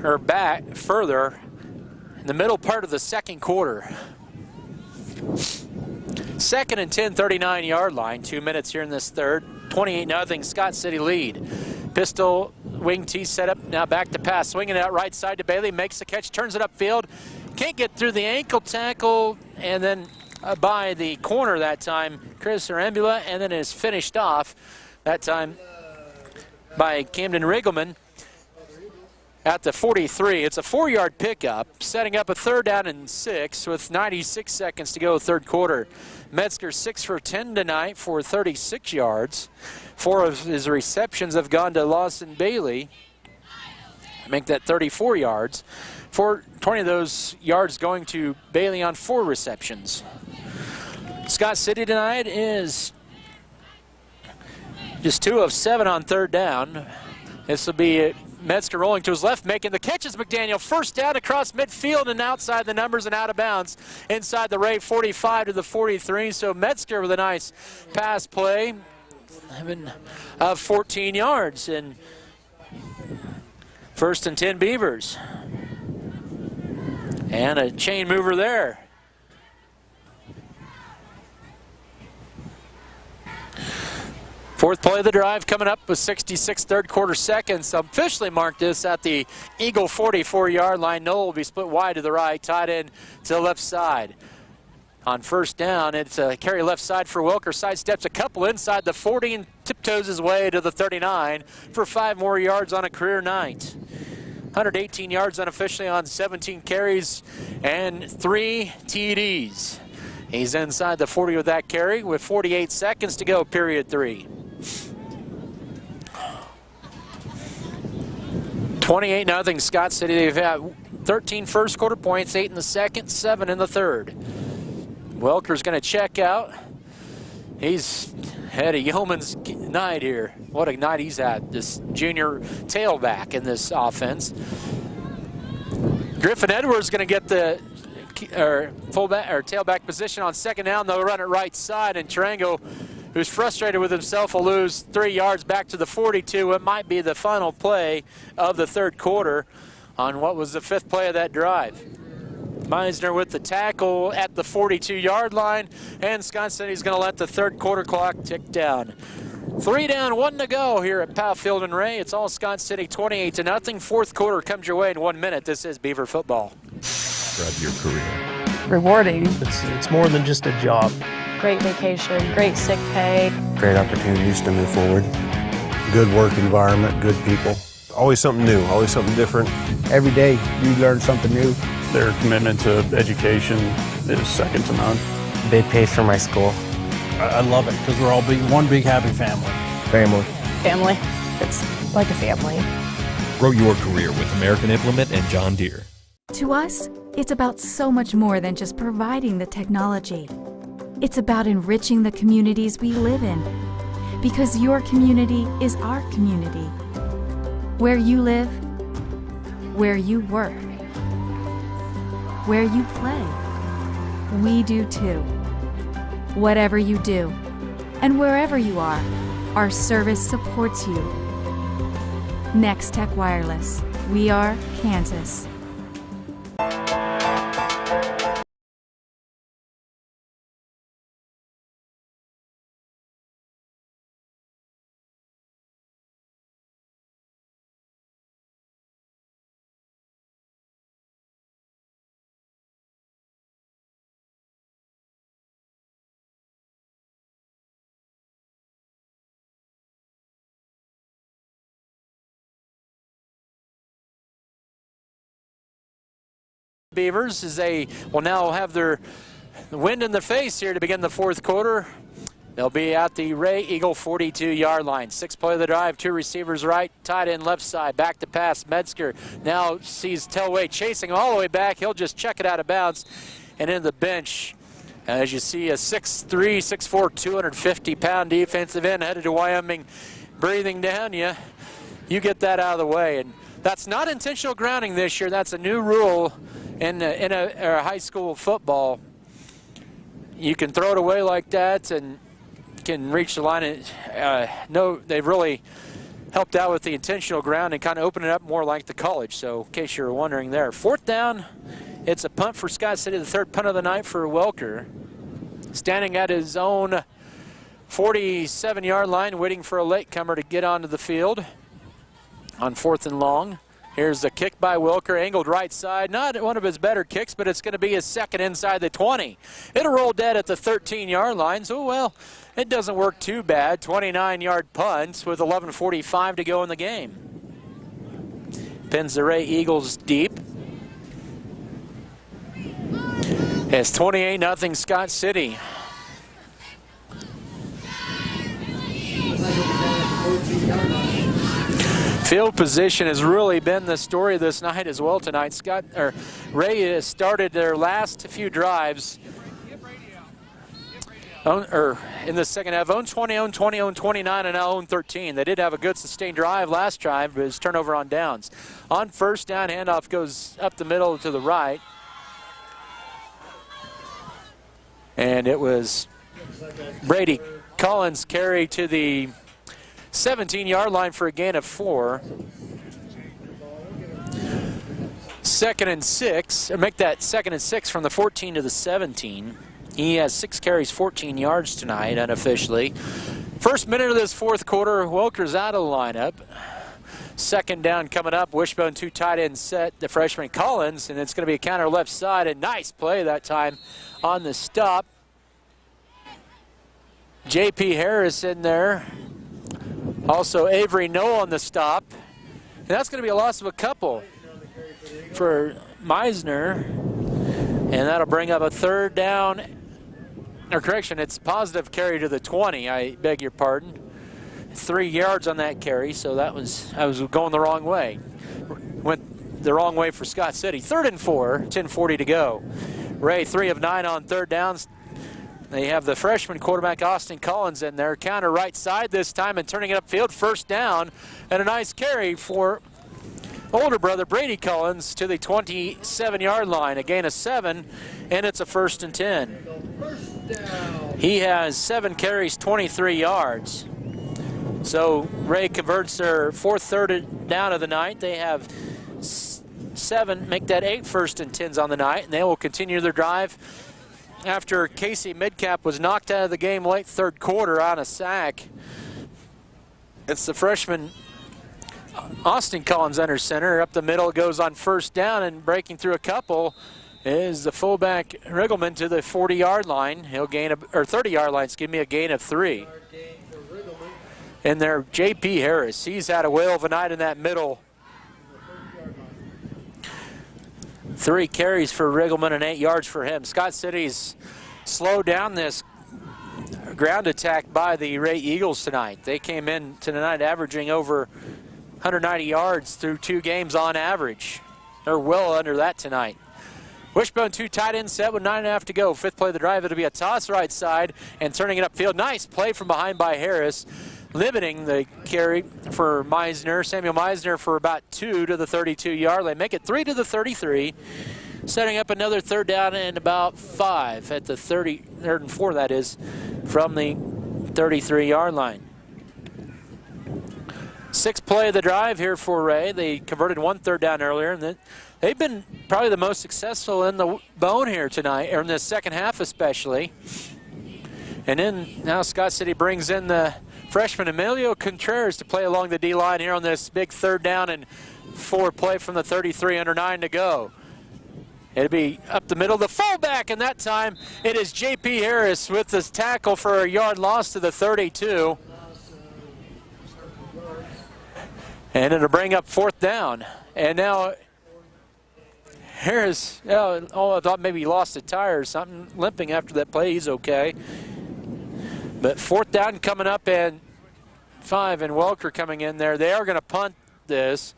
or back further in the middle part of the second quarter. 2nd and 10, 39-yard line. 2 minutes here in this third. 28-0 Scott City lead. Pistol wing T set up. Now back to pass. Swinging it out right side to Bailey. Makes the catch. Turns it upfield. Can't get through the ankle tackle. And then by the corner that time, Chris Arambula. And then is finished off that time by Camden Riggleman at the 43. It's a 4-yard pickup, setting up a 3rd down and 6 with 96 seconds to go third quarter. Metzger 6 for 10 tonight for 36 yards. 4 of his receptions have gone to Lawson Bailey. Make that 34 yards. 20 of those yards going to Bailey on 4 receptions. Scott City tonight is just 2 of 7 on 3rd down. This will be Metzger rolling to his left, making the catches. McDaniel 1st down across midfield and outside the numbers and out of bounds inside the Wray 45 to the 43. So Metzger with a nice pass play, having 14 yards, and 1st and 10 Beavers. And a chain mover there. Fourth play of the drive coming up with 66 third quarter seconds. Officially marked this at the Eagle 44-yard line. Noel will be split wide to the right, tied in to the left side. On 1st down, it's a carry left side for Wilker. Sidesteps a couple inside the 40 and tiptoes his way to the 39 for 5 more yards on a career night. 118 yards unofficially on 17 carries and 3 TDs. He's inside the 40 with that carry with 48 seconds to go, period 3. 28-0 Scott City. They've had 13 first quarter points, 8 in the second, 7 in the third. Welker's going to check out. He's had a yeoman's night here. What a night he's had, this junior tailback in this offense. Griffin Edwards going to get the fullback or tailback position on 2nd down. They'll run it right side, and Tarango, who's frustrated with himself, will lose 3 yards back to the 42. It might be the final play of the third quarter on what was the 5th play of that drive. Meisner with the tackle at the 42-yard line, and Scott City's going to let the third quarter clock tick down. 3 down, 1 to go here at Powell Field and Wray. It's all Scott City 28-0. Fourth quarter comes your way in 1 minute. This is Beaver football. Describe your career. Rewarding. It's more than just a job. Great vacation, great sick pay. Great opportunities to move forward. Good work environment, good people. Always something new, always something different. Every day you learn something new. Their commitment to education is second to none. Big pace for my school. I love it because we're all one big happy family. Family. It's like a family. Grow your career with American Implement and John Deere. To us, it's about so much more than just providing the technology. It's about enriching the communities we live in. Because your community is our community. Where you live, where you work, where you play. We do too. Whatever you do, and wherever you are, our service supports you. Next Tech Wireless. We are Kansas. Beavers as they will now have their wind in their face here to begin the fourth quarter. They'll be at the Wray Eagle 42-yard line. 6 play of the drive, 2 receivers right, tight end left side, back to pass. Metzger now sees Telway chasing all the way back. He'll just check it out of bounds and in the bench. As you see, a 6'3", 6'4", 250-pound defensive end headed to Wyoming, breathing down you. You get that out of the way. And that's not intentional grounding this year. That's a new rule in a high school football. You can throw it away like that and can reach the line. No, they've really helped out with the intentional grounding, kind of open it up more like the college. So in case you're wondering there. 4th down, it's a punt for Scott City, the 3rd punt of the night for Welker. Standing at his own 47-yard line, waiting for a latecomer to get onto the field on 4th and long. Here's the kick by Welker, angled right side. Not one of his better kicks, but it's going to be his 2nd inside the 20. It'll roll dead at the 13-yard line, so, well, it doesn't work too bad. 29-yard punt with 11:45 to go in the game. Pins the Wray Eagles deep. It's 28-0 Scott City. Field position has really been the story of this night as well tonight. Wray has started their last few drives in the second half. Own 20, own 20, own 29, and now own 13. They did have a good sustained drive last drive, but it was turnover on downs. On 1st down, handoff goes up the middle to the right. And it was Brady Collins carry to the 17-yard line for a gain of 4. 2nd and 6, or make that 2nd and 6 from the 14 to the 17. He has 6 carries, 14 yards tonight, unofficially. First minute of this 4th quarter, Welker's out of the lineup. 2nd down coming up, wishbone 2 tight end set, the freshman Collins, and it's going to be a counter left side. A nice play that time on the stop. J.P. Harris in there. Also Avery Noel on the stop. And that's going to be a loss of a couple for Meisner. And that'll bring up a 3rd down. Or correction, it's positive carry to the 20, I beg your pardon. 3 yards on that carry, so I was going the wrong way. Went the wrong way for Scott City. 3rd and 4, 10:40 to go. Wray 3 of 9 on 3rd downs. They have the freshman quarterback Austin Collins in there. Counter right side this time and turning it upfield. 1st down and a nice carry for older brother Brady Collins to the 27-yard line. A gain of 7, and it's a 1st and 10. He has 7 carries, 23 yards. So Wray converts their 4th 3rd down of the night. They have 7, make that 8 1st and 10s on the night, and they will continue their drive after Casey Midcap was knocked out of the game late 3rd quarter on a sack. It's the freshman Austin Collins under center. Up the middle goes on 1st down, and breaking through a couple is the fullback Riggleman to the 40-yard line. He'll gain or 30-yard line, excuse me, a gain of 3. And there, J.P. Harris, he's had a whale of a night in that middle. 3 carries for Riggleman and 8 yards for him. Scott City's slowed down this ground attack by the Wray Eagles tonight. They came in tonight averaging over 190 yards through 2 games on average. They're well under that tonight. Wishbone 2 tight end set with 9.5 to go. 5th play of the drive, it'll be a toss right side and turning it upfield. Nice play from behind by Harris, limiting the carry for Meisner. Samuel Meisner for about 2 to the 32-yard line. Make it 3 to the 33. Setting up another 3rd down and about 5 at the 3rd and 4, that is, from the 33-yard line. 6th play of the drive here for Wray. They converted 1 3rd down earlier, and then they've been probably the most successful in the bone here tonight, or in the second half especially. And then now Scott City brings in the freshman Emilio Contreras to play along the D-line here on this big 3rd down and 4 play from the 33, under 9 to go. It'll be up the middle, the fullback, and that time it is J.P. Harris with this tackle for a yard loss to the 32. And it'll bring up 4th down. And now Harris, I thought maybe he lost a tire or something, limping after that play. He's okay. But 4th down coming up, and 5, and Welker coming in there. They are going to punt this.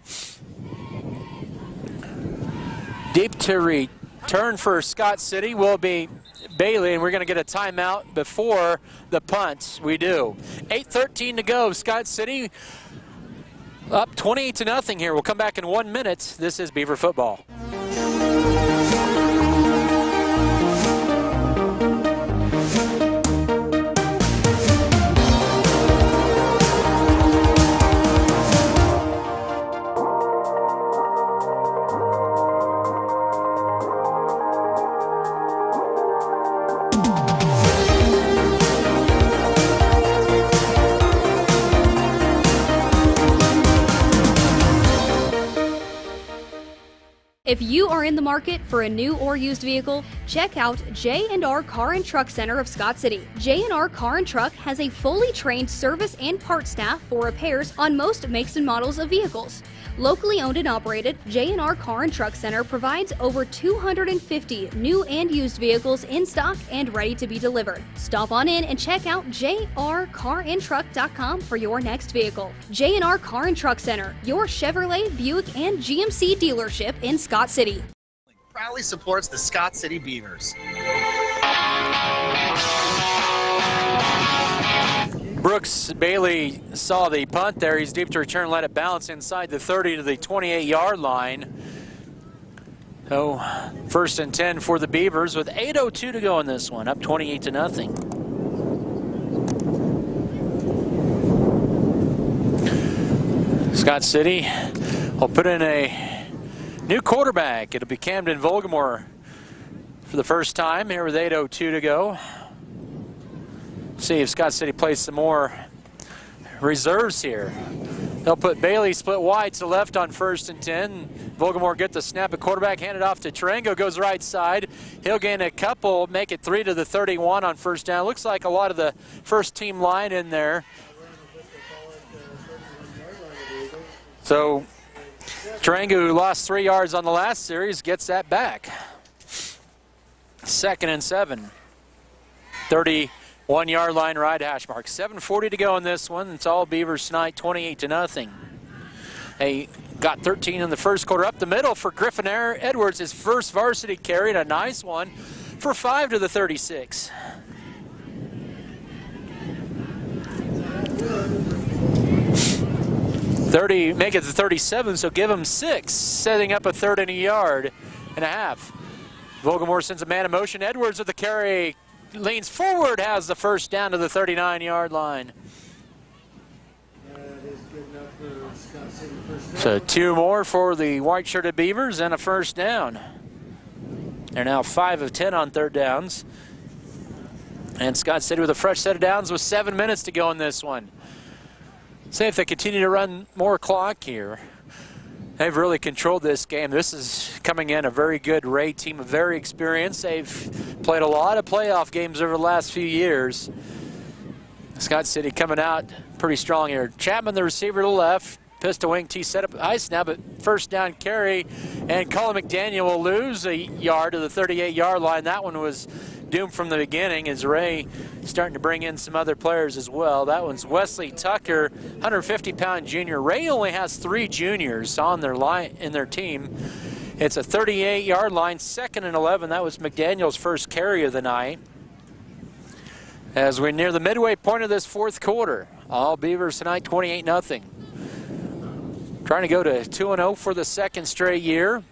Deep to return for Scott City will be Bailey, and we're going to get a timeout before the punt. We do. 8:13 to go. Scott City up 28-0 here. We'll come back in 1 minute. This is Beaver football. If you are in the market for a new or used vehicle, check out J&R Car and Truck Center of Scott City. J&R Car and Truck has a fully trained service and parts staff for repairs on most makes and models of vehicles. Locally owned and operated, J&R Car and Truck Center provides over 250 new and used vehicles in stock and ready to be delivered. Stop on in and check out jrcarandtruck.com for your next vehicle. J&R Car and Truck Center, your Chevrolet, Buick, and GMC dealership in Scott City. Proudly supports the Scott City Beavers. Brooks Bailey saw the punt there. He's deep to return, let it bounce inside the 30 to the 28-yard line. So 1st and 10 for the Beavers with 8:02 to go in this one, up 28-0. Scott City will put in a new quarterback. It'll be Camden Volgamore for the first time here with 8:02 to go. See if Scott City plays some more reserves here. They'll put Bailey split wide to left on 1st and 10. Volgamore get the snap at quarterback, hand it off to Tarango, goes right side. He'll gain a couple, make it 3 to the 31 on 1st down. Looks like a lot of the first team line in there. So Tarango, who lost 3 yards on the last series, gets that back. 2nd and 7. 31-yard line right hash mark. 7:40 to go in this one. It's all Beavers tonight, 28-0. They got 13 in the first quarter. Up the middle for Griffin Edwards, his first varsity carry, and a nice one for 5 to the 36. Make it to 37, so give him 6, setting up a 3rd and a yard and a half. Volgamore sends a man in motion. Edwards with the carry, leans forward, has the first down to the 39-yard line. So 2 more for the white-shirted Beavers and a first down. They're now 5 of 10 on 3rd downs. And Scott City with a fresh set of downs with 7 minutes to go in this one. See if they continue to run more clock here. They've really controlled this game. This is coming in a very good Wray team, very experienced. They've played a lot of playoff games over the last few years. Scott City coming out pretty strong here. Chapman, the receiver to the left. Pistol wing T set up ice now, but first down carry. And Colin McDaniel will lose a yard to the 38-yard line. That one was doomed from the beginning as Wray starting to bring in some other players as well. That one's Wesley Tucker, 150-pound junior. Wray only has 3 juniors on their line in their team. It's a 38-yard line, 2nd and 11. That was McDaniel's first carry of the night. As we're near the midway point of this 4th quarter, all Beavers tonight 28-0. Trying to go to 2-0 for the 2nd straight year.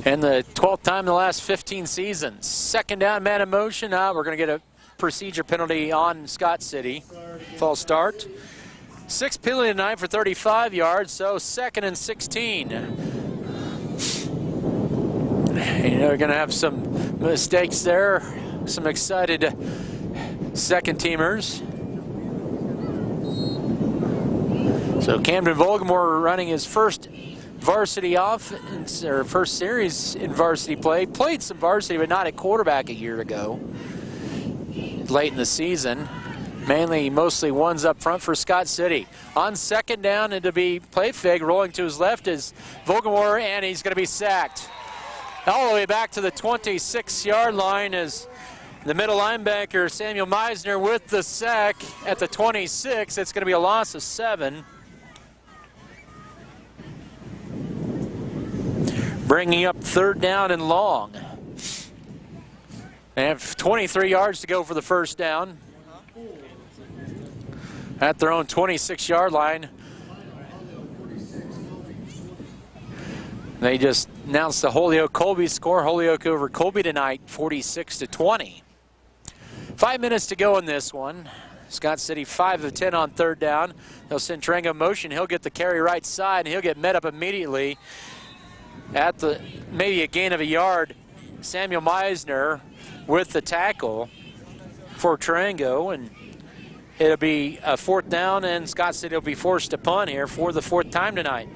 And the 12th time in the last 15 seasons. 2nd down, man in motion. We're going to get a procedure penalty on Scott City. False start. 6th penalty tonight for 35 yards, so 2nd and 16. You know, you're going to have some mistakes there. Some excited 2nd teamers. So Camden Volgamore running his first varsity offense, or first series in varsity play. Played some varsity, but not at quarterback a year ago, late in the season. Mostly ones up front for Scott City. On 2nd down, and to be play fake, rolling to his left is Volgamore, and he's going to be sacked. All the way back to the 26-yard line as The middle linebacker, Samuel Meisner, with the sack at the 26. It's going to be a loss of 7. Bringing up 3rd down and long. They have 23 yards to go for the first down. At their own 26-yard line. They just announced the Holyoke-Colby score. Holyoke over Colby tonight, 46-20. 5 minutes to go in this one. Scott City 5 of 10 on 3rd down. They'll send Trango motion. He'll get the carry right side, and he'll get met up immediately at the maybe a gain of a yard. Samuel Meisner with the tackle for Trango, and it'll be a 4th down, and Scott City will be forced to punt here for the 4th time tonight.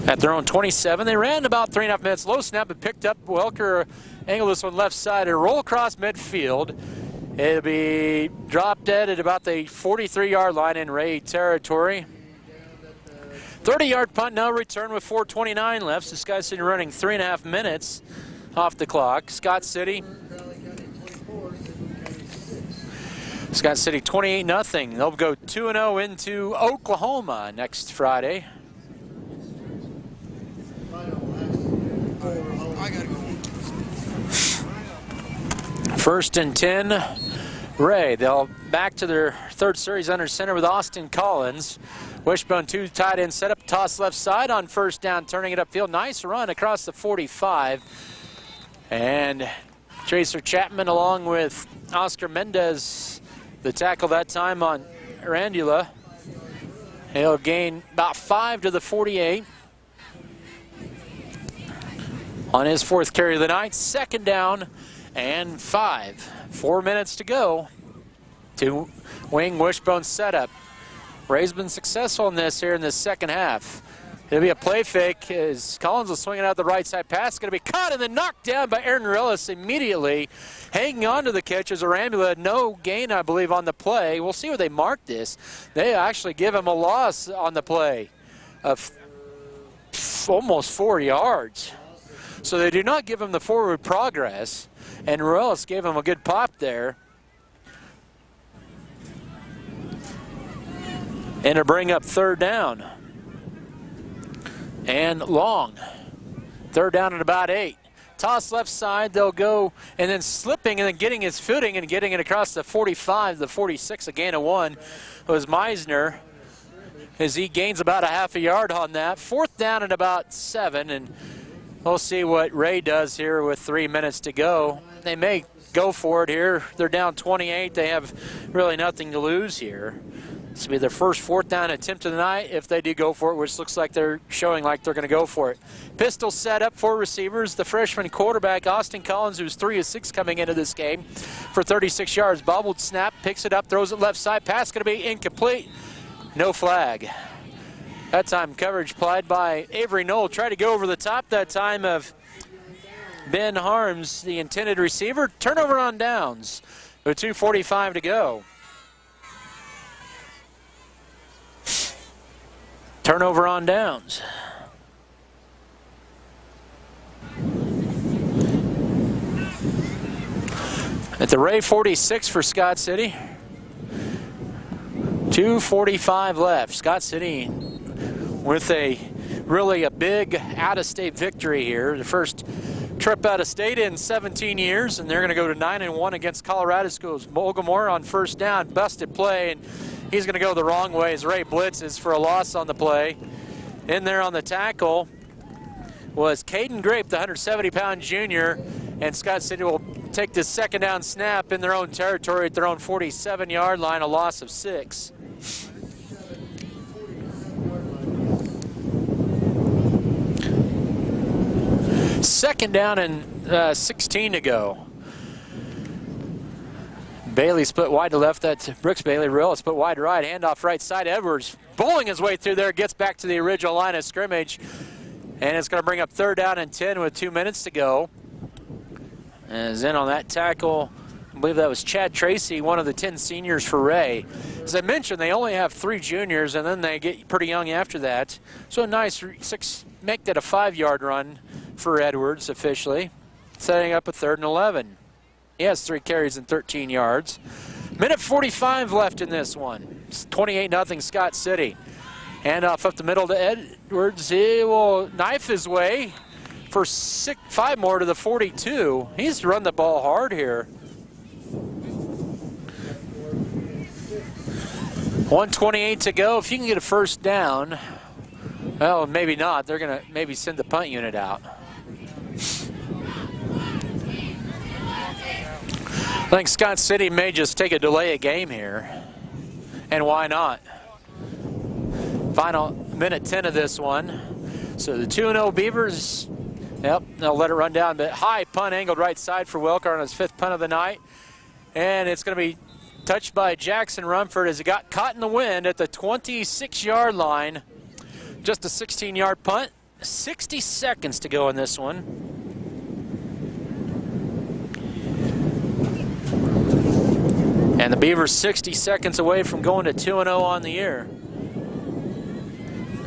At their own 27, they ran about 3.5 minutes. Low snap, but picked up. Welker angled this one left side. It'll roll across midfield. It'll be dropped dead at about the 43-yard line in Wray territory. 30-yard punt, no return with 4:29 left. So Scott City running 3.5 minutes off the clock. Scott City 28-0. They'll go 2-0 into Oklahoma next Friday. First and 10, Wray. They'll back to their 3rd series under center with Austin Collins. Wishbone 2 tight end setup, toss left side on 1st down, turning it upfield. Nice run across the 45. And Tracer Chapman along with Oscar Mendez, the tackle that time on Randula. He'll gain about 5 to the 48. On his 4th carry of the night, 2nd down and 5. 4 minutes to go. 2 wing wishbone setup. Ray's been successful in this here in the 2nd half. It'll be a play fake as Collins will swing it out the right side pass. It's going to be caught and then knocked down by Aaron Relis immediately. Hanging on to the catch is Arambula. No gain, I believe, on the play. We'll see where they mark this. They actually give him a loss on the play of almost 4 yards. So they do not give him the forward progress, and Relis gave him a good pop there. And to bring up 3rd down and long. 3rd down at about 8. Toss left side, they'll go, and then slipping and then getting his footing and getting it across the 45, the 46, a gain of 1 was Meisner, as he gains about a half a yard on that. 4th down at about 7, and we'll see what Wray does here with 3 minutes to go. They may go for it here. They're down 28. They have really nothing to lose here. This will be their first 4th down attempt of the night if they do go for it, which looks like they're showing like they're going to go for it. Pistol set up for receivers. The freshman quarterback, Austin Collins, who's 3 of 6 coming into this game for 36 yards. Bobbled snap, picks it up, throws it left side. Pass going to be incomplete. No flag. That time coverage applied by Avery Knoll. Tried to go over the top that time of Ben Harms, the intended receiver. Turnover on downs with 2:45 to go. Turnover on downs. At the Wray 46 for Scott City. 2:45 left. Scott City with a big out-of-state victory here. The first trip out of state in 17 years, and they're going to go to 9-1 against Colorado Schools. Mulgamore on 1st down, busted play, and he's going to go the wrong way as Wray blitzes for a loss on the play. In there on the tackle was Caden Grape, the 170-pound junior, and Scott City will take this 2nd down snap in their own territory at their own 47-yard line, a loss of 6. Second down and 16 to go. Bailey split wide to left. That's Brooks Bailey. Real split wide to right. Handoff right side. Edwards bowling his way through there. Gets back to the original line of scrimmage. And it's going to bring up 3rd down and 10 with 2 minutes to go. As in on that tackle, I believe that was Chad Tracy, one of the 10 seniors for Wray. As I mentioned, they only have 3 juniors, and then they get pretty young after that. So a nice make that a 5-yard run for Edwards officially, setting up a 3rd and 11. He has 3 carries and 13 yards. Minute 45 left in this one. It's 28-0 Scott City. Handoff up the middle to Edwards. He will knife his way for 5 more to the 42. He's run the ball hard here. 1:28 to go. If you can get a first down, well, maybe not. They're going to maybe send the punt unit out. I think Scott City may just take a delay of game here. And why not? Final minute 10 of this one. So the 2-0 Beavers, yep, they'll let it run down. But high punt angled right side for Welker on his 5th punt of the night. And it's going to be touched by Jackson Rumford as it got caught in the wind at the 26-yard line. Just a 16-yard punt. 60 seconds to go in this one. And the Beavers 60 seconds away from going to 2-0 on the year.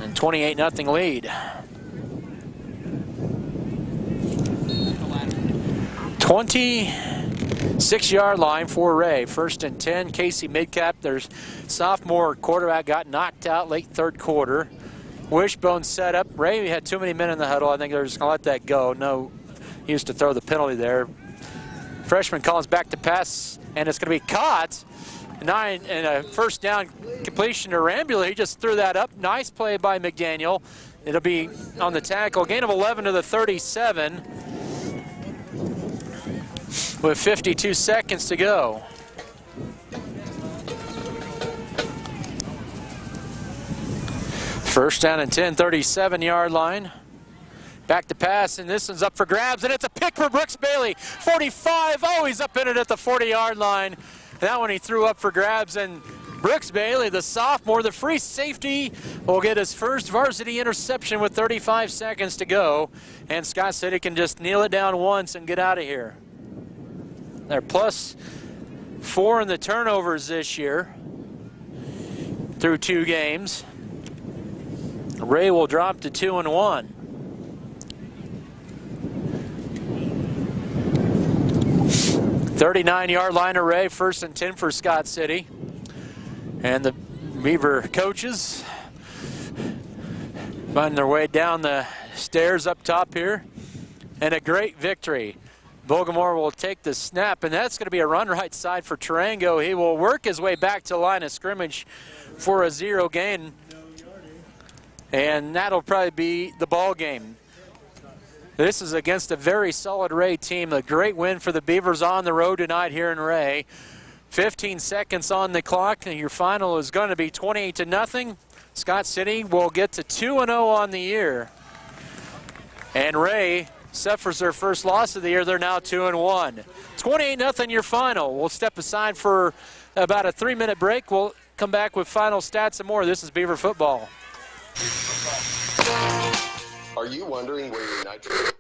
And 28-0 lead. 26-yard line for Wray. 1st and 10. Casey Midcap, their sophomore quarterback, got knocked out late 3rd quarter. Wishbone set up. Wray had too many men in the huddle. I think they're just going to let that go. No, he used to throw the penalty there. Freshman Collins back to pass, and it's going to be caught. 9 and a first down completion to Rambula. He just threw that up. Nice play by McDaniel. It'll be on the tackle. Gain of 11 to the 37 with 52 seconds to go. First down and 10, 37-yard line. Back to pass, and this one's up for grabs, and it's a pick for Brooks Bailey. 45, oh, he's up in it at the 40-yard line. That one he threw up for grabs, and Brooks Bailey, the sophomore, the free safety, will get his first varsity interception with 35 seconds to go. And Scott City can just kneel it down once and get out of here. They're +4 in the turnovers this year through 2 games. Wray will drop to 2-1. 39-yard line of Wray, 1st and 10 for Scott City. And the Beaver coaches finding their way down the stairs up top here. And a great victory. Bogomore will take the snap, and that's going to be a run right side for Tarango. He will work his way back to line of scrimmage for a 0 gain. And that'll probably be the ball game. This is against a very solid Wray team. A great win for the Beavers on the road tonight here in Wray. 15 seconds on the clock, and your final is going to be 28-0. Scott City will get to 2-0 on the year. And Wray suffers their first loss of the year. They're now 2-1. 28-0 your final. We'll step aside for about a 3-minute break. We'll come back with final stats and more. This is Beaver Football. Are you wondering where your nitrogen...